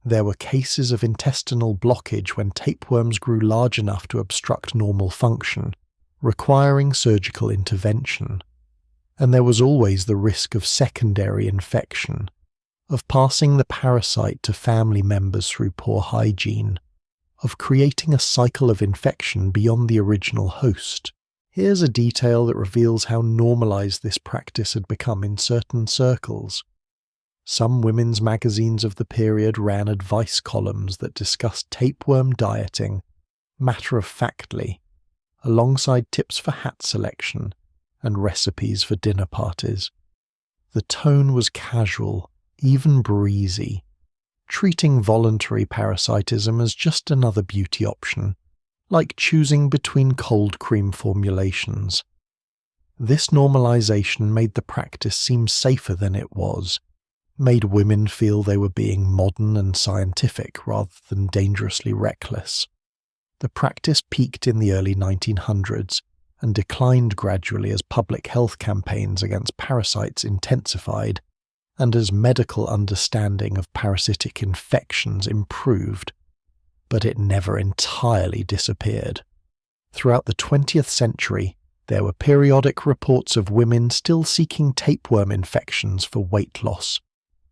There were cases of intestinal blockage when tapeworms grew large enough to obstruct normal function, requiring surgical intervention. And there was always the risk of secondary infection, of passing the parasite to family members through poor hygiene, of creating a cycle of infection beyond the original host. Here's a detail that reveals how normalized this practice had become in certain circles. Some women's magazines of the period ran advice columns that discussed tapeworm dieting, matter-of-factly, alongside tips for hat selection and recipes for dinner parties. The tone was casual, even breezy, treating voluntary parasitism as just another beauty option, like choosing between cold cream formulations. This normalization made the practice seem safer than it was, made women feel they were being modern and scientific rather than dangerously reckless. The practice peaked in the early 1900s and declined gradually as public health campaigns against parasites intensified and as medical understanding of parasitic infections improved, but it never entirely disappeared. Throughout the 20th century, there were periodic reports of women still seeking tapeworm infections for weight loss,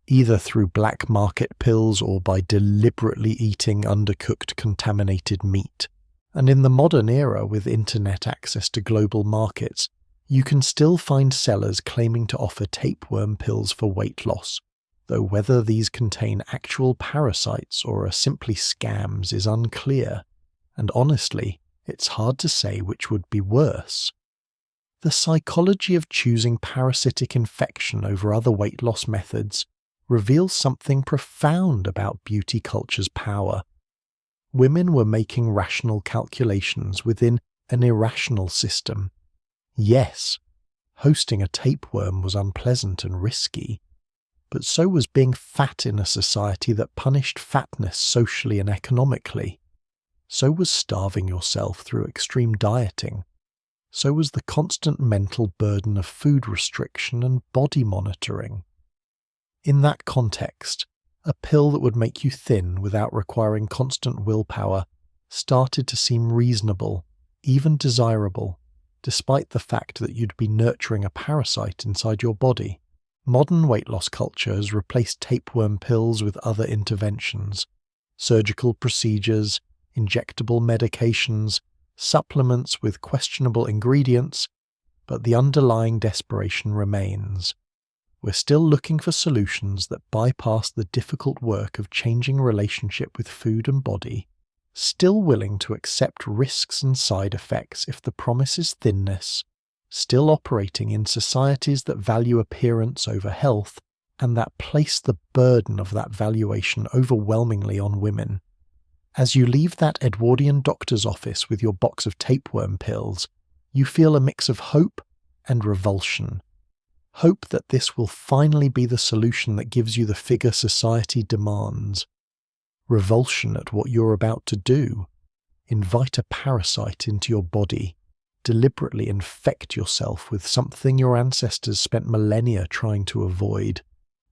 either through black market pills or by deliberately eating undercooked contaminated meat. And in the modern era, with internet access to global markets, you can still find sellers claiming to offer tapeworm pills for weight loss, though whether these contain actual parasites or are simply scams is unclear, and honestly, it's hard to say which would be worse. The psychology of choosing parasitic infection over other weight loss methods reveals something profound about beauty culture's power. Women were making rational calculations within an irrational system. Yes, hosting a tapeworm was unpleasant and risky, but so was being fat in a society that punished fatness socially and economically. So was starving yourself through extreme dieting. So was the constant mental burden of food restriction and body monitoring. In that context, a pill that would make you thin without requiring constant willpower started to seem reasonable, even desirable, despite the fact that you'd be nurturing a parasite inside your body. Modern weight loss culture has replaced tapeworm pills with other interventions, surgical procedures, injectable medications, supplements with questionable ingredients, but the underlying desperation remains. We're still looking for solutions that bypass the difficult work of changing relationship with food and body, still willing to accept risks and side effects if the promise is thinness, still operating in societies that value appearance over health and that place the burden of that valuation overwhelmingly on women. As you leave that Edwardian doctor's office with your box of tapeworm pills, you feel a mix of hope and revulsion. Hope that this will finally be the solution that gives you the figure society demands. Revulsion at what you're about to do. Invite a parasite into your body. Deliberately infect yourself with something your ancestors spent millennia trying to avoid.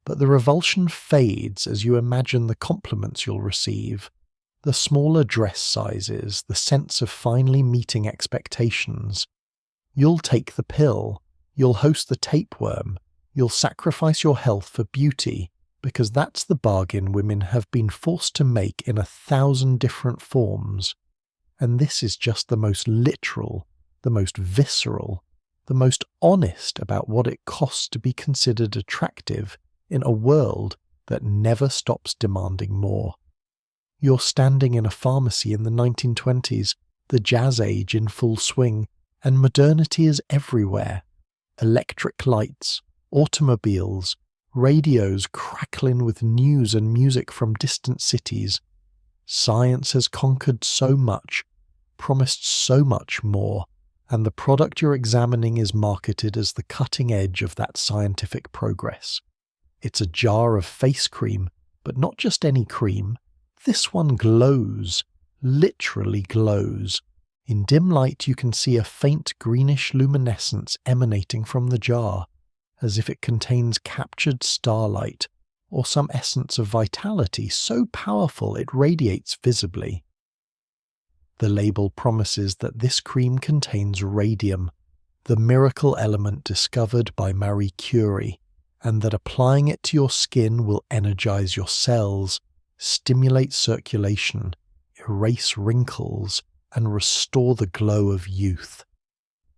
But the revulsion fades as you imagine the compliments you'll receive. The smaller dress sizes, the sense of finally meeting expectations. You'll take the pill. You'll host the tapeworm. You'll sacrifice your health for beauty, because that's the bargain women have been forced to make in 1,000 different forms. And this is just the most literal, the most visceral, the most honest about what it costs to be considered attractive in a world that never stops demanding more. You're standing in a pharmacy in the 1920s, the jazz age in full swing, and modernity is everywhere. Electric lights, automobiles, radios crackling with news and music from distant cities. Science has conquered so much, promised so much more, and the product you're examining is marketed as the cutting edge of that scientific progress. It's a jar of face cream, but not just any cream. This one glows, literally glows. In dim light you can see a faint greenish luminescence emanating from the jar, as if it contains captured starlight, or some essence of vitality so powerful it radiates visibly. The label promises that this cream contains radium, the miracle element discovered by Marie Curie, and that applying it to your skin will energize your cells, stimulate circulation, erase wrinkles, and restore the glow of youth.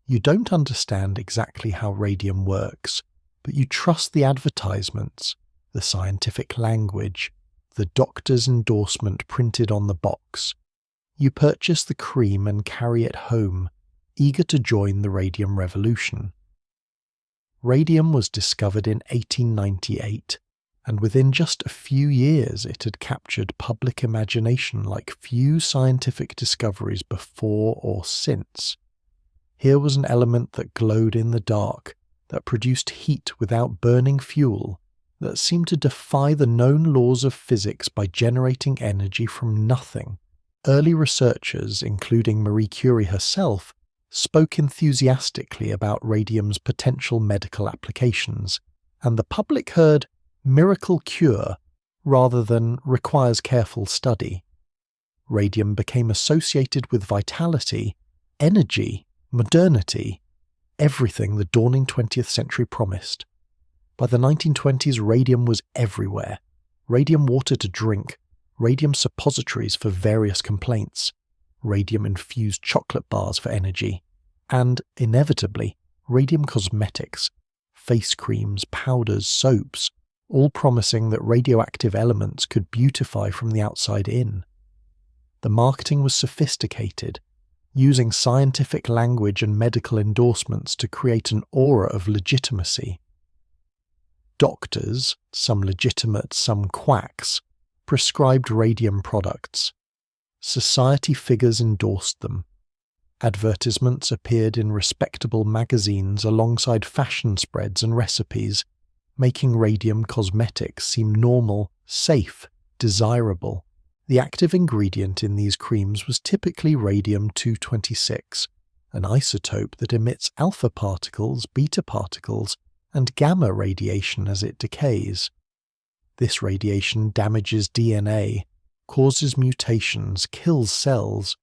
You don't understand exactly how radium works, but you trust the advertisements, the scientific language, the doctor's endorsement printed on the box. You purchase the cream and carry it home, eager to join the radium revolution. Radium was discovered in 1898, and within just a few years it had captured public imagination like few scientific discoveries before or since. Here was an element that glowed in the dark, that produced heat without burning fuel, that seemed to defy the known laws of physics by generating energy from nothing. Early researchers, including Marie Curie herself, spoke enthusiastically about radium's potential medical applications, and the public heard miracle cure rather than requires careful study. Radium became associated with vitality, energy, modernity, everything the dawning 20th century promised. By the 1920s, radium was everywhere. Radium water to drink, radium suppositories for various complaints, radium-infused chocolate bars for energy, and, inevitably, radium cosmetics, face creams, powders, soaps, all promising that radioactive elements could beautify from the outside in. The marketing was sophisticated, using scientific language and medical endorsements to create an aura of legitimacy. Doctors, some legitimate, some quacks, prescribed radium products. Society figures endorsed them. Advertisements appeared in respectable magazines alongside fashion spreads and recipes, making radium cosmetics seem normal, safe, desirable. The active ingredient in these creams was typically radium-226, an isotope that emits alpha particles, beta particles, and gamma radiation as it decays. This radiation damages DNA, causes mutations, kills cells,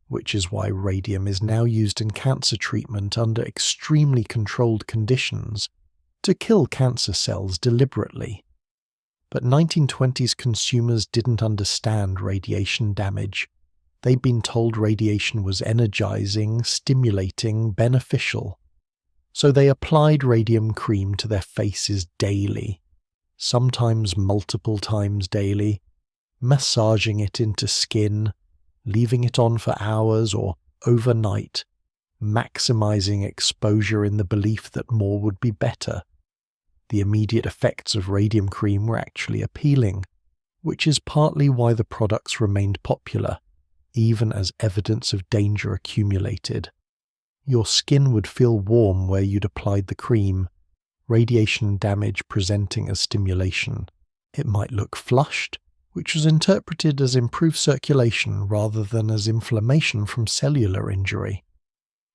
which is why radium is now used in cancer treatment under extremely controlled conditions, to kill cancer cells deliberately. But 1920s consumers didn't understand radiation damage. They'd been told radiation was energizing, stimulating, beneficial. So they applied radium cream to their faces daily, sometimes multiple times daily, massaging it into skin, leaving it on for hours or overnight, maximizing exposure in the belief that more would be better. The immediate effects of radium cream were actually appealing, which is partly why the products remained popular, even as evidence of danger accumulated. Your skin would feel warm where you'd applied the cream, radiation damage presenting as stimulation. It might look flushed, which was interpreted as improved circulation rather than as inflammation from cellular injury.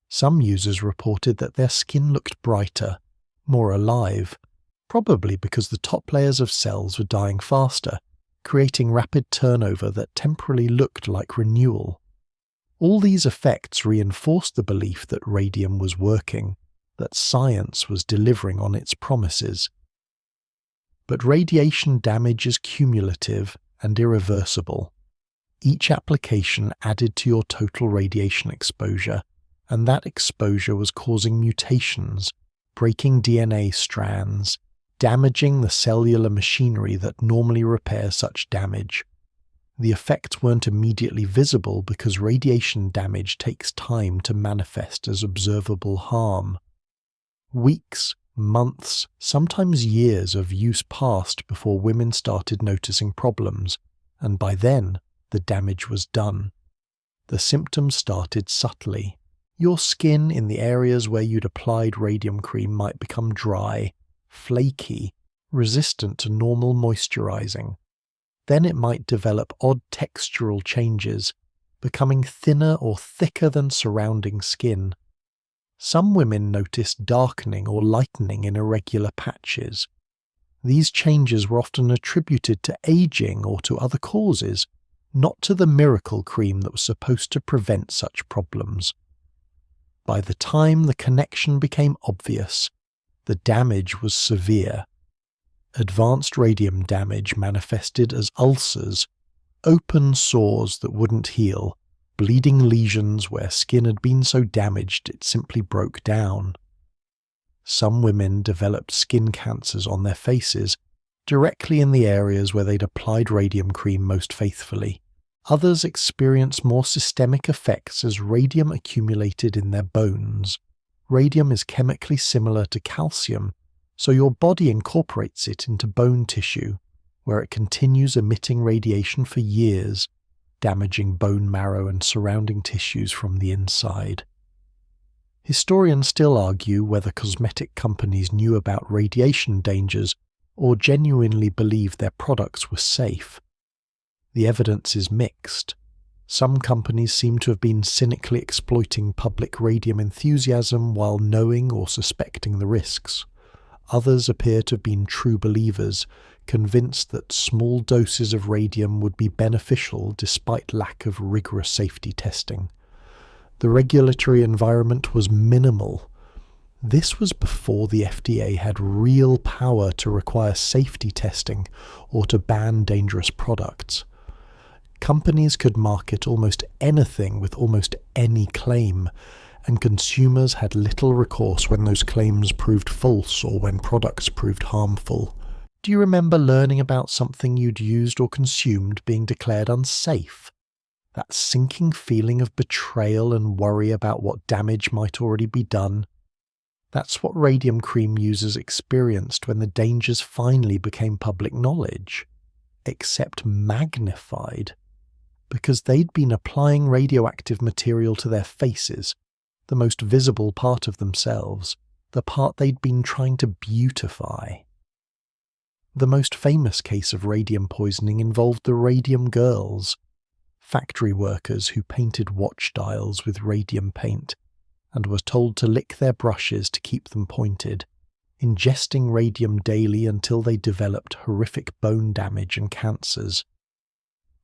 Some users reported that their skin looked brighter, more alive, probably because the top layers of cells were dying faster, creating rapid turnover that temporarily looked like renewal. All these effects reinforced the belief that radium was working, that science was delivering on its promises. But radiation damage is cumulative and irreversible. Each application added to your total radiation exposure, and that exposure was causing mutations, breaking DNA strands, damaging the cellular machinery that normally repairs such damage. The effects weren't immediately visible because radiation damage takes time to manifest as observable harm. Weeks, months, sometimes years of use passed before women started noticing problems, and by then, the damage was done. The symptoms started subtly. Your skin in the areas where you'd applied radium cream might become dry, flaky, resistant to normal moisturizing. Then it might develop odd textural changes, becoming thinner or thicker than surrounding skin. Some women noticed darkening or lightening in irregular patches. These changes were often attributed to aging or to other causes, not to the miracle cream that was supposed to prevent such problems. By the time the connection became obvious, the damage was severe. Advanced radium damage manifested as ulcers, open sores that wouldn't heal, bleeding lesions where skin had been so damaged it simply broke down. Some women developed skin cancers on their faces, directly in the areas where they'd applied radium cream most faithfully. Others experienced more systemic effects as radium accumulated in their bones. Radium is chemically similar to calcium, so your body incorporates it into bone tissue, where it continues emitting radiation for years, damaging bone marrow and surrounding tissues from the inside. Historians still argue whether cosmetic companies knew about radiation dangers or genuinely believed their products were safe. The evidence is mixed. Some companies seem to have been cynically exploiting public radium enthusiasm while knowing or suspecting the risks. Others appear to have been true believers, convinced that small doses of radium would be beneficial despite lack of rigorous safety testing. The regulatory environment was minimal. This was before the FDA had real power to require safety testing or to ban dangerous products. Companies could market almost anything with almost any claim, and consumers had little recourse when those claims proved false or when products proved harmful. Do you remember learning about something you'd used or consumed being declared unsafe? That sinking feeling of betrayal and worry about what damage might already be done? That's what radium cream users experienced when the dangers finally became public knowledge, except magnified, because they'd been applying radioactive material to their faces, the most visible part of themselves, the part they'd been trying to beautify. The most famous case of radium poisoning involved the Radium Girls, factory workers who painted watch dials with radium paint and were told to lick their brushes to keep them pointed, ingesting radium daily until they developed horrific bone damage and cancers.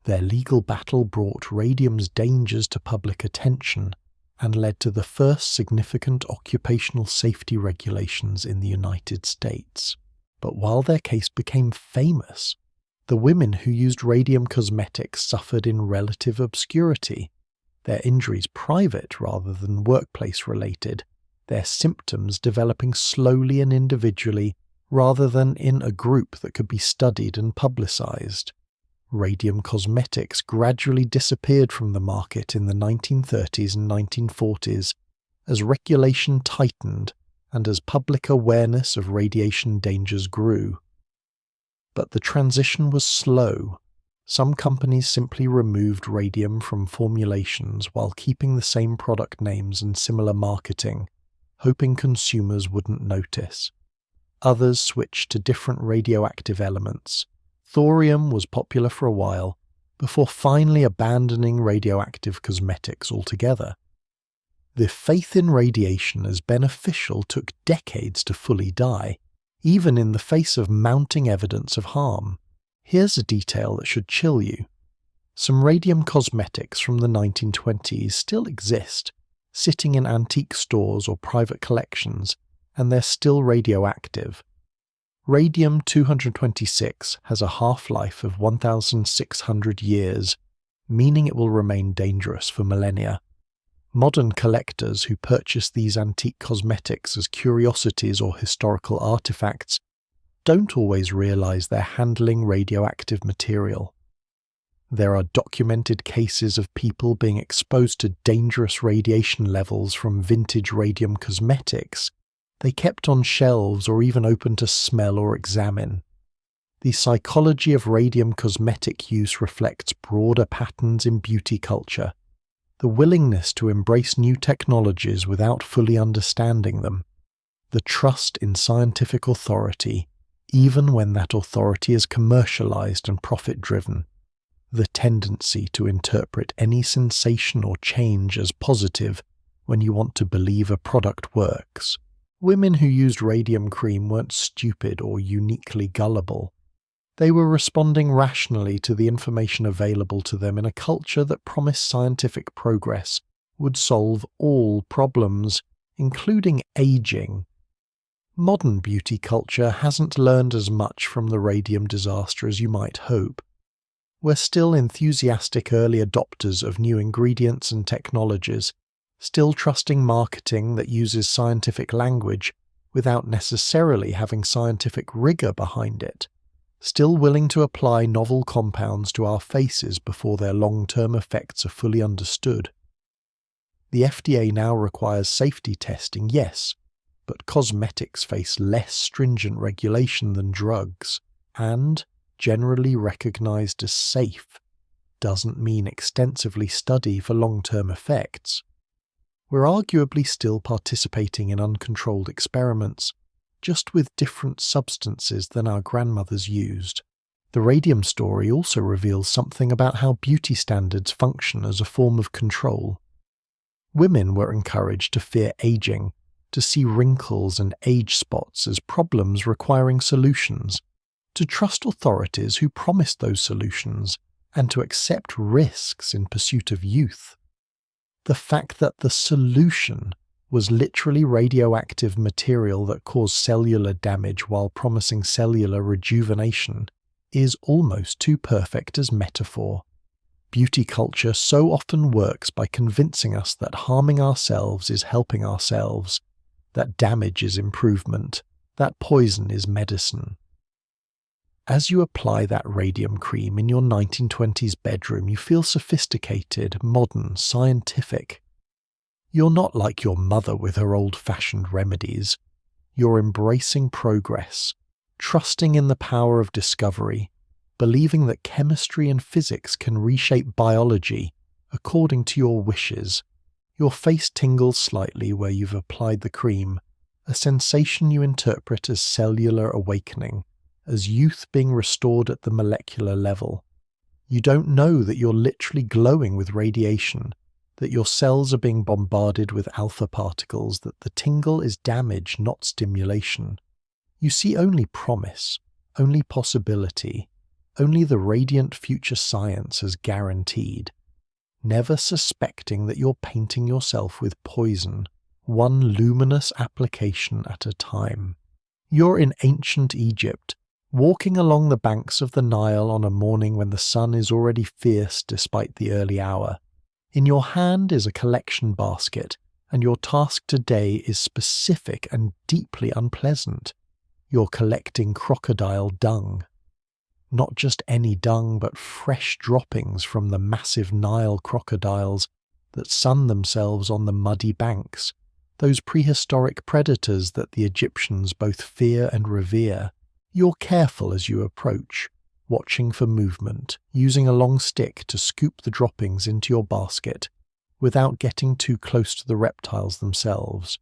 Their legal battle brought radium's dangers to public attention and led to the first significant occupational safety regulations in the United States. But while their case became famous, the women who used radium cosmetics suffered in relative obscurity, their injuries private rather than workplace related, their symptoms developing slowly and individually rather than in a group that could be studied and publicized. Radium cosmetics gradually disappeared from the market in the 1930s and 1940s as regulation tightened and as public awareness of radiation dangers grew. But the transition was slow. Some companies simply removed radium from formulations while keeping the same product names and similar marketing, hoping consumers wouldn't notice. Others switched to different radioactive elements. Thorium was popular for a while, before finally abandoning radioactive cosmetics altogether. The faith in radiation as beneficial took decades to fully die, even in the face of mounting evidence of harm. Here's a detail that should chill you. Some radium cosmetics from the 1920s still exist, sitting in antique stores or private collections, and they're still radioactive. Radium-226 has a half-life of 1,600 years, meaning it will remain dangerous for millennia. Modern collectors who purchase these antique cosmetics as curiosities or historical artifacts don't always realize they're handling radioactive material. There are documented cases of people being exposed to dangerous radiation levels from vintage radium cosmetics they kept on shelves or even open to smell or examine. The psychology of radium cosmetic use reflects broader patterns in beauty culture, the willingness to embrace new technologies without fully understanding them, the trust in scientific authority, even when that authority is commercialized and profit-driven, the tendency to interpret any sensation or change as positive when you want to believe a product works. Women who used radium cream weren't stupid or uniquely gullible. They were responding rationally to the information available to them in a culture that promised scientific progress would solve all problems, including aging. Modern beauty culture hasn't learned as much from the radium disaster as you might hope. We're still enthusiastic early adopters of new ingredients and technologies, still trusting marketing that uses scientific language without necessarily having scientific rigor behind it, still willing to apply novel compounds to our faces before their long-term effects are fully understood. The FDA now requires safety testing, yes, but cosmetics face less stringent regulation than drugs, and, generally recognized as safe, doesn't mean extensively study for long-term effects. We're arguably still participating in uncontrolled experiments, just with different substances than our grandmothers used. The radium story also reveals something about how beauty standards function as a form of control. Women were encouraged to fear aging, to see wrinkles and age spots as problems requiring solutions, to trust authorities who promised those solutions, and to accept risks in pursuit of youth. The fact that the solution was literally radioactive material that caused cellular damage while promising cellular rejuvenation is almost too perfect as metaphor. Beauty culture so often works by convincing us that harming ourselves is helping ourselves, that damage is improvement, that poison is medicine. As you apply that radium cream in your 1920s bedroom, you feel sophisticated, modern, scientific. You're not like your mother with her old-fashioned remedies. You're embracing progress, trusting in the power of discovery, believing that chemistry and physics can reshape biology according to your wishes. Your face tingles slightly where you've applied the cream, a sensation you interpret as cellular awakening, as youth being restored at the molecular level. You don't know that you're literally glowing with radiation, that your cells are being bombarded with alpha particles, that the tingle is damage, not stimulation. You see only promise, only possibility, only the radiant future science has guaranteed, never suspecting that you're painting yourself with poison, one luminous application at a time. You're in ancient Egypt, walking along the banks of the Nile on a morning when the sun is already fierce despite the early hour. In your hand is a collection basket, and your task today is specific and deeply unpleasant. You're collecting crocodile dung. Not just any dung, but fresh droppings from the massive Nile crocodiles that sun themselves on the muddy banks, those prehistoric predators that the Egyptians both fear and revere. You're careful as you approach, watching for movement, using a long stick to scoop the droppings into your basket without getting too close to the reptiles themselves.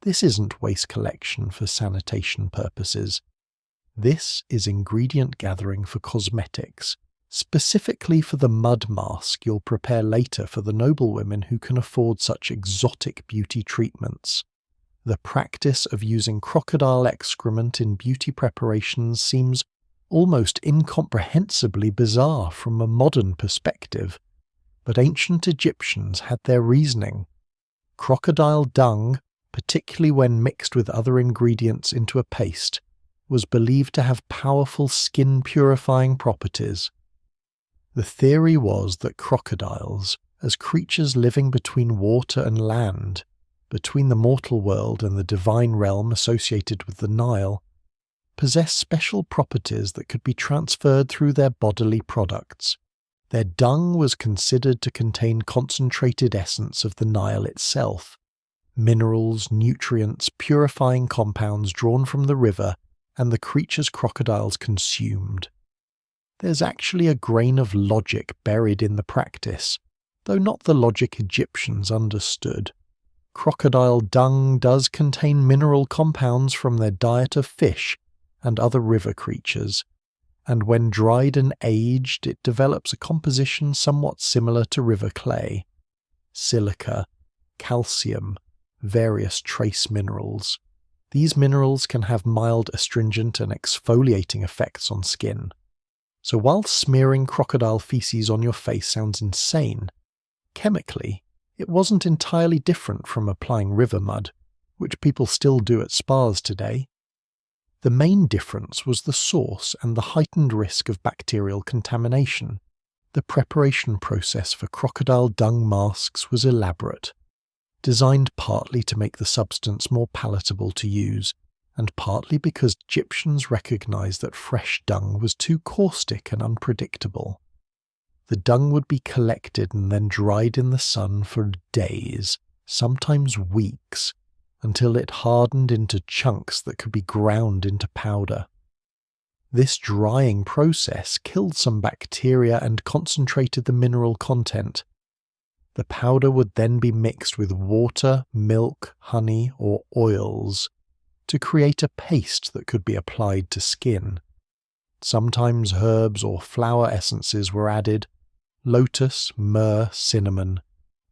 This isn't waste collection for sanitation purposes. This is ingredient gathering for cosmetics, specifically for the mud mask you'll prepare later for the noblewomen who can afford such exotic beauty treatments. The practice of using crocodile excrement in beauty preparations seems almost incomprehensibly bizarre from a modern perspective, but ancient Egyptians had their reasoning. Crocodile dung, particularly when mixed with other ingredients into a paste, was believed to have powerful skin-purifying properties. The theory was that crocodiles, as creatures living between water and land, between the mortal world and the divine realm associated with the Nile, possess special properties that could be transferred through their bodily products. Their dung was considered to contain concentrated essence of the Nile itself, minerals, nutrients, purifying compounds drawn from the river and the creatures crocodiles consumed. There's actually a grain of logic buried in the practice, though not the logic Egyptians understood. Crocodile dung does contain mineral compounds from their diet of fish and other river creatures, and when dried and aged it develops a composition somewhat similar to river clay. Silica, calcium, various trace minerals. These minerals can have mild astringent and exfoliating effects on skin. So while smearing crocodile feces on your face sounds insane, chemically, it wasn't entirely different from applying river mud, which people still do at spas today. The main difference was the source and the heightened risk of bacterial contamination. The preparation process for crocodile dung masks was elaborate, designed partly to make the substance more palatable to use, and partly because Egyptians recognized that fresh dung was too caustic and unpredictable. The dung would be collected and then dried in the sun for days, sometimes weeks, until it hardened into chunks that could be ground into powder. This drying process killed some bacteria and concentrated the mineral content. The powder would then be mixed with water, milk, honey, or oils to create a paste that could be applied to skin. Sometimes herbs or flower essences were added, lotus, myrrh, cinnamon,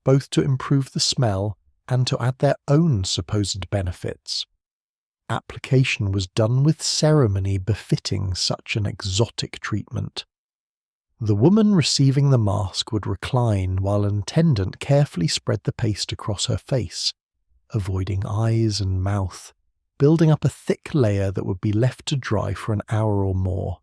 both to improve the smell and to add their own supposed benefits. Application was done with ceremony befitting such an exotic treatment. The woman receiving the mask would recline while an attendant carefully spread the paste across her face, avoiding eyes and mouth, building up a thick layer that would be left to dry for an hour or more.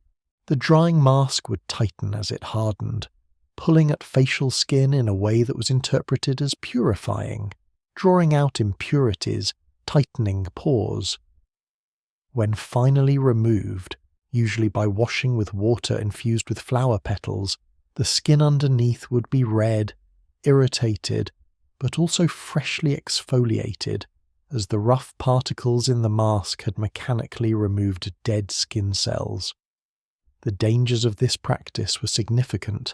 The drying mask would tighten as it hardened, pulling at facial skin in a way that was interpreted as purifying, drawing out impurities, tightening pores. When finally removed, usually by washing with water infused with flower petals, the skin underneath would be red, irritated, but also freshly exfoliated, as the rough particles in the mask had mechanically removed dead skin cells. The dangers of this practice were significant,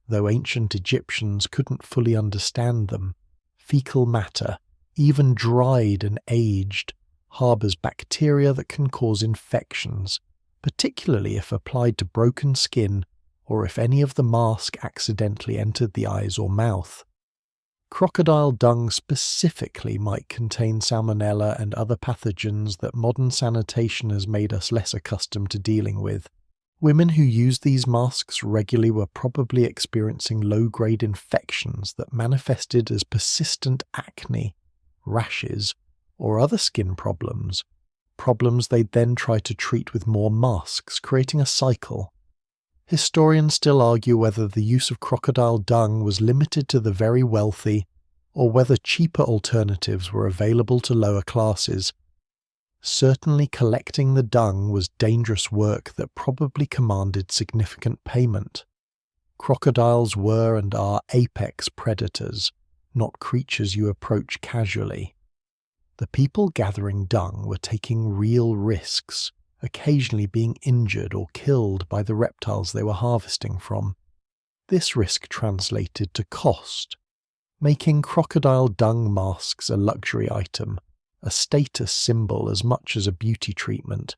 though ancient Egyptians couldn't fully understand them. Fecal matter, even dried and aged, harbours bacteria that can cause infections, particularly if applied to broken skin or if any of the mask accidentally entered the eyes or mouth. Crocodile dung specifically might contain salmonella and other pathogens that modern sanitation has made us less accustomed to dealing with. Women who used these masks regularly were probably experiencing low-grade infections that manifested as persistent acne, rashes, or other skin problems they'd then try to treat with more masks, creating a cycle. Historians still argue whether the use of crocodile dung was limited to the very wealthy, or whether cheaper alternatives were available to lower classes. Certainly collecting the dung was dangerous work that probably commanded significant payment. Crocodiles were and are apex predators, not creatures you approach casually. The people gathering dung were taking real risks, occasionally being injured or killed by the reptiles they were harvesting from. This risk translated to cost, making crocodile dung masks a luxury item, a status symbol as much as a beauty treatment.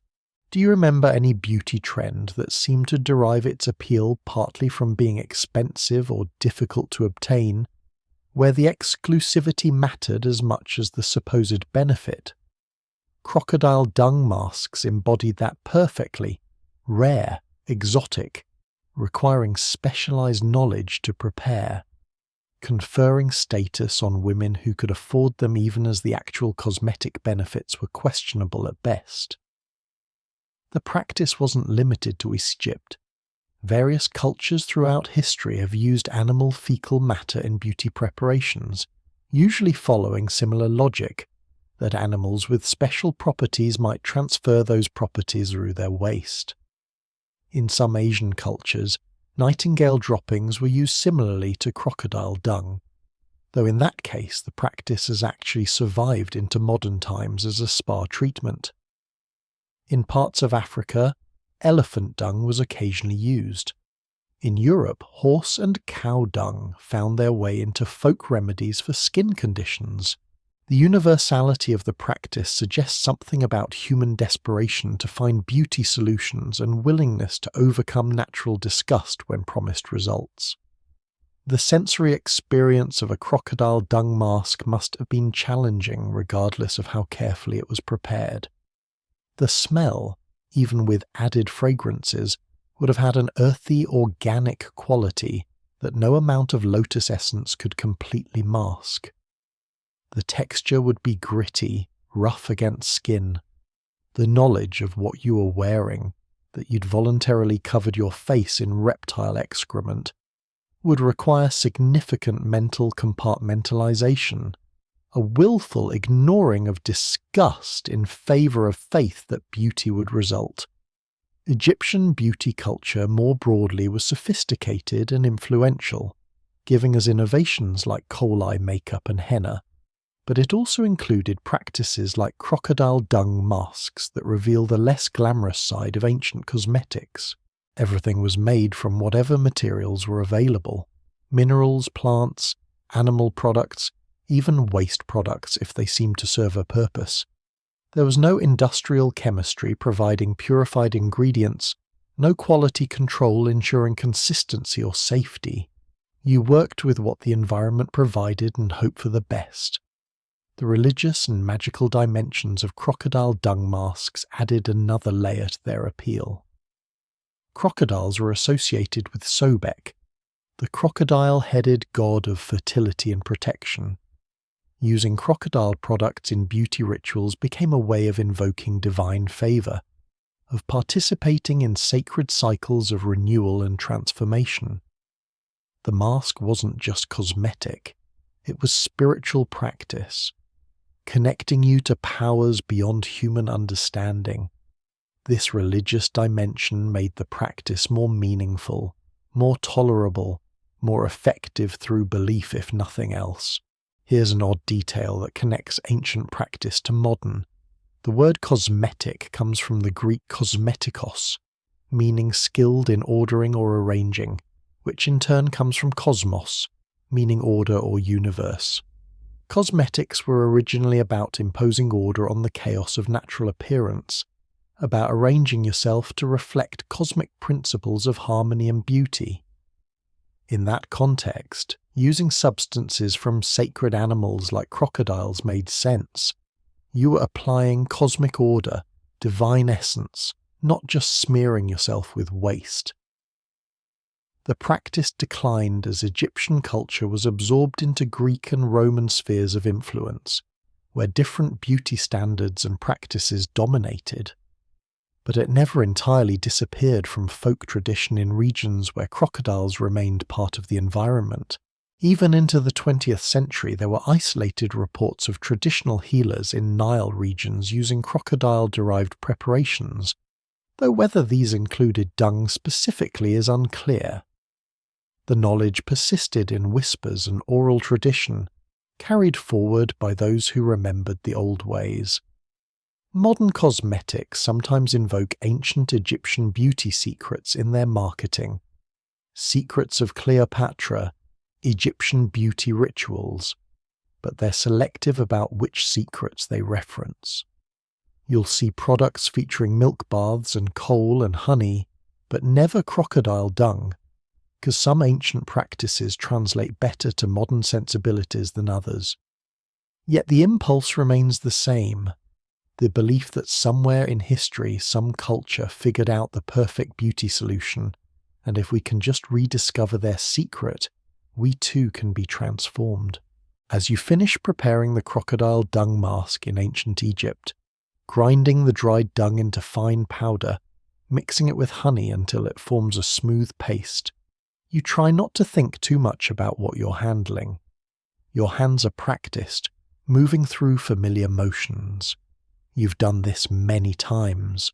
Do you remember any beauty trend that seemed to derive its appeal partly from being expensive or difficult to obtain, where the exclusivity mattered as much as the supposed benefit? Crocodile dung masks embodied that perfectly, rare, exotic, requiring specialized knowledge to prepare, conferring status on women who could afford them even as the actual cosmetic benefits were questionable at best. The practice wasn't limited to Egypt. Various cultures throughout history have used animal fecal matter in beauty preparations, usually following similar logic, that animals with special properties might transfer those properties through their waste. In some Asian cultures, nightingale droppings were used similarly to crocodile dung, though in that case the practice has actually survived into modern times as a spa treatment. In parts of Africa, elephant dung was occasionally used. In Europe, horse and cow dung found their way into folk remedies for skin conditions. The universality of the practice suggests something about human desperation to find beauty solutions and willingness to overcome natural disgust when promised results. The sensory experience of a crocodile dung mask must have been challenging regardless of how carefully it was prepared. The smell, even with added fragrances, would have had an earthy, organic quality that no amount of lotus essence could completely mask. The texture would be gritty, rough against skin. The knowledge of what you were wearing, that you'd voluntarily covered your face in reptile excrement, would require significant mental compartmentalization, a willful ignoring of disgust in favor of faith that beauty would result. Egyptian beauty culture more broadly was sophisticated and influential, giving us innovations like coal-eye makeup and henna, but it also included practices like crocodile dung masks that reveal the less glamorous side of ancient cosmetics. Everything was made from whatever materials were available: minerals, plants, animal products, even waste products if they seemed to serve a purpose. There was no industrial chemistry providing purified ingredients, no quality control ensuring consistency or safety. You worked with what the environment provided and hoped for the best. The religious and magical dimensions of crocodile dung masks added another layer to their appeal. Crocodiles were associated with Sobek, the crocodile-headed god of fertility and protection. Using crocodile products in beauty rituals became a way of invoking divine favor, of participating in sacred cycles of renewal and transformation. The mask wasn't just cosmetic, it was spiritual practice, connecting you to powers beyond human understanding. This religious dimension made the practice more meaningful, more tolerable, more effective through belief if nothing else. Here's an odd detail that connects ancient practice to modern. The word cosmetic comes from the Greek kosmetikos, meaning skilled in ordering or arranging, which in turn comes from kosmos, meaning order or universe. Cosmetics were originally about imposing order on the chaos of natural appearance, about arranging yourself to reflect cosmic principles of harmony and beauty. In that context, using substances from sacred animals like crocodiles made sense. You were applying cosmic order, divine essence, not just smearing yourself with waste. The practice declined as Egyptian culture was absorbed into Greek and Roman spheres of influence, where different beauty standards and practices dominated. But it never entirely disappeared from folk tradition in regions where crocodiles remained part of the environment. Even into the 20th century, there were isolated reports of traditional healers in Nile regions using crocodile-derived preparations, though whether these included dung specifically is unclear. The knowledge persisted in whispers and oral tradition, carried forward by those who remembered the old ways. Modern cosmetics sometimes invoke ancient Egyptian beauty secrets in their marketing. Secrets of Cleopatra, Egyptian beauty rituals, but they're selective about which secrets they reference. You'll see products featuring milk baths and coal and honey, but never crocodile dung, because some ancient practices translate better to modern sensibilities than others. Yet the impulse remains the same, the belief that somewhere in history some culture figured out the perfect beauty solution, and if we can just rediscover their secret, we too can be transformed. As you finish preparing the crocodile dung mask in ancient Egypt, grinding the dried dung into fine powder, mixing it with honey until it forms a smooth paste, you try not to think too much about what you're handling. Your hands are practiced, moving through familiar motions. You've done this many times.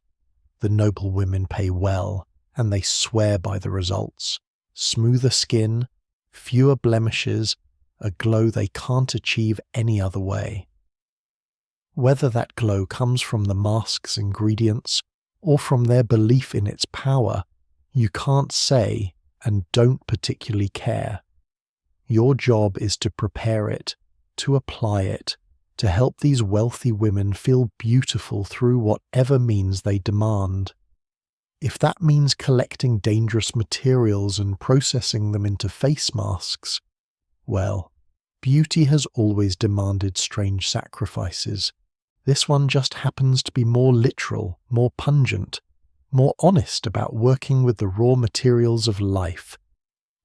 The noble women pay well, and they swear by the results. Smoother skin, fewer blemishes, a glow they can't achieve any other way. Whether that glow comes from the mask's ingredients or from their belief in its power, you can't say and don't particularly care. Your job is to prepare it, to apply it, to help these wealthy women feel beautiful through whatever means they demand. If that means collecting dangerous materials and processing them into face masks, well, beauty has always demanded strange sacrifices. This one just happens to be more literal, more pungent, more honest about working with the raw materials of life,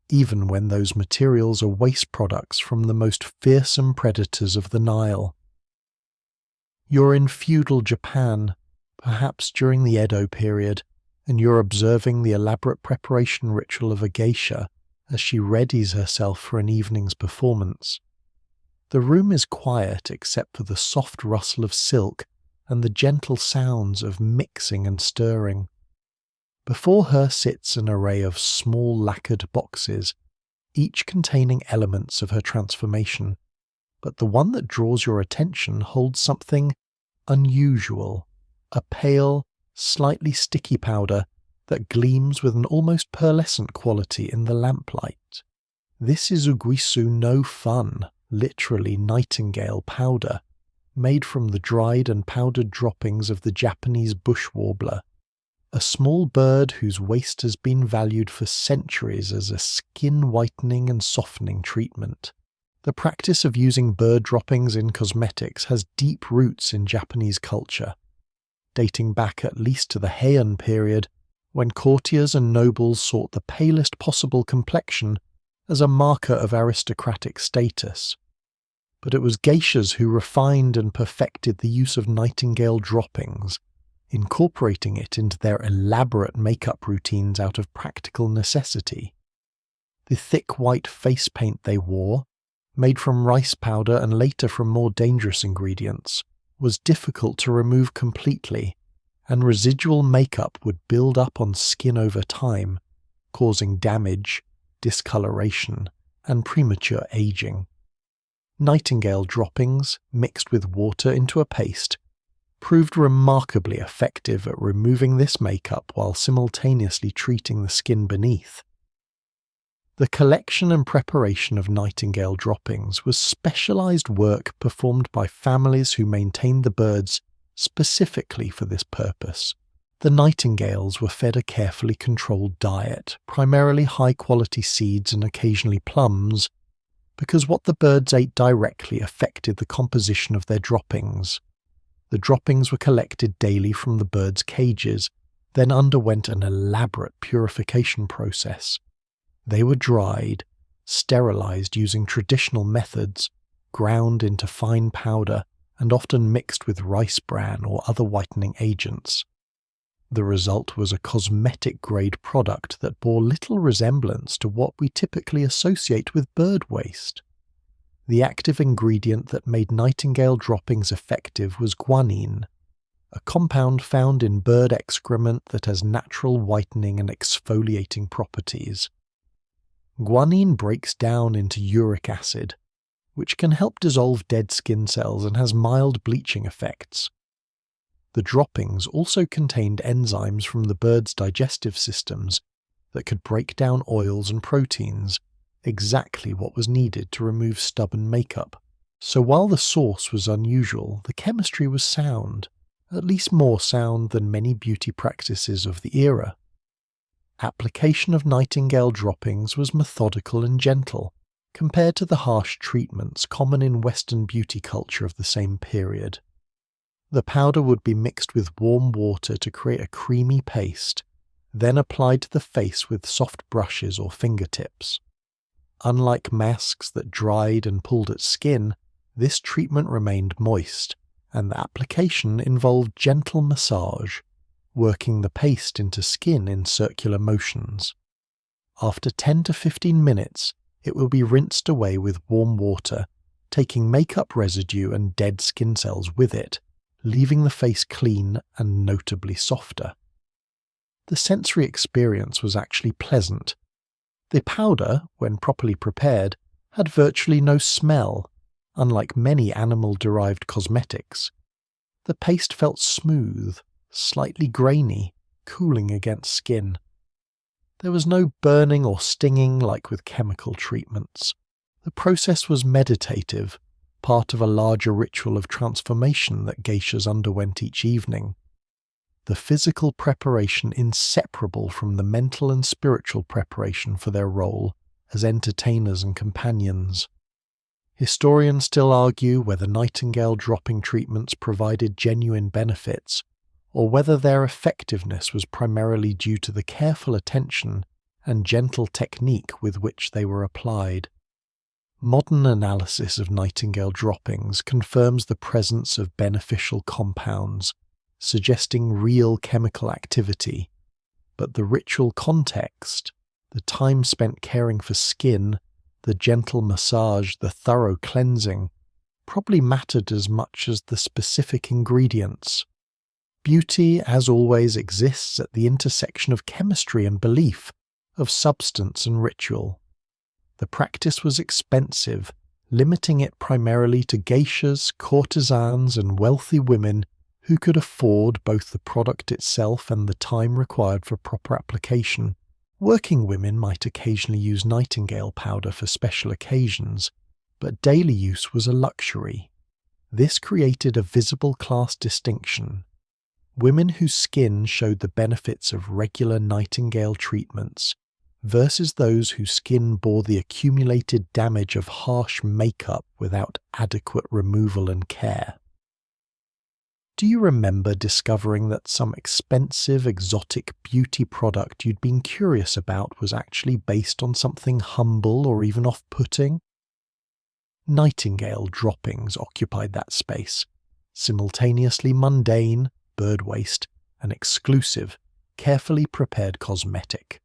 even when those materials are waste products from the most fearsome predators of the Nile. You're in feudal Japan, perhaps during the Edo period, and you're observing the elaborate preparation ritual of a geisha as she readies herself for an evening's performance. The room is quiet except for the soft rustle of silk and the gentle sounds of mixing and stirring. Before her sits an array of small lacquered boxes, each containing elements of her transformation, but the one that draws your attention holds something unusual, a pale, slightly sticky powder that gleams with an almost pearlescent quality in the lamplight. This is uguisu no fun, literally nightingale powder, made from the dried and powdered droppings of the Japanese bush warbler, a small bird whose waste has been valued for centuries as a skin whitening and softening treatment. The practice of using bird droppings in cosmetics has deep roots in Japanese culture, dating back at least to the Heian period, when courtiers and nobles sought the palest possible complexion as a marker of aristocratic status. But it was geishas who refined and perfected the use of nightingale droppings, incorporating it into their elaborate makeup routines out of practical necessity. The thick white face paint they wore, made from rice powder and later from more dangerous ingredients, was difficult to remove completely, and residual makeup would build up on skin over time, causing damage, discoloration, and premature aging. Nightingale droppings, mixed with water into a paste, proved remarkably effective at removing this makeup while simultaneously treating the skin beneath. The collection and preparation of nightingale droppings was specialized work performed by families who maintained the birds specifically for this purpose. The nightingales were fed a carefully controlled diet, primarily high-quality seeds and occasionally plums, because what the birds ate directly affected the composition of their droppings. The droppings were collected daily from the birds' cages, then underwent an elaborate purification process. They were dried, sterilized using traditional methods, ground into fine powder, and often mixed with rice bran or other whitening agents. The result was a cosmetic-grade product that bore little resemblance to what we typically associate with bird waste. The active ingredient that made Nightingale droppings effective was guanine, a compound found in bird excrement that has natural whitening and exfoliating properties. Guanine breaks down into uric acid, which can help dissolve dead skin cells and has mild bleaching effects. The droppings also contained enzymes from the bird's digestive systems that could break down oils and proteins, exactly what was needed to remove stubborn makeup. So while the source was unusual, the chemistry was sound, at least more sound than many beauty practices of the era. Application of Nightingale droppings was methodical and gentle, compared to the harsh treatments common in Western beauty culture of the same period. The powder would be mixed with warm water to create a creamy paste, then applied to the face with soft brushes or fingertips. Unlike masks that dried and pulled at skin, this treatment remained moist, and the application involved gentle massage, working the paste into skin in circular motions. After 10 to 15 minutes, it will be rinsed away with warm water, taking makeup residue and dead skin cells with it, leaving the face clean and notably softer. The sensory experience was actually pleasant. The powder, when properly prepared, had virtually no smell, unlike many animal-derived cosmetics. The paste felt smooth, slightly grainy, cooling against skin. There was no burning or stinging like with chemical treatments. The process was meditative, part of a larger ritual of transformation that geishas underwent each evening. The physical preparation inseparable from the mental and spiritual preparation for their role as entertainers and companions. Historians still argue whether Nightingale dropping treatments provided genuine benefits, or whether their effectiveness was primarily due to the careful attention and gentle technique with which they were applied. Modern analysis of Nightingale droppings confirms the presence of beneficial compounds, suggesting real chemical activity, but the ritual context, the time spent caring for skin, the gentle massage, the thorough cleansing, probably mattered as much as the specific ingredients. Beauty, as always, exists at the intersection of chemistry and belief, of substance and ritual. The practice was expensive, limiting it primarily to geishas, courtesans, and wealthy women who could afford both the product itself and the time required for proper application. Working women might occasionally use Nightingale powder for special occasions, but daily use was a luxury. This created a visible class distinction. Women whose skin showed the benefits of regular Nightingale treatments versus those whose skin bore the accumulated damage of harsh makeup without adequate removal and care. Do you remember discovering that some expensive, exotic beauty product you'd been curious about was actually based on something humble or even off-putting? Nightingale droppings occupied that space, simultaneously mundane, bird waste, and exclusive, carefully prepared cosmetic.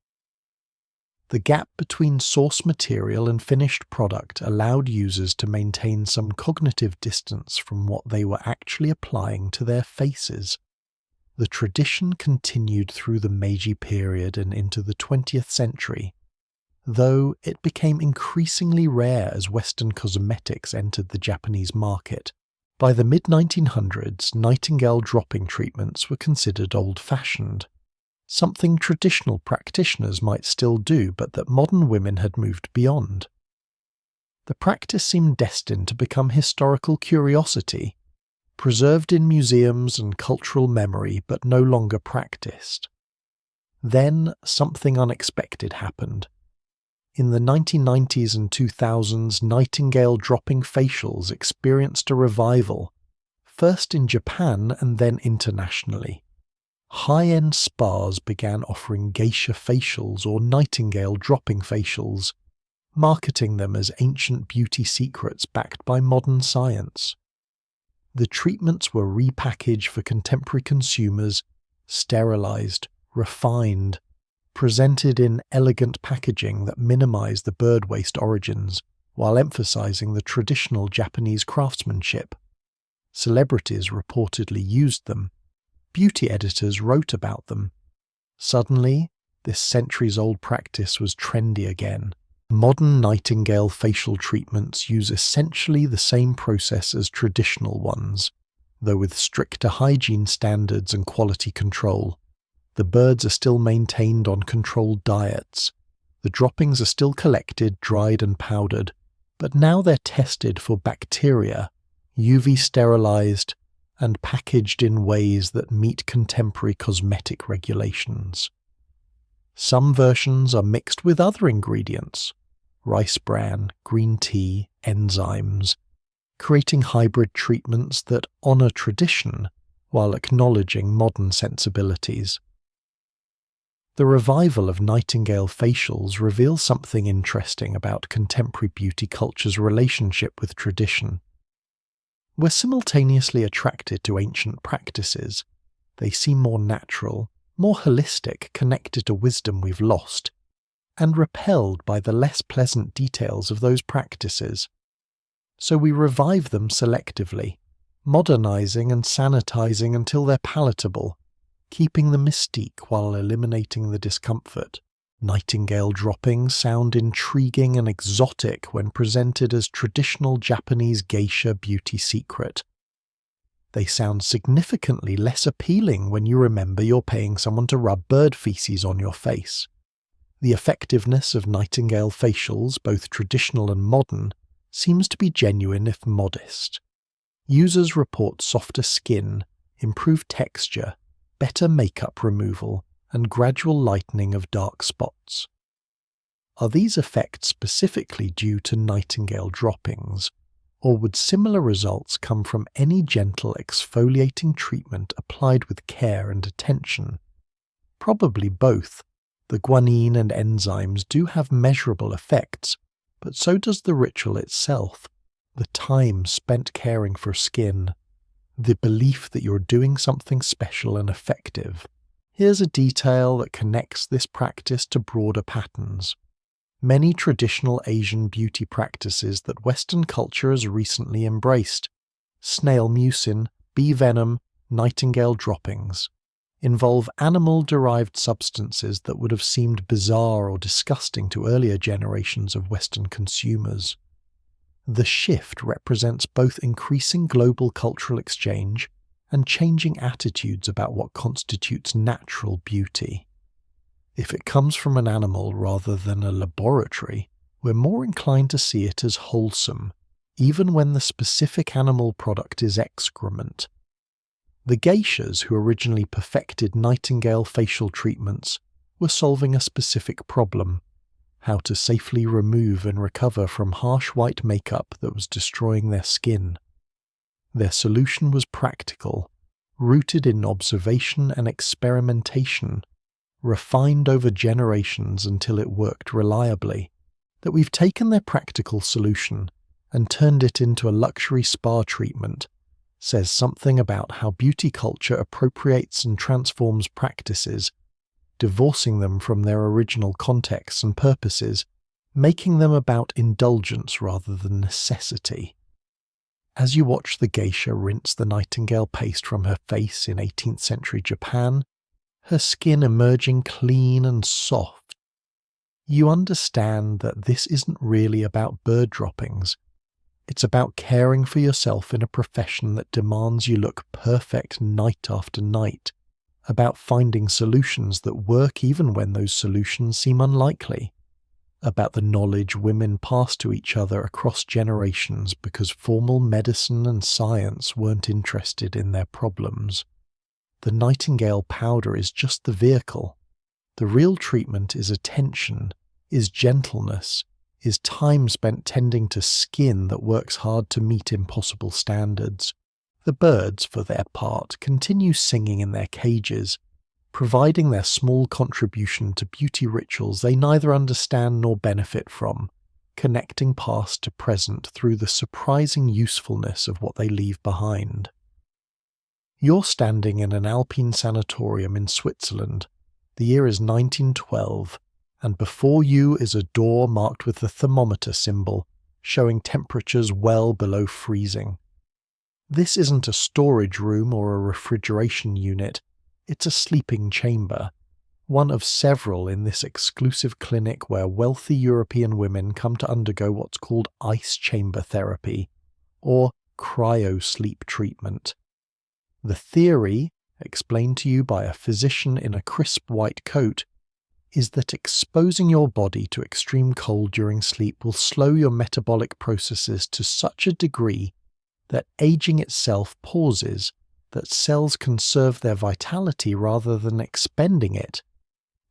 The gap between source material and finished product allowed users to maintain some cognitive distance from what they were actually applying to their faces. The tradition continued through the Meiji period and into the 20th century, though it became increasingly rare as Western cosmetics entered the Japanese market. By the mid-1900s, Nightingale dropping treatments were considered old-fashioned, something traditional practitioners might still do but that modern women had moved beyond. The practice seemed destined to become historical curiosity, preserved in museums and cultural memory but no longer practiced. Then something unexpected happened. In the 1990s and 2000s, Nightingale dropping facials experienced a revival, first in Japan and then internationally. High-end spas began offering geisha facials or Nightingale dropping facials, marketing them as ancient beauty secrets backed by modern science. The treatments were repackaged for contemporary consumers, sterilized, refined, presented in elegant packaging that minimize the bird waste origins while emphasizing the traditional Japanese craftsmanship. Celebrities reportedly used them. Beauty editors wrote about them. Suddenly, this centuries-old practice was trendy again. Modern nightingale facial treatments use essentially the same process as traditional ones, though with stricter hygiene standards and quality control. The birds are still maintained on controlled diets. The droppings are still collected, dried and powdered, but now they're tested for bacteria, UV sterilized, and packaged in ways that meet contemporary cosmetic regulations. Some versions are mixed with other ingredients, rice bran, green tea, enzymes, creating hybrid treatments that honor tradition while acknowledging modern sensibilities. The revival of nightingale facials reveals something interesting about contemporary beauty culture's relationship with tradition. We're simultaneously attracted to ancient practices. They seem more natural, more holistic, connected to wisdom we've lost, and repelled by the less pleasant details of those practices. So we revive them selectively, modernizing and sanitizing until they're palatable, keeping the mystique while eliminating the discomfort. Nightingale droppings sound intriguing and exotic when presented as traditional Japanese geisha beauty secret. They sound significantly less appealing when you remember you're paying someone to rub bird feces on your face. The effectiveness of nightingale facials, both traditional and modern, seems to be genuine if modest. Users report softer skin, improved texture, better makeup removal, and gradual lightening of dark spots. Are these effects specifically due to nightingale droppings, or would similar results come from any gentle exfoliating treatment applied with care and attention? Probably both. The guanine and enzymes do have measurable effects, but so does the ritual itself, the time spent caring for skin, the belief that you're doing something special and effective. Here's a detail that connects this practice to broader patterns. Many traditional Asian beauty practices that Western culture has recently embraced, snail mucin, bee venom, nightingale droppings, involve animal-derived substances that would have seemed bizarre or disgusting to earlier generations of Western consumers. The shift represents both increasing global cultural exchange and changing attitudes about what constitutes natural beauty. If it comes from an animal rather than a laboratory, we're more inclined to see it as wholesome, even when the specific animal product is excrement. The geishas who originally perfected nightingale facial treatments were solving a specific problem: how to safely remove and recover from harsh white makeup that was destroying their skin. Their solution was practical, rooted in observation and experimentation, refined over generations until it worked reliably. That we've taken their practical solution and turned it into a luxury spa treatment says something about how beauty culture appropriates and transforms practices, divorcing them from their original contexts and purposes, making them about indulgence rather than necessity. As you watch the geisha rinse the nightingale paste from her face in 18th century Japan, her skin emerging clean and soft, you understand that this isn't really about bird droppings. It's about caring for yourself in a profession that demands you look perfect night after night, about finding solutions that work even when those solutions seem unlikely, about the knowledge women pass to each other across generations because formal medicine and science weren't interested in their problems. The nightingale powder is just the vehicle. The real treatment is attention, is gentleness, is time spent tending to skin that works hard to meet impossible standards. The birds, for their part, continue singing in their cages, providing their small contribution to beauty rituals they neither understand nor benefit from, connecting past to present through the surprising usefulness of what they leave behind. You're standing in an Alpine sanatorium in Switzerland. The year is 1912, and before you is a door marked with the thermometer symbol, showing temperatures well below freezing. This isn't a storage room or a refrigeration unit, it's a sleeping chamber, one of several in this exclusive clinic where wealthy European women come to undergo what's called ice chamber therapy, or cryo-sleep treatment. The theory, explained to you by a physician in a crisp white coat, is that exposing your body to extreme cold during sleep will slow your metabolic processes to such a degree that aging itself pauses, that cells conserve their vitality rather than expending it,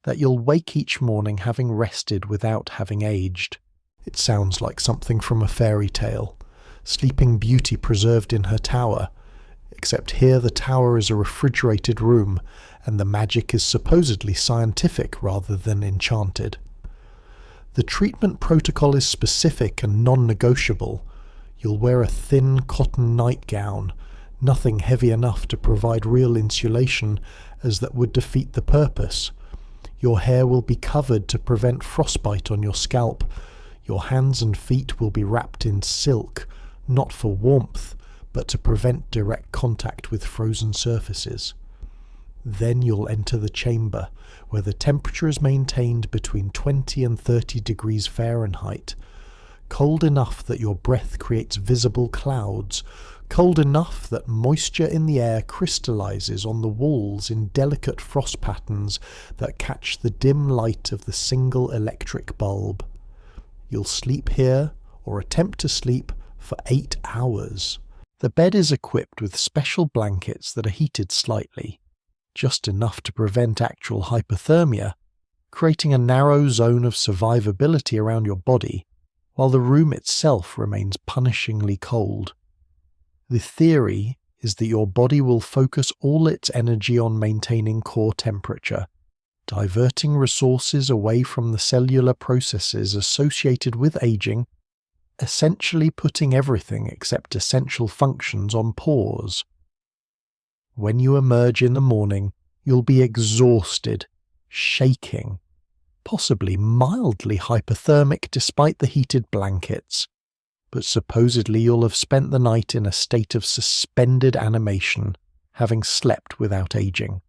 that you'll wake each morning having rested without having aged. It sounds like something from a fairy tale, Sleeping Beauty preserved in her tower, except here the tower is a refrigerated room and the magic is supposedly scientific rather than enchanted. The treatment protocol is specific and non-negotiable. You'll wear a thin cotton nightgown, nothing heavy enough to provide real insulation as that would defeat the purpose. Your hair will be covered to prevent frostbite on your scalp. Your hands and feet will be wrapped in silk, not for warmth, but to prevent direct contact with frozen surfaces. Then you'll enter the chamber, where the temperature is maintained between 20 and 30 degrees Fahrenheit. Cold enough that your breath creates visible clouds, cold enough that moisture in the air crystallizes on the walls in delicate frost patterns that catch the dim light of the single electric bulb. You'll sleep here, or attempt to sleep, for 8 hours. The bed is equipped with special blankets that are heated slightly, just enough to prevent actual hypothermia, creating a narrow zone of survivability around your body, while the room itself remains punishingly cold. The theory is that your body will focus all its energy on maintaining core temperature, diverting resources away from the cellular processes associated with aging, essentially putting everything except essential functions on pause. When you emerge in the morning, you'll be exhausted, shaking, possibly mildly hypothermic despite the heated blankets, but supposedly you'll have spent the night in a state of suspended animation, having slept without aging.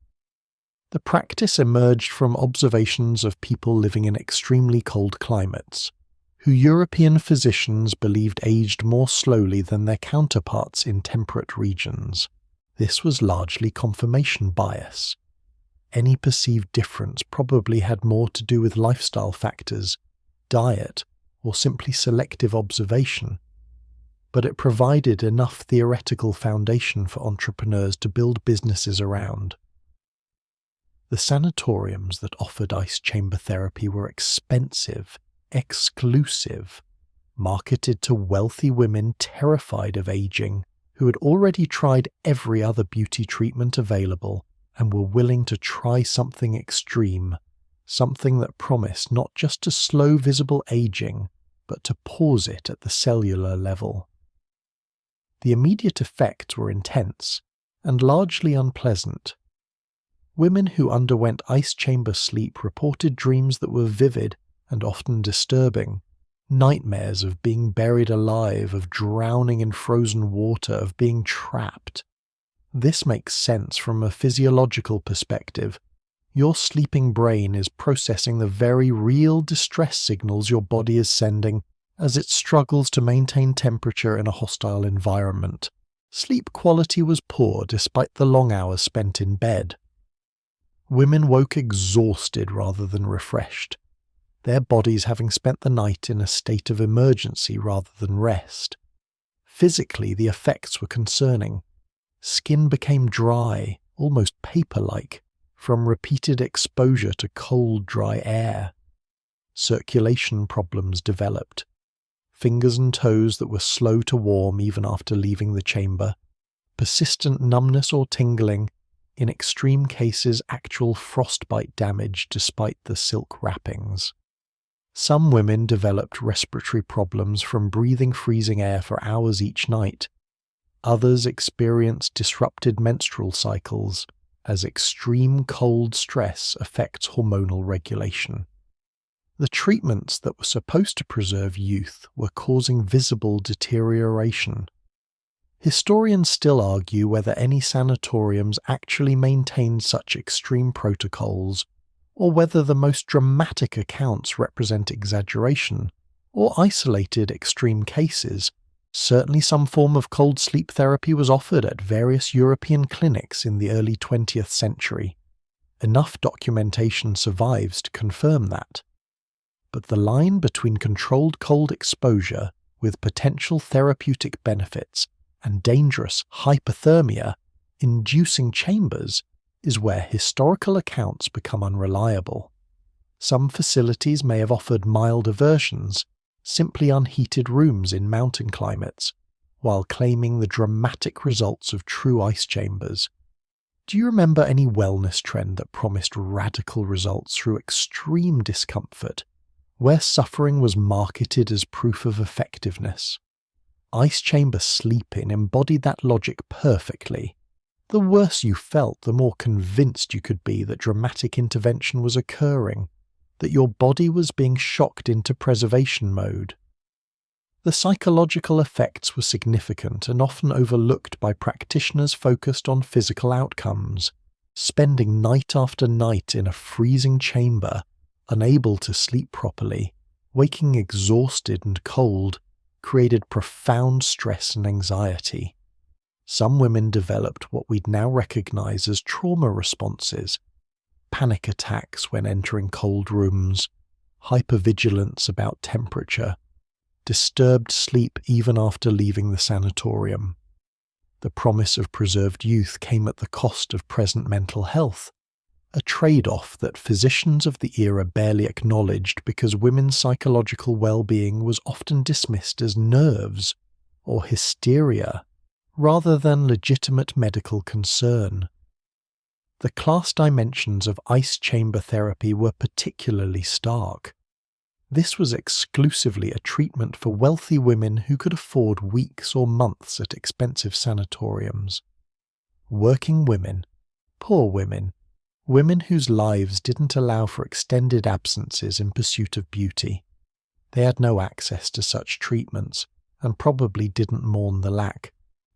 The practice emerged from observations of people living in extremely cold climates, who European physicians believed aged more slowly than their counterparts in temperate regions. This was largely confirmation bias. Any perceived difference probably had more to do with lifestyle factors, diet, or simply selective observation, but it provided enough theoretical foundation for entrepreneurs to build businesses around. The sanatoriums that offered ice chamber therapy were expensive, exclusive, marketed to wealthy women terrified of aging, who had already tried every other beauty treatment available and were willing to try something extreme, something that promised not just to slow visible aging, but to pause it at the cellular level. The immediate effects were intense and largely unpleasant. Women who underwent ice chamber sleep reported dreams that were vivid and often disturbing, nightmares of being buried alive, of drowning in frozen water, of being trapped. This makes sense from a physiological perspective. Your sleeping brain is processing the very real distress signals your body is sending as it struggles to maintain temperature in a hostile environment. Sleep quality was poor despite the long hours spent in bed. Women woke exhausted rather than refreshed, their bodies having spent the night in a state of emergency rather than rest. Physically, the effects were concerning. Skin became dry, almost paper-like, from repeated exposure to cold, dry air. Circulation problems developed. Fingers and toes that were slow to warm even after leaving the chamber. Persistent numbness or tingling. In extreme cases, actual frostbite damage despite the silk wrappings. Some women developed respiratory problems from breathing freezing air for hours each night. Others experience disrupted menstrual cycles as extreme cold stress affects hormonal regulation. The treatments that were supposed to preserve youth were causing visible deterioration. Historians still argue whether any sanatoriums actually maintained such extreme protocols, or whether the most dramatic accounts represent exaggeration or isolated extreme cases. Certainly some form of cold sleep therapy was offered at various European clinics in the early 20th century. Enough documentation survives to confirm that. But the line between controlled cold exposure with potential therapeutic benefits and dangerous hypothermia inducing chambers is where historical accounts become unreliable. Some facilities may have offered milder versions, simply unheated rooms in mountain climates, while claiming the dramatic results of true ice chambers. Do you remember any wellness trend that promised radical results through extreme discomfort, where suffering was marketed as proof of effectiveness? Ice chamber sleep-in embodied that logic perfectly. The worse you felt, the more convinced you could be that dramatic intervention was occurring, that your body was being shocked into preservation mode. The psychological effects were significant and often overlooked by practitioners focused on physical outcomes. Spending night after night in a freezing chamber, unable to sleep properly, waking exhausted and cold, created profound stress and anxiety. Some women developed what we'd now recognize as trauma responses: panic attacks when entering cold rooms, hypervigilance about temperature, disturbed sleep even after leaving the sanatorium. The promise of preserved youth came at the cost of present mental health, a trade-off that physicians of the era barely acknowledged because women's psychological well-being was often dismissed as nerves or hysteria rather than legitimate medical concern. The class dimensions of ice chamber therapy were particularly stark. This was exclusively a treatment for wealthy women who could afford weeks or months at expensive sanatoriums. Working women, poor women, women whose lives didn't allow for extended absences in pursuit of beauty. They had no access to such treatments and probably didn't mourn the lack.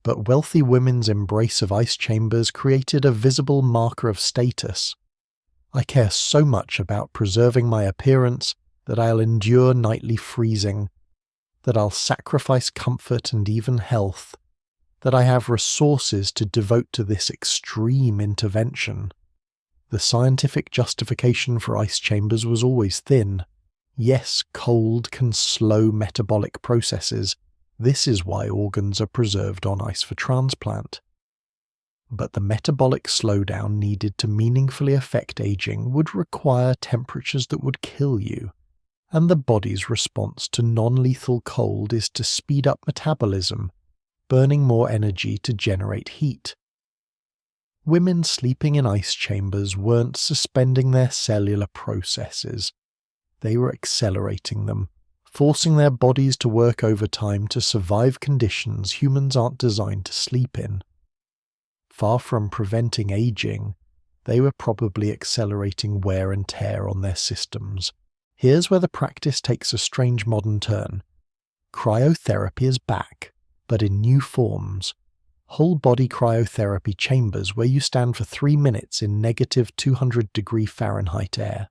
But wealthy women's embrace of ice chambers created a visible marker of status. I care so much about preserving my appearance that I'll endure nightly freezing, that I'll sacrifice comfort and even health, that I have resources to devote to this extreme intervention. The scientific justification for ice chambers was always thin. Yes, cold can slow metabolic processes. This is why organs are preserved on ice for transplant. But the metabolic slowdown needed to meaningfully affect aging would require temperatures that would kill you, and the body's response to non-lethal cold is to speed up metabolism, burning more energy to generate heat. Women sleeping in ice chambers weren't suspending their cellular processes. They were accelerating them, forcing their bodies to work overtime to survive conditions humans aren't designed to sleep in. Far from preventing aging, they were probably accelerating wear and tear on their systems. Here's where the practice takes a strange modern turn. Cryotherapy is back, but in new forms. Whole-body cryotherapy chambers where you stand for 3 minutes in negative 200-degree Fahrenheit air.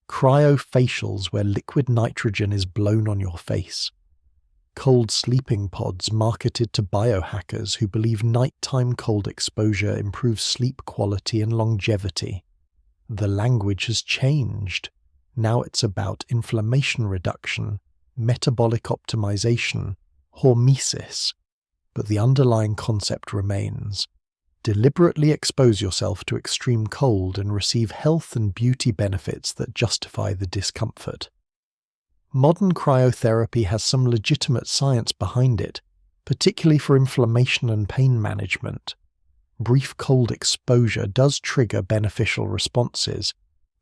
Cryofacials where liquid nitrogen is blown on your face. Cold sleeping pods marketed to biohackers who believe nighttime cold exposure improves sleep quality and longevity. The language has changed. Now it's about inflammation reduction, metabolic optimization, hormesis. But the underlying concept remains. Deliberately expose yourself to extreme cold and receive health and beauty benefits that justify the discomfort. Modern cryotherapy has some legitimate science behind it, particularly for inflammation and pain management. Brief cold exposure does trigger beneficial responses,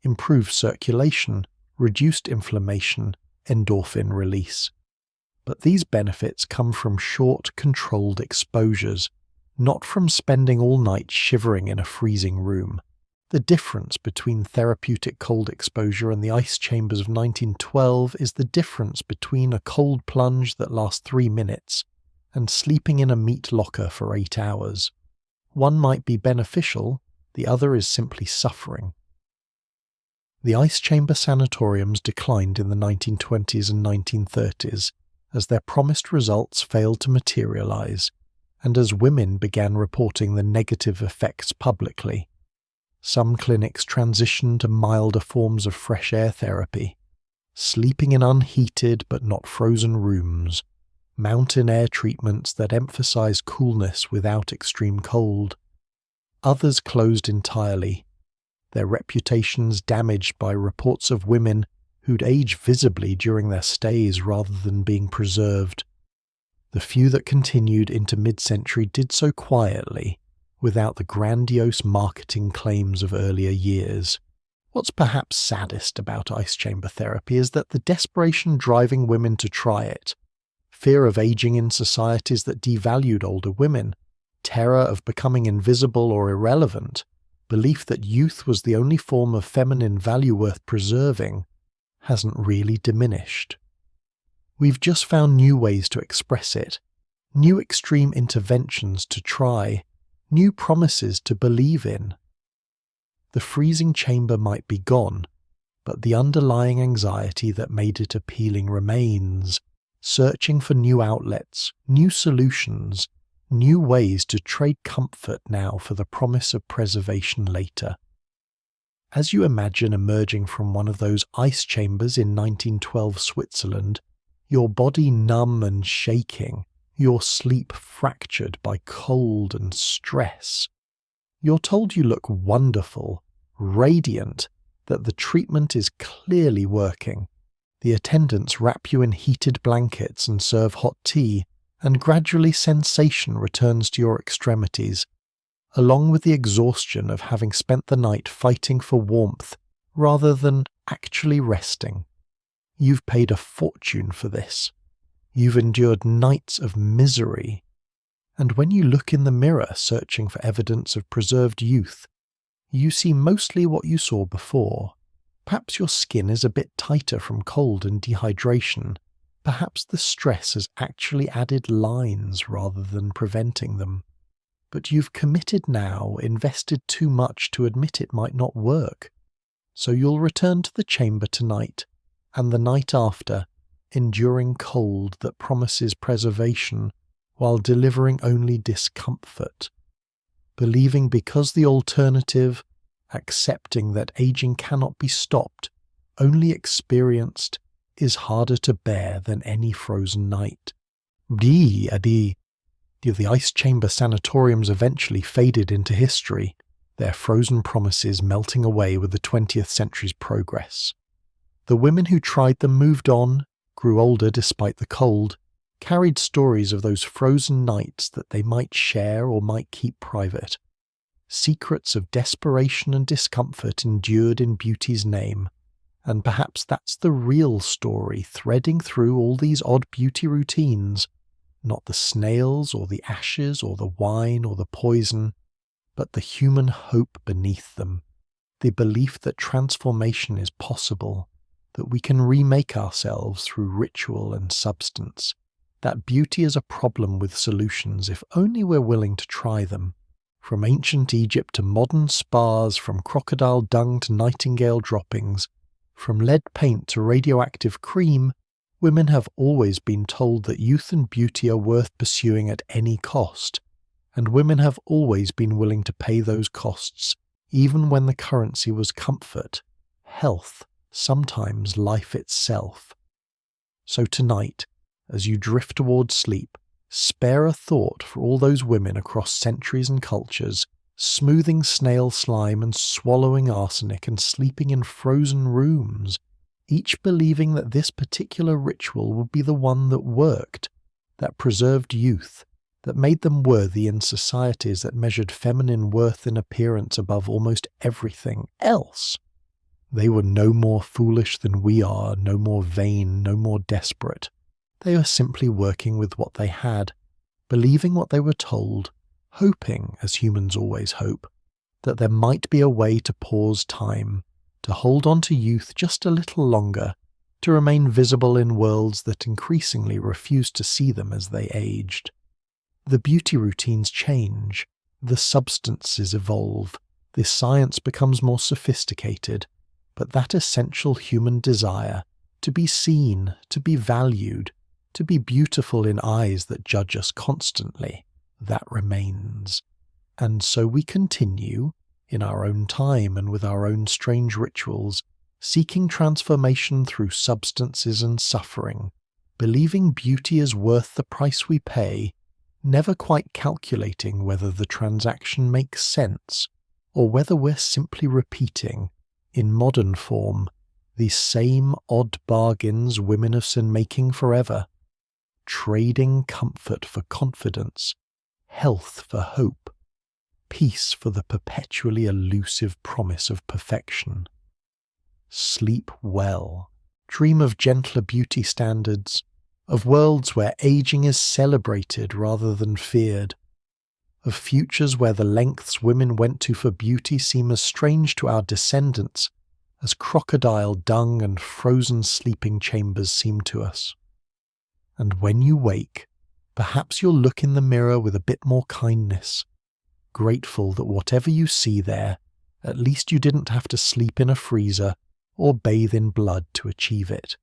improved circulation, reduced inflammation, endorphin release. But these benefits come from short, controlled exposures, not from spending all night shivering in a freezing room. The difference between therapeutic cold exposure and the ice chambers of 1912 is the difference between a cold plunge that lasts 3 minutes and sleeping in a meat locker for 8 hours. One might be beneficial, the other is simply suffering. The ice chamber sanatoriums declined in the 1920s and 1930s as their promised results failed to materialize, and as women began reporting the negative effects publicly. Some clinics transitioned to milder forms of fresh air therapy, sleeping in unheated but not frozen rooms, mountain air treatments that emphasize coolness without extreme cold. Others closed entirely, their reputations damaged by reports of women who'd age visibly during their stays rather than being preserved. The few that continued into mid-century did so quietly, without the grandiose marketing claims of earlier years. What's perhaps saddest about ice chamber therapy is that the desperation driving women to try it, fear of aging in societies that devalued older women, terror of becoming invisible or irrelevant, belief that youth was the only form of feminine value worth preserving, hasn't really diminished. We've just found new ways to express it, new extreme interventions to try, new promises to believe in. The freezing chamber might be gone, but the underlying anxiety that made it appealing remains, searching for new outlets, new solutions, new ways to trade comfort now for the promise of preservation later. As you imagine emerging from one of those ice chambers in 1912 Switzerland, your body numb and shaking, your sleep fractured by cold and stress, you're told you look wonderful, radiant, that the treatment is clearly working. The attendants wrap you in heated blankets and serve hot tea, and gradually sensation returns to your extremities, along with the exhaustion of having spent the night fighting for warmth rather than actually resting. You've paid a fortune for this. You've endured nights of misery. And when you look in the mirror searching for evidence of preserved youth, you see mostly what you saw before. Perhaps your skin is a bit tighter from cold and dehydration. Perhaps the stress has actually added lines rather than preventing them. But you've committed now, invested too much to admit it might not work. So you'll return to the chamber tonight, and the night after, enduring cold that promises preservation while delivering only discomfort, believing because the alternative, accepting that aging cannot be stopped, only experienced, is harder to bear than any frozen night. The ice chamber sanatoriums eventually faded into history, their frozen promises melting away with the 20th century's progress. The women who tried them moved on, grew older despite the cold, carried stories of those frozen nights that they might share or might keep private. Secrets of desperation and discomfort endured in beauty's name, and perhaps that's the real story threading through all these odd beauty routines, not the snails or the ashes or the wine or the poison, but the human hope beneath them, the belief that transformation is possible, that we can remake ourselves through ritual and substance, that beauty is a problem with solutions if only we're willing to try them. From ancient Egypt to modern spas, from crocodile dung to nightingale droppings, from lead paint to radioactive cream, women have always been told that youth and beauty are worth pursuing at any cost, and women have always been willing to pay those costs, even when the currency was comfort, health, sometimes life itself. So tonight, as you drift towards sleep, spare a thought for all those women across centuries and cultures, smoothing snail slime and swallowing arsenic and sleeping in frozen rooms, each believing that this particular ritual would be the one that worked, that preserved youth, that made them worthy in societies that measured feminine worth in appearance above almost everything else. They were no more foolish than we are, no more vain, no more desperate. They were simply working with what they had, believing what they were told, hoping, as humans always hope, that there might be a way to pause time, to hold on to youth just a little longer, to remain visible in worlds that increasingly refused to see them as they aged. The beauty routines change, the substances evolve, the science becomes more sophisticated, but that essential human desire to be seen, to be valued, to be beautiful in eyes that judge us constantly, that remains. And so we continue, in our own time and with our own strange rituals, seeking transformation through substances and suffering, believing beauty is worth the price we pay, never quite calculating whether the transaction makes sense, or whether we're simply repeating, in modern form, these same odd bargains women have been making forever, trading comfort for confidence, health for hope, peace for the perpetually elusive promise of perfection. Sleep well, dream of gentler beauty standards, of worlds where aging is celebrated rather than feared, of futures where the lengths women went to for beauty seem as strange to our descendants as crocodile dung and frozen sleeping chambers seem to us. And when you wake, perhaps you'll look in the mirror with a bit more kindness, grateful that whatever you see there, at least you didn't have to sleep in a freezer or bathe in blood to achieve it.